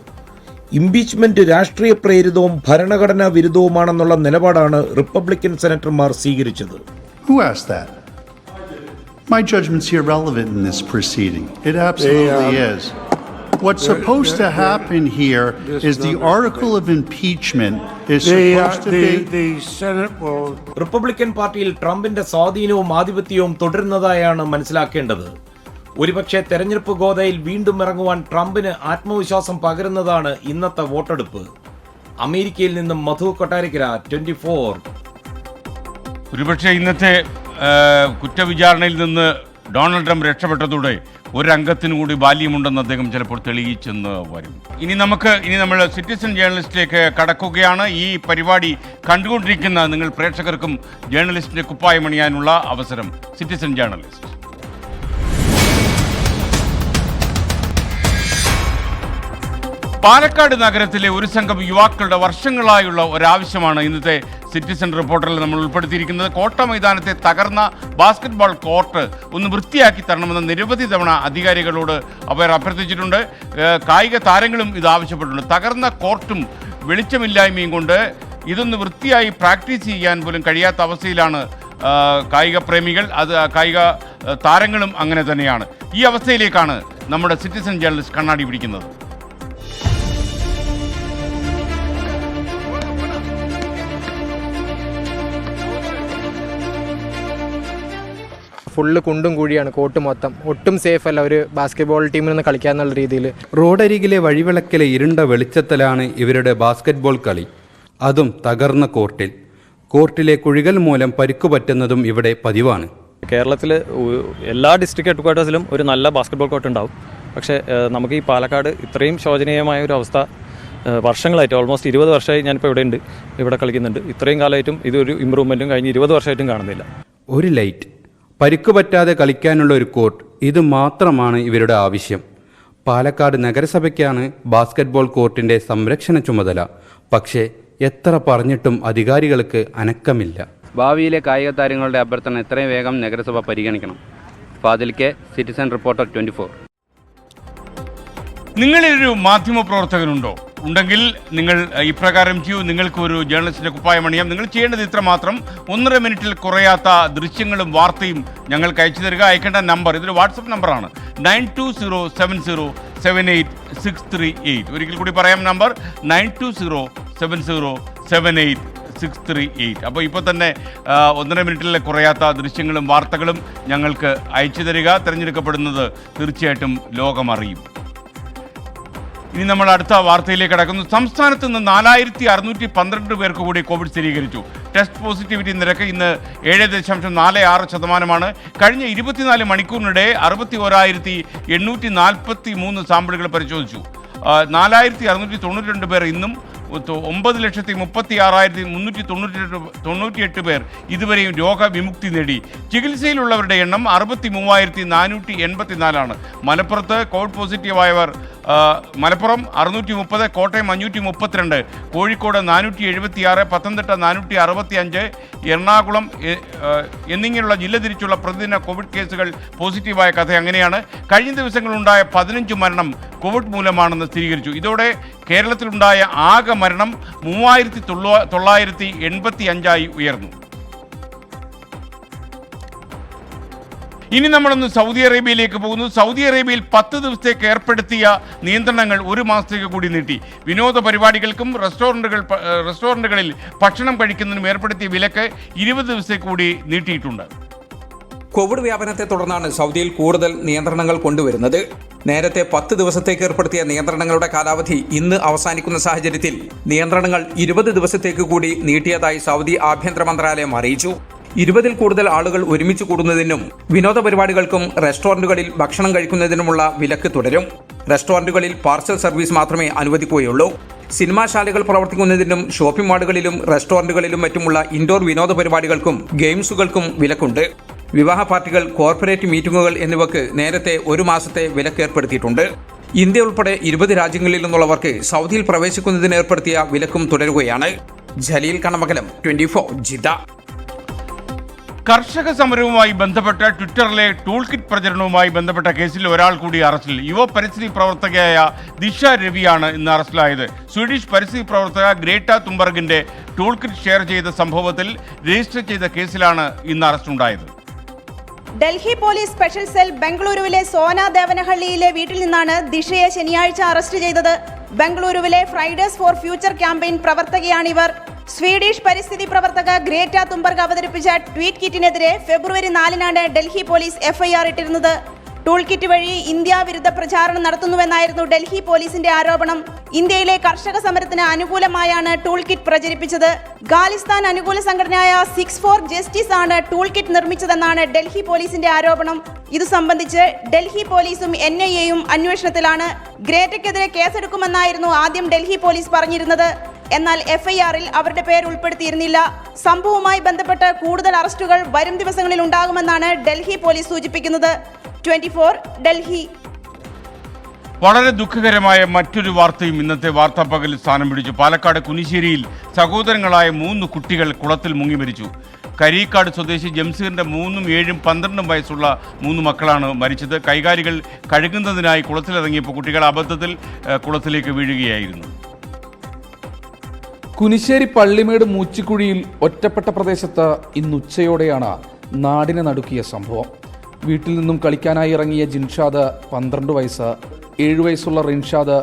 ഇംപീച്ച്മെന്റ് രാഷ്ട്രീയ പ്രേരിതവും ഭരണഘടനാ വിരുദ്ധവുമാണെന്നുള്ള നിലപാടാണ് റിപ്പബ്ലിക്കൻ സെനറ്റർമാർ സ്വീകരിച്ചത്.
Who asked that? My judgment's irrelevant in this proceeding. It absolutely is. What's supposed to happen here is the article of impeachment is supposed to be...
The Senate will... Republican പാർട്ടിയിൽ ട്രംപിന്റെ സ്വാധീനവും ആധിപത്യവും തുടരുന്നതായാണ് മനസ്സിലാക്കേണ്ടത്. ഒരുപക്ഷെ തെരഞ്ഞെടുപ്പ് ഗോതയിൽ വീണ്ടും ഇറങ്ങുവാൻ ട്രംപിന് ആത്മവിശ്വാസം പകരുന്നതാണ് ഇന്നത്തെ വോട്ടെടുപ്പ്. അമേരിക്കയിൽ നിന്നും മധു കൊട്ടാരക്കര, 24.
ഒരുപക്ഷെ ഇന്നത്തെ കുറ്റവിചാരണയിൽ നിന്ന് ഡൊണാൾഡ് ട്രംപ് രക്ഷപ്പെട്ടതോടെ ഒരംഗത്തിന് കൂടി ബാല്യമുണ്ടെന്ന് അദ്ദേഹം ചിലപ്പോൾ തെളിയിച്ചെന്ന് വരും. ഇനി നമ്മൾ സിറ്റിസൺ ജേർണലിസ്റ്റിലേക്ക് കടക്കുകയാണ്. ഈ പരിപാടി കണ്ടുകൊണ്ടിരിക്കുന്ന നിങ്ങൾ പ്രേക്ഷകർക്കും ജേർണലിസ്റ്റിന്റെ കുപ്പായമണിയാനുള്ള അവസരം. Citizen journalist. പാലക്കാട് നഗരത്തിലെ ഒരു സംഘം യുവാക്കളുടെ വർഷങ്ങളായുള്ള ഒരാവശ്യമാണ് ഇന്നത്തെ സിറ്റിസൺ റിപ്പോർട്ടറിൽ നമ്മൾ ഉൾപ്പെടുത്തിയിരിക്കുന്നത്. കോട്ട മൈതാനത്തെ തകർന്ന ബാസ്കറ്റ്ബോൾ കോർട്ട് ഒന്ന് വൃത്തിയാക്കി തരണമെന്ന് നിരവധി തവണ അധികാരികളോട് അവർ അഭ്യർത്ഥിച്ചിട്ടുണ്ട്. കായിക താരങ്ങളും ഇത് ആവശ്യപ്പെട്ടിട്ടുണ്ട്. തകർന്ന കോർട്ടും വെളിച്ചമില്ലായ്മയും കൊണ്ട് ഇതൊന്ന് വൃത്തിയായി പ്രാക്ടീസ് ചെയ്യാൻ പോലും കഴിയാത്ത അവസ്ഥയിലാണ് കായിക പ്രേമികൾ. കായിക താരങ്ങളും അങ്ങനെ തന്നെയാണ്. ഈ അവസ്ഥയിലേക്കാണ് നമ്മുടെ സിറ്റിസൺ ജേർണലിസ്റ്റ് കണ്ണാടി പിടിക്കുന്നത്.
ഫുള്ള് കുണ്ടും കുഴിയാണ് കോർട്ട് മൊത്തം. ഒട്ടും സേഫ് അല്ല ഒരു ബാസ്കറ്റ്ബോൾ ടീമിൽ നിന്ന് കളിക്കാന്നുള്ള രീതിയിൽ.
റോഡരികിലെ വഴിവിളക്കിലെ ഇരുണ്ട വെളിച്ചത്തിലാണ് ഇവരുടെ ബാസ്കറ്റ്ബോൾ കളി, അതും തകർന്ന കോർട്ടിൽ. കോർട്ടിലെ കുഴികൾ മൂലം പരിക്കു പറ്റുന്നതും ഇവിടെ പതിവാണ്.
കേരളത്തിൽ എല്ലാ ഡിസ്ട്രിക്ട് ഹെഡ് ക്വാർട്ടേഴ്സിലും ഒരു നല്ല ബാസ്കറ്റ്ബോൾ കോർട്ട് ഉണ്ടാവും. പക്ഷേ നമുക്ക് ഈ പാലക്കാട് ഇത്രയും ശോചനീയമായ ഒരു അവസ്ഥ വർഷങ്ങളായിട്ട്, ഓൾമോസ്റ്റ് 20 വർഷമായി ഞാനിപ്പോൾ ഇവിടെ ഉണ്ട്, ഇവിടെ കളിക്കുന്നുണ്ട്. ഇത്രയും കാലമായിട്ടും ഇതൊരു ഇമ്പ്രൂവ്മെൻറ്റും കഴിഞ്ഞ് 20 വർഷമായിട്ടും കാണുന്നില്ല.
ഒരു ലൈറ്റ്, പരിക്കു പറ്റാതെ കളിക്കാനുള്ള ഒരു കോർട്ട്, ഇത് മാത്രമാണ് ഇവരുടെ ആവശ്യം. പാലക്കാട് നഗരസഭയ്ക്കാണ് ബാസ്കറ്റ്ബോൾ കോർട്ടിൻ്റെ സംരക്ഷണ ചുമതല. പക്ഷേ എത്ര പറഞ്ഞിട്ടും അധികാരികൾക്ക് അനക്കമില്ല.
ഭാവിയിലെ കായിക താരങ്ങളുടെ അഭ്യർത്ഥന എത്രയും വേഗം നഗരസഭ പരിഗണിക്കണം. Fadil K, citizen reporter, 24.
നിങ്ങളൊരു മാധ്യമ പ്രവർത്തകനുണ്ടോ? ഉണ്ടെങ്കിൽ നിങ്ങൾ ഇപ്രകാരം ചെയ്യൂ. നിങ്ങൾക്ക് ഒരു ജേർണലിസ്റ്റിന്റെ കുപ്പായം അണിയാം. നിങ്ങൾ ചെയ്യേണ്ടത് ഇത്ര മാത്രം: 1.5 മിനിറ്റിൽ കുറയാത്ത ദൃശ്യങ്ങളും വാർത്തയും ഞങ്ങൾക്ക് അയച്ചു തരിക. അയക്കേണ്ട നമ്പർ, ഇതൊരു വാട്സപ്പ് നമ്പറാണ്, 9207078638. ഒരിക്കൽ കൂടി പറയാം, നമ്പർ 9207078638. അപ്പോൾ ഇപ്പോൾ തന്നെ 1.5 മിനിറ്റിൽ കുറയാത്ത ദൃശ്യങ്ങളും വാർത്തകളും ഞങ്ങൾക്ക് അയച്ചു തരിക. തിരഞ്ഞെടുക്കപ്പെടുന്നത് തീർച്ചയായിട്ടും ലോകമറിയും. ഇനി നമ്മൾ അടുത്ത വാർത്തയിലേക്ക് കടക്കുന്നു. സംസ്ഥാനത്ത് നിന്ന് 4612 പേർക്ക് കൂടി കോവിഡ് സ്ഥിരീകരിച്ചു. ടെസ്റ്റ് പോസിറ്റിവിറ്റി നിരക്ക് ഇന്ന് 7.46%. കഴിഞ്ഞ 24 മണിക്കൂറിനിടെ 61,843 സാമ്പിളുകൾ പരിശോധിച്ചു. 4692 പേർ ഇന്നും 9,36,398 പേർ ഇതുവരെയും രോഗവിമുക്തി നേടി. ചികിത്സയിലുള്ളവരുടെ എണ്ണം 63,484. മലപ്പുറത്ത് കോവിഡ് പോസിറ്റീവായവർ മലപ്പുറം 630, കോട്ടയം 532, കോഴിക്കോട് 476, പത്തനംതിട്ട 465, എറണാകുളം എന്നിങ്ങനെയുള്ള ജില്ല തിരിച്ചുള്ള പ്രതിദിന കോവിഡ് കേസുകൾ പോസിറ്റീവായ കഥ അങ്ങനെയാണ്. കഴിഞ്ഞ ദിവസങ്ങളുണ്ടായ 15 മരണം കോവിഡ് മൂലമാണെന്ന് സ്ഥിരീകരിച്ചു. ഇതോടെ കേരളത്തിലുണ്ടായ ആകെ മരണം 3985 ഉയർന്നു. ഇനി നമ്മളൊന്ന് സൗദി അറേബ്യയിലേക്ക് പോകുന്നു. സൗദി അറേബ്യയിൽ 10 ദിവസത്തേക്ക് ഏർപ്പെടുത്തിയ നിയന്ത്രണങ്ങൾ 1 മാസത്തേക്ക് കൂടി നീട്ടി. വിനോദ പരിപാടികൾക്കും റെസ്റ്റോറൻറ്റുകളിൽ ഭക്ഷണം കഴിക്കുന്നതിനും ഏർപ്പെടുത്തിയ വിലക്ക് 20 ദിവസത്തേക്ക് കൂടി നീട്ടിയിട്ടുണ്ട്.
കോവിഡ് വ്യാപനത്തെ തുടർന്നാണ് സൗദിയിൽ കൂടുതൽ നിയന്ത്രണങ്ങൾ കൊണ്ടുവരുന്നത്. നേരത്തെ 10 ദിവസത്തേക്ക് ഏർപ്പെടുത്തിയ നിയന്ത്രണങ്ങളുടെ കാലാവധി ഇന്ന് അവസാനിക്കുന്ന സാഹചര്യത്തിൽ നിയന്ത്രണങ്ങൾ 20 ദിവസത്തേക്ക് കൂടി നീട്ടിയതായി സൗദി ആഭ്യന്തര മന്ത്രാലയം അറിയിച്ചു. 20-ൽ കൂടുതൽ ആളുകൾ ഒരുമിച്ച് കൂടുന്നതിനും വിനോദ പരിപാടികൾക്കും റെസ്റ്റോറന്റുകളിൽ ഭക്ഷണം കഴിക്കുന്നതിനുമുള്ള വിലക്ക് തുടരും. റെസ്റ്റോറന്റുകളിൽ പാർസൽ സർവീസ് മാത്രമേ അനുവദിക്കുകയുള്ളൂ. സിനിമാശാലകൾ പ്രവർത്തിക്കുന്നതിനും ഷോപ്പിംഗ് മാളുകളിലും റെസ്റ്റോറന്റുകളിലും മറ്റുമുള്ള ഇൻഡോർ വിനോദ പരിപാടികൾക്കും ഗെയിംസുകൾക്കും വിലക്കുണ്ട്. വിവാഹ പാർട്ടികൾ, കോർപ്പറേറ്റ് മീറ്റിംഗുകൾ എന്നിവയ്ക്ക് നേരത്തെ 1 മാസത്തെ വിലക്ക് ഏർപ്പെടുത്തിയിട്ടുണ്ട്. ഇന്ത്യ ഉൾപ്പെടെ 20 രാജ്യങ്ങളിൽ നിന്നുള്ളവർക്ക് സൗദിയിൽ പ്രവേശിക്കുന്നതിന് ഏർപ്പെടുത്തിയ വിലക്കും തുടരുകയാണ്. ജലീൽ കണമകലം, 24, ജിദ്ദ.
കർഷക സമരവുമായി ബന്ധപ്പെട്ട ട്വിറ്ററിലെ ടൂൾ കിറ്റ് പ്രചരണവുമായി ബന്ധപ്പെട്ട കേസിൽ ഒരാൾ കൂടി അറസ്റ്റിൽ. യുവ പരിസ്ഥിതി പ്രവർത്തകയായ ദിശ രവിയാണ് ഇന്ന് അറസ്റ്റിലായത്. സ്വീഡിഷ് പരിസ്ഥിതി പ്രവർത്തക ഗ്രേറ്റ തുംബർഗിന്റെ ടൂൾ കിറ്റ് ഷെയർ ചെയ്ത സംഭവത്തിൽ രജിസ്റ്റർ ചെയ്ത കേസിലാണ് ഇന്ന് അറസ്റ്റുണ്ടായത്.
ഡൽഹി പോലീസ് സ്പെഷ്യൽ സെൽ ബംഗളൂരുവിലെ സോന ദേവനഹള്ളിയിലെ വീട്ടിൽ നിന്നാണ് ദിഷയെ ശനിയാഴ്ച അറസ്റ്റ് ചെയ്തത്. ബംഗളൂരുവിലെ ഫ്രൈഡേസ് ഫോർ ഫ്യൂച്ചർ ക്യാമ്പയിൻ പ്രവർത്തകയാണിവർ. സ്വീഡിഷ് പരിസ്ഥിതി പ്രവർത്തക ഗ്രേറ്റ തുംബർഗ് അവതരിപ്പിച്ച ട്വീറ്റ് കിറ്റിനെതിരെ ഫെബ്രുവരി 4-നാണ് ഡൽഹി പോലീസ് FIR ഇട്ടിരുന്നത്. ടൂൾ കിറ്റ് വഴി ഇന്ത്യ വിരുദ്ധ പ്രചാരണം നടത്തുന്നുവെന്നായിരുന്നു ഡൽഹി പോലീസിന്റെ ആരോപണം. ഇന്ത്യയിലെ കർഷക സമരത്തിന് അനുകൂലമായാണ് ടൂൾ കിറ്റ് പ്രചരിപ്പിച്ചത്. ഖാലിസ്ഥാൻ അനുകൂല സംഘടനയായ 6 for Justice ആണ് ടൂൾ കിറ്റ് നിർമ്മിച്ചതെന്നാണ് ഡൽഹി പോലീസിന്റെ ആരോപണം. ഇത് സംബന്ധിച്ച് ഡൽഹി പോലീസും NIA-യും അന്വേഷണത്തിലാണ്. ഗ്രേറ്റയ്ക്കെതിരെ കേസെടുക്കുമെന്നായിരുന്നു ആദ്യം ഡൽഹി പോലീസ് പറഞ്ഞിരുന്നത്. എന്നാൽ FIR-ൽ അവരുടെ പേര് ഉൾപ്പെടുത്തിയിരുന്നില്ല. സംഭവവുമായി ബന്ധപ്പെട്ട് കൂടുതൽ അറസ്റ്റുകൾ വരും ദിവസങ്ങളിൽ ഉണ്ടാകുമെന്നാണ് ഡൽഹി പോലീസ് സൂചിപ്പിക്കുന്നത്. 24 ഡൽഹി.
വളരെ ദുഃഖകരമായ മറ്റൊരു വാർത്തയും ഇന്നത്തെ വാർത്താ പകലിൽ സ്ഥാനം പിടിച്ചു. പാലക്കാട് കുനിശ്ശേരിയിൽ സഹോദരങ്ങളായ 3 കുട്ടികൾ കുളത്തിൽ മുങ്ങി മരിച്ചു. കരീക്കാട് സ്വദേശി ജംസീറിന്റെ 3, 7, 12 വയസ്സുള്ള 3 മക്കളാണ് മരിച്ചത്. കൈകാലികൾ കഴുകുന്നതിനായി കുളത്തിലിറങ്ങിയപ്പോൾ കുട്ടികൾ അബദ്ധത്തിൽ കുളത്തിലേക്ക് വീഴുകയായിരുന്നു.
കുനിശ്ശേരി പള്ളിമേട് മൂച്ചിക്കുഴിയിൽ ഒറ്റപ്പെട്ട പ്രദേശത്ത് ഇന്ന് ഉച്ചയോടെയാണ് നാടിനെ നടുക്കിയ സംഭവം. വീട്ടിൽ നിന്നും കളിക്കാനായി ഇറങ്ങിയ ജിൻഷാദ് 12 വയസ്സ്, 7 വയസ്സുള്ള റിൻഷാദ്,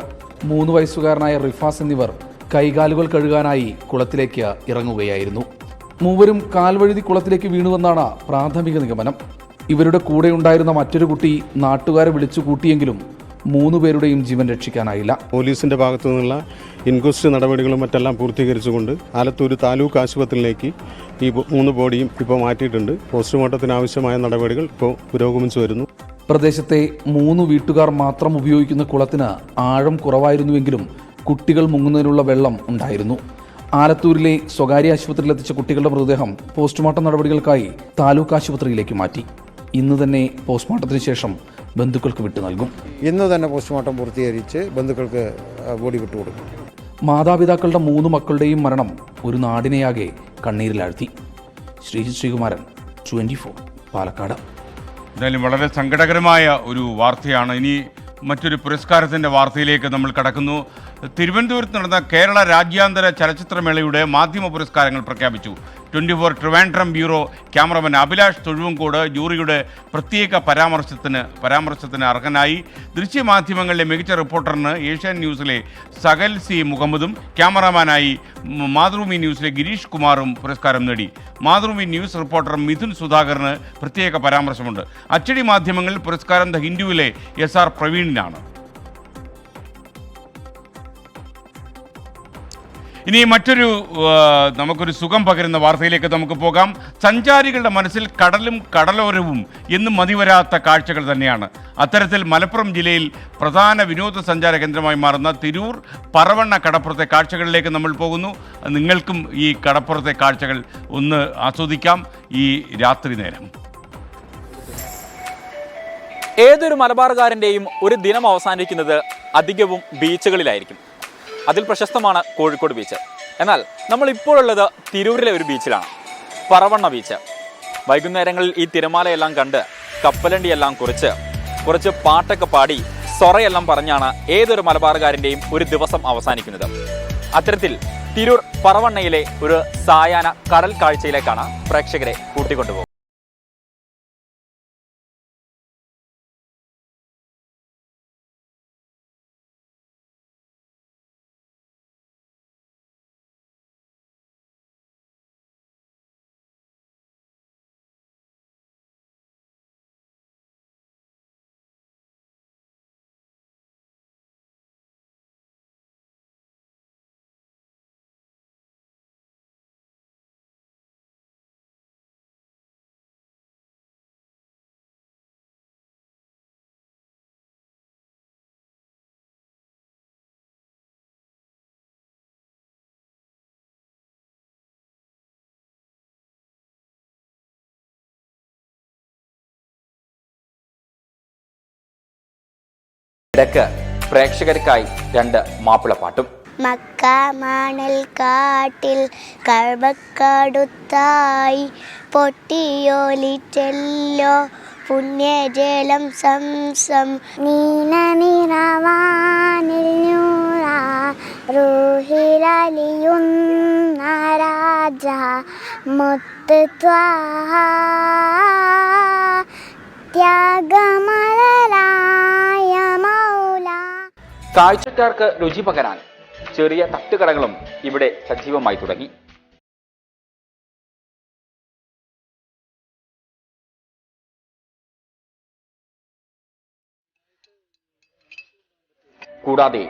3 വയസ്സുകാരനായ റിഫാസ് എന്നിവർ കൈകാലുകൾ കഴുകാനായി കുളത്തിലേക്ക് ഇറങ്ങുകയായിരുന്നു. മൂവരും കാൽവഴുതി കുളത്തിലേക്ക് വീണുവെന്നാണ് പ്രാഥമിക നിഗമനം. ഇവരുടെ കൂടെയുണ്ടായിരുന്ന മറ്റൊരു കുട്ടി നാട്ടുകാരെ വിളിച്ചു കൂട്ടിയെങ്കിലും 3 പേരുടെയും ജീവൻ രക്ഷിക്കാനായില്ല.
പോലീസിന്റെ ഭാഗത്തു നിന്നുള്ള ഇൻക്വസ്റ്റ് നടപടികളും മറ്റെല്ലാം പൂർത്തീകരിച്ചുകൊണ്ട് ആലത്തൂർ താലൂക്ക് ആശുപത്രിയിലേക്ക് ഈ 3 ബോഡിയും ഇപ്പോൾ മാറ്റിയിട്ടുണ്ട്. പോസ്റ്റ്മോർട്ടത്തിന് ആവശ്യമായ നടപടികൾ ഇപ്പോൾ പുരോഗമിച്ചു വരുന്നു.
പ്രദേശത്തെ 3 വീട്ടുകാർ മാത്രം ഉപയോഗിക്കുന്ന കുളത്തിന് ആഴം കുറവായിരുന്നുവെങ്കിലും കുട്ടികൾ മുങ്ങുന്നതിനുള്ള വെള്ളം ഉണ്ടായിരുന്നു. ആലത്തൂരിലെ സ്വകാര്യ ആശുപത്രിയിലെത്തിച്ച കുട്ടികളുടെ മൃതദേഹം പോസ്റ്റ്മോർട്ടം നടപടികൾക്കായി താലൂക്ക് ആശുപത്രിയിലേക്ക് മാറ്റി. ഇന്ന് തന്നെ പോസ്റ്റ്മോർട്ടത്തിന് ശേഷം ബന്ധുക്കൾക്ക് വിട്ടു നൽകും.
ഇന്ന് തന്നെ പോസ്റ്റ്മോർട്ടം പൂർത്തീകരിച്ച് ബന്ധുക്കൾക്ക് ബോഡി വിട്ടുകൊടുക്കും.
മാതാപിതാക്കളുടെ 3 മക്കളുടെയും മരണം ഒരു നാടിനെയാകെ കണ്ണീരിലാഴ്ത്തി. ശ്രീകുമാരൻ, 24 പാലക്കാട്.
എന്തായാലും വളരെ സങ്കടകരമായ ഒരു വാർത്തയാണ്. ഇനി മറ്റൊരു പുരസ്കാരത്തിൻ്റെ വാർത്തയിലേക്ക് നമ്മൾ കടക്കുന്നു. തിരുവനന്തപുരത്ത് നടന്ന കേരള രാജ്യാന്തര ചലച്ചിത്രമേളയുടെ മാധ്യമ പുരസ്കാരങ്ങൾ പ്രഖ്യാപിച്ചു. 24 ട്രിവാൻഡ്രം ബ്യൂറോ ക്യാമറമാൻ അഭിലാഷ് തൊഴുവങ്കോട് ജൂറിയുടെ പ്രത്യേക പരാമർശത്തിന് അർഹനായി. ദൃശ്യമാധ്യമങ്ങളിലെ മികച്ച റിപ്പോർട്ടറിന് ഏഷ്യൻ ന്യൂസിലെ സകൽ സി മുഹമ്മദും ക്യാമറമാനായി മാതൃഭൂമി ന്യൂസിലെ ഗിരീഷ് കുമാറും പുരസ്കാരം നേടി. മാതൃഭൂമി ന്യൂസ് റിപ്പോർട്ടർ മിഥുൻ സുധാകറിന് പ്രത്യേക പരാമർശമുണ്ട്. അച്ചടി മാധ്യമങ്ങളിൽ പുരസ്കാരം ദ ഹിന്ദുവിലെ SR പ്രവീണിനാണ്. ഇനി മറ്റൊരു നമുക്കൊരു സുഖം പകരുന്ന വാർത്തയിലേക്ക് നമുക്ക് പോകാം. സഞ്ചാരികളുടെ മനസ്സിൽ കടലും കടലോരവും എന്നും മതിവരാത്ത കാഴ്ചകൾ തന്നെയാണ്. അത്തരത്തിൽ മലപ്പുറം ജില്ലയിൽ പ്രധാന വിനോദസഞ്ചാര കേന്ദ്രമായി മാറുന്ന തിരൂർ പറവണ്ണ കടപ്പുറത്തെ കാഴ്ചകളിലേക്ക് നമ്മൾ പോകുന്നു. നിങ്ങൾക്കും ഈ കടപ്പുറത്തെ കാഴ്ചകൾ ഒന്ന് ആസ്വദിക്കാം ഈ രാത്രി നേരം.
ഏതൊരു മലബാറുകാരൻ്റെയും ഒരു ദിനം അവസാനിക്കുന്നത് അധികവും ബീച്ചുകളിലായിരിക്കും. അതിൽ പ്രശസ്തമാണ് കോഴിക്കോട് ബീച്ച്. എന്നാൽ നമ്മൾ ഇപ്പോഴുള്ളത് തിരൂരിലെ ഒരു ബീച്ചിലാണ്, പറവണ്ണ ബീച്ച്. വൈകുന്നേരങ്ങളിൽ ഈ തിരമാലയെല്ലാം കണ്ട് കപ്പലണ്ടിയെല്ലാം കുറച്ച് പാട്ടൊക്കെ പാടി സൊറയെല്ലാം പറഞ്ഞാണ് ഏതൊരു മലബാറുകാരൻ്റെയും ഒരു ദിവസം അവസാനിക്കുന്നത്. അത്തരത്തിൽ തിരൂർ പറവണ്ണയിലെ ഒരു സായാഹ്ന കടൽ കാഴ്ചയിലേക്കാണ് പ്രേക്ഷകരെ കൂട്ടിക്കൊണ്ടുപോകുന്നത്. ഇടയ്ക്ക് പ്രേക്ഷകർക്കായി 2 മാപ്പിളപ്പാട്ടും.
മക്ക മണൽ കാട്ടിൽ കഴബക്കടുത്തായി പൊട്ടിയോലിറ്റല്ലോ പുണ്യജലം സംസം നീന നിറവാനിൽ റൂഹിലലിയുന്ന രാജ മുത്ത് ത്യാഗമലരായ മൗല.
കാഴ്ചക്കാർക്ക് രുചി പകരാൻ ചെറിയ തട്ടുകടകളും ഇവിടെ സജീവമായി തുടങ്ങി. കൂടാതെ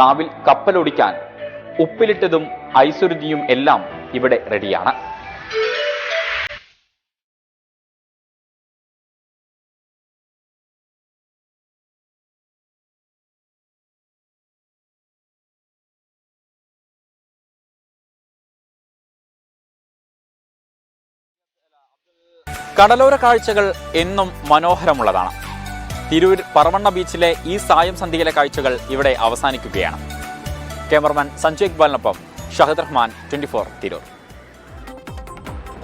നാവിൽ കപ്പലൊടിക്കാൻ ഉപ്പിലിട്ടതും ഐസുരുതിയും എല്ലാം ഇവിടെ റെഡിയാണ്. കടലോര കാഴ്ചകൾ എന്നും മനോഹരമുള്ളതാണ്. തിരൂർ പറവണ്ണ ബീച്ചിലെ ഈ സായം സന്ധ്യയിലെ കാഴ്ചകൾ ഇവിടെ അവസാനിക്കുകയാണ്. ക്യാമറമാൻ സഞ്ജയ് ഇക്ബാലിനൊപ്പം ഷഹദ് റഹ്മാൻ, 24 തിരൂർ.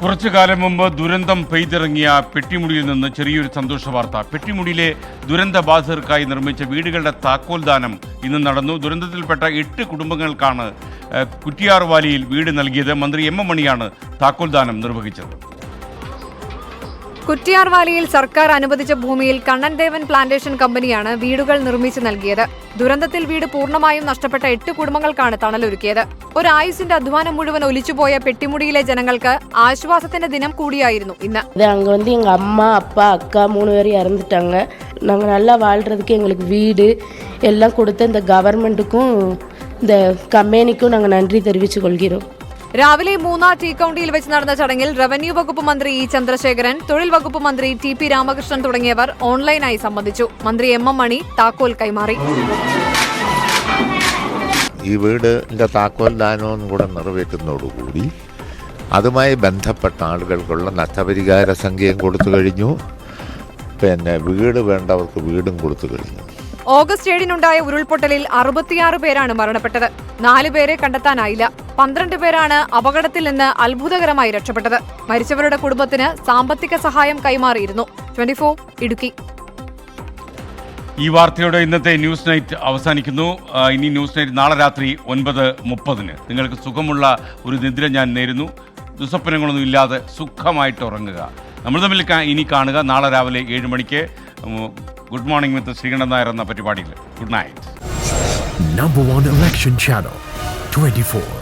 കുറച്ചു കാലം മുമ്പ് ദുരന്തം പെയ്തിറങ്ങിയ പെട്ടിമുടിയിൽ നിന്ന് ചെറിയൊരു സന്തോഷ വാർത്ത. പെട്ടിമുടിയിലെ ദുരന്ത ബാധിതർക്കായി നിർമ്മിച്ച വീടുകളുടെ താക്കോൽദാനം ഇന്ന് നടന്നു. ദുരന്തത്തിൽപ്പെട്ട 8 കുടുംബങ്ങൾക്കാണ് കുറ്റിയാർവാലിയിൽ വീട് നൽകിയത്. മന്ത്രി എം എം മണിയാണ് താക്കോൽദാനം നിർവഹിച്ചത്.
കുറ്റിയാർവാലിയിൽ സർക്കാർ അനുവദിച്ച ഭൂമിയിൽ കണ്ണൻദേവൻ പ്ലാന്റേഷൻ കമ്പനിയാണ് വീടുകൾ നിർമ്മിച്ചു നൽകിയത്. ദുരന്തത്തിൽ വീട് പൂർണ്ണമായും നഷ്ടപ്പെട്ട 8 കുടുംബങ്ങൾക്കാണ് തണലൊരുക്കിയത്. ഒരായുസിന്റെ അധ്വാനം മുഴുവൻ ഒലിച്ചുപോയ പെട്ടിമുടിയിലെ ജനങ്ങൾക്ക് ആശ്വാസത്തിന്റെ ദിനം കൂടിയായിരുന്നു ഇന്ന്.
அங்கே வந்து எங்கள் அம்மா அப்பா அக்கா 3 பேரும் இறந்துட்டாங்க. நாங்கள் நல்லா வாழ்கிறதுக்கு எங்களுக்கு வீடு எல்லாம் கொடுத்த இந்த கவர்மெண்ட்டுக்கும் இந்த கம்பெனிக்கும் நாங்கள் நன்றி தெரிவித்துக் கொள்கிறோம்.
രാവിലെ മൂന്നാർ ടീ കൗണ്ടിയിൽ വെച്ച് നടന്ന ചടങ്ങിൽ റവന്യൂ വകുപ്പ് മന്ത്രി ഇ ചന്ദ്രശേഖരൻ, തൊഴിൽ വകുപ്പ് മന്ത്രി ടി പി രാമകൃഷ്ണൻ തുടങ്ങിയവർ ഓൺലൈനായി സംബന്ധിച്ചു. മന്ത്രി എം എം മണി താക്കോൽ കൈമാറി.
ഈ വീടിൻ്റെ താക്കോൽ ദാനവും കൂടെ നിറവേറ്റുന്നതോടുകൂടി അതുമായി ബന്ധപ്പെട്ട ആളുകൾക്കുള്ള നഷ്ടപരിഹാര സംഖ്യയും കൊടുത്തു കഴിഞ്ഞു. പിന്നെ വീട് വേണ്ടവർക്ക് വീടും കൊടുത്തു കഴിഞ്ഞു.
ഓഗസ്റ്റ് 7-നുണ്ടായ ഉരുൾപൊട്ടലിൽ 66 പേരാണ് മരണപ്പെട്ടത്. 4 പേരെ കണ്ടെത്താനായില്ല. 12 പേരാണ് അപകടത്തിൽ നിന്ന് അത്ഭുതകരമായി രക്ഷപ്പെട്ടത്. മരിച്ചവരുടെ കുടുംബത്തിന് സാമ്പത്തിക സഹായം കൈമാറിയിരുന്നു. 24 ഇടുക്കി.
ഈ വാർത്തയോടെ ഇന്നത്തെ ന്യൂസ് നൈറ്റ് അവസാനിക്കുന്നു. ഇനി ന്യൂസ് നൈറ്റ് നാളെ രാത്രി 9:30. നിങ്ങൾക്ക് സുഖമുള്ള ഒരു നിദ്ര ഞാൻ നേരുന്നു. ദുസ്വപ്നങ്ങളൊന്നും ഇല്ലാതെ സുഖമായിട്ട് ഉറങ്ങുക. നമ്മൾ തമ്മിൽ ഇനി കാണുക നാളെ രാവിലെ 7 മണിക്ക് good morning with Sreekandan Nair എന്ന പരിപാടിയിൽ. Good night.
Number 1 election channel, 24.